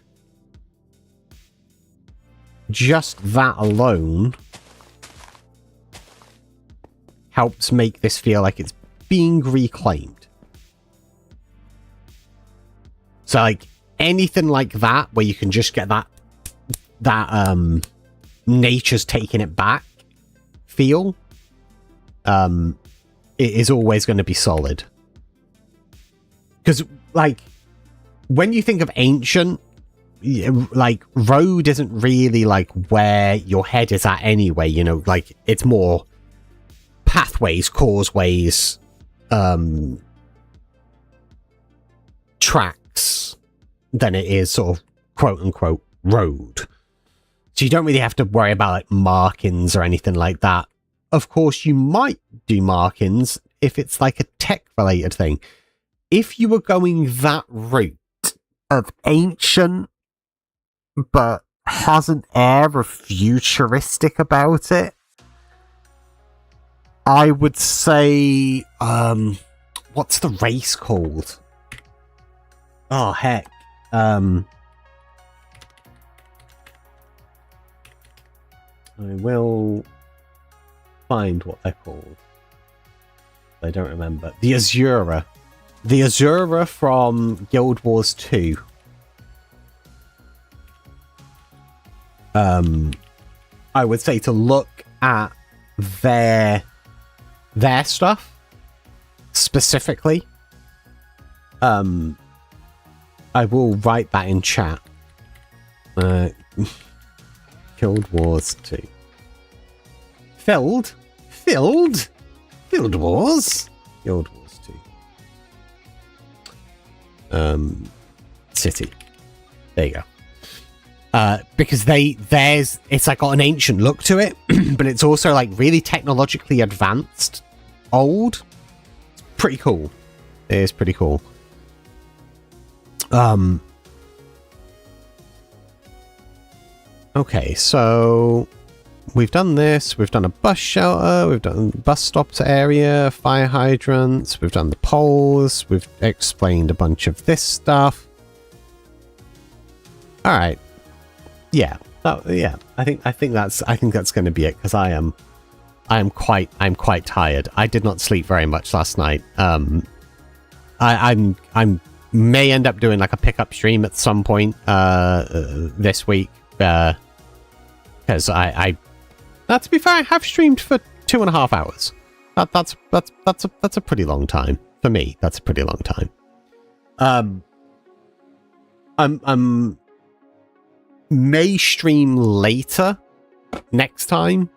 Just that alone helps make this feel like it's being reclaimed. So like anything like that where you can just get that nature's taking it back feel, it is always going to be solid. Because like when you think of ancient, like road isn't really like where your head is at anyway, you know, like it's more pathways, causeways, tracks than it is sort of quote unquote road. So you don't really have to worry about like markings or anything like that. Of course, you might do markings if it's like a tech related thing. If you were going that route of ancient but has an air of futuristic about it, I would say, what's the race called? Oh, heck. I will find what they're called. I don't remember. The 𝗔𝗢𝗫𝗛𝗓. The 𝗔𝗢𝗫𝗓 from Guild Wars 2. I would say to look at their stuff specifically. I will write that in chat. Guild Wars 2. Guild Wars? Guild Wars 2. City. There you go. Because it's like got an ancient look to it, but it's also like really technologically advanced, old. It's pretty cool. It is pretty cool. Okay, so we've done this. We've done a bus shelter. We've done bus stops area, fire hydrants. We've done the poles. We've explained a bunch of this stuff. All right. Yeah. Yeah. I think that's going to be it because I am quite tired. I did not sleep very much last night. I'm may end up doing like a pickup stream at some point this week because I to be fair, I have streamed for 2.5 hours. That's a pretty long time for me. That's a pretty long time. I'm may stream later next time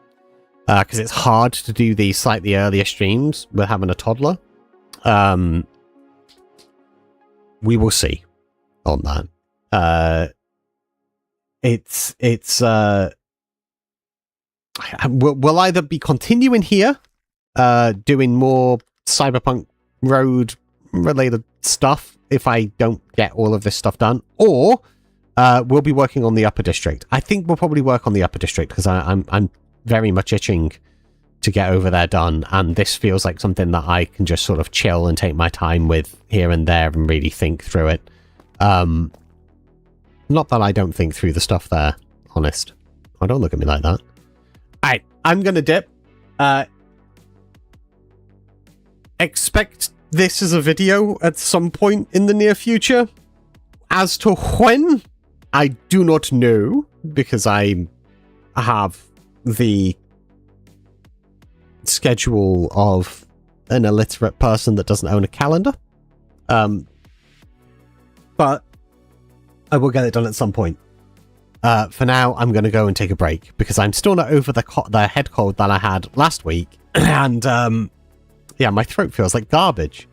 because it's hard to do these slightly earlier streams with having a toddler. We will see on that. We'll either be continuing here, doing more Cyberpunk road related stuff if I don't get all of this stuff done, or we'll be working on the Upper District. I think we'll probably work on the Upper District because I'm very much itching to get over there done, and this feels like something that I can just sort of chill and take my time with here and there and really think through it. Not that I don't think through the stuff there, honest. Oh, don't look at me like that. Alright, I'm gonna dip. Expect this as a video at some point in the near future. As to when, I do not know, because I have the schedule of an illiterate person that doesn't own a calendar. But I will get it done at some point. For now, I'm going to go and take a break because I'm still not over the head cold that I had last week. And yeah, my throat feels like garbage.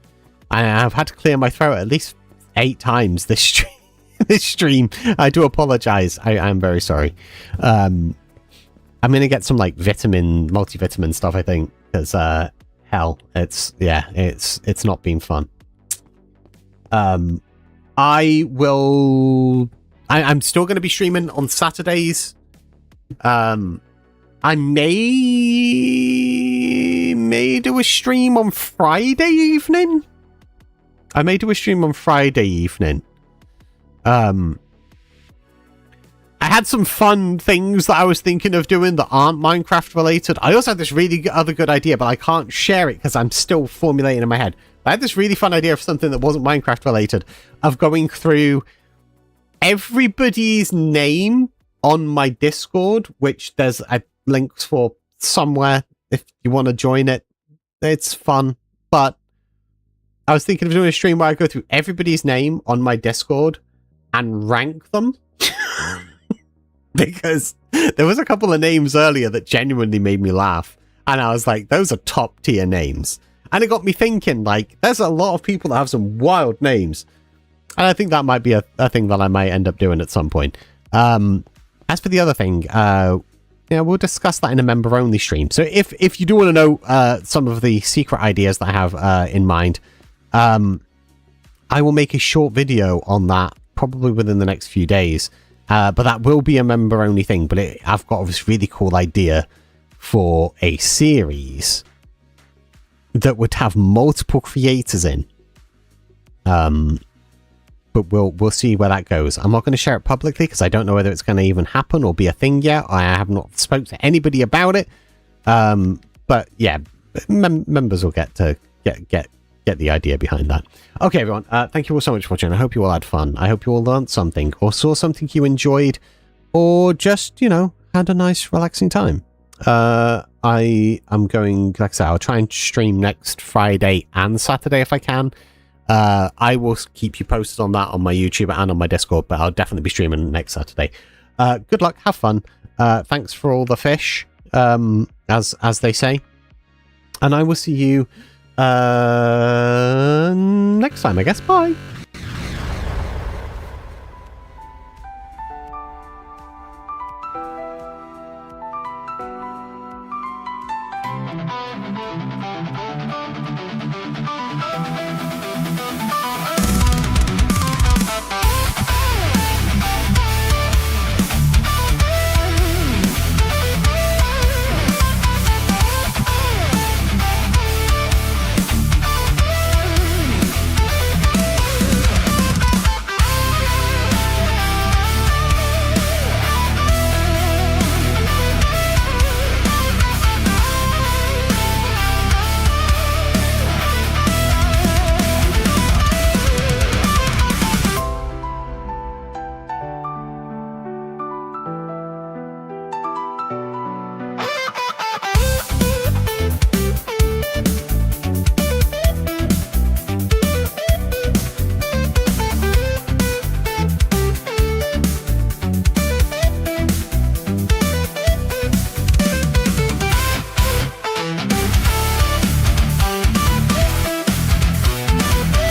I've had to clear my throat at least 8 times this stream. I do apologize. I'm very sorry. I'm going to get some like multivitamin stuff, I think, because hell, it's not been fun. I'm still going to be streaming on Saturdays. I may do a stream on Friday evening. I had some fun things that I was thinking of doing that aren't Minecraft related. I also had this really other good idea, but I can't share it because I'm still formulating in my head. I had this really fun idea of something that wasn't Minecraft related, of going through everybody's name on my Discord, which there's links for somewhere if you want to join it. It's fun, but I was thinking of doing a stream where I go through everybody's name on my Discord and rank them. Because there was a couple of names earlier that genuinely made me laugh. And I was like, those are top tier names. And it got me thinking, like, there's a lot of people that have some wild names. And I think that might be a thing that I might end up doing at some point. As for the other thing, we'll discuss that in a member-only stream. So if you do want to know some of the secret ideas that I have in mind, I will make a short video on that probably within the next few days. But that will be a member-only thing. But I've got this really cool idea for a series that would have multiple creators in. But we'll see where that goes. I'm not going to share it publicly because I don't know whether it's going to even happen or be a thing yet. I have not spoke to anybody about it. But yeah, members will get the idea behind that. Okay, everyone. Thank you all so much for watching. I hope you all had fun. I hope you all learned something or saw something you enjoyed, or just, had a nice, relaxing time. I am going, like I said, I'll try and stream next Friday and Saturday if I can. I will keep you posted on that on my YouTube and on my Discord, but I'll definitely be streaming next Saturday. Good luck, have fun. Thanks for all the fish, as they say. And I will see you next time, I guess. Bye.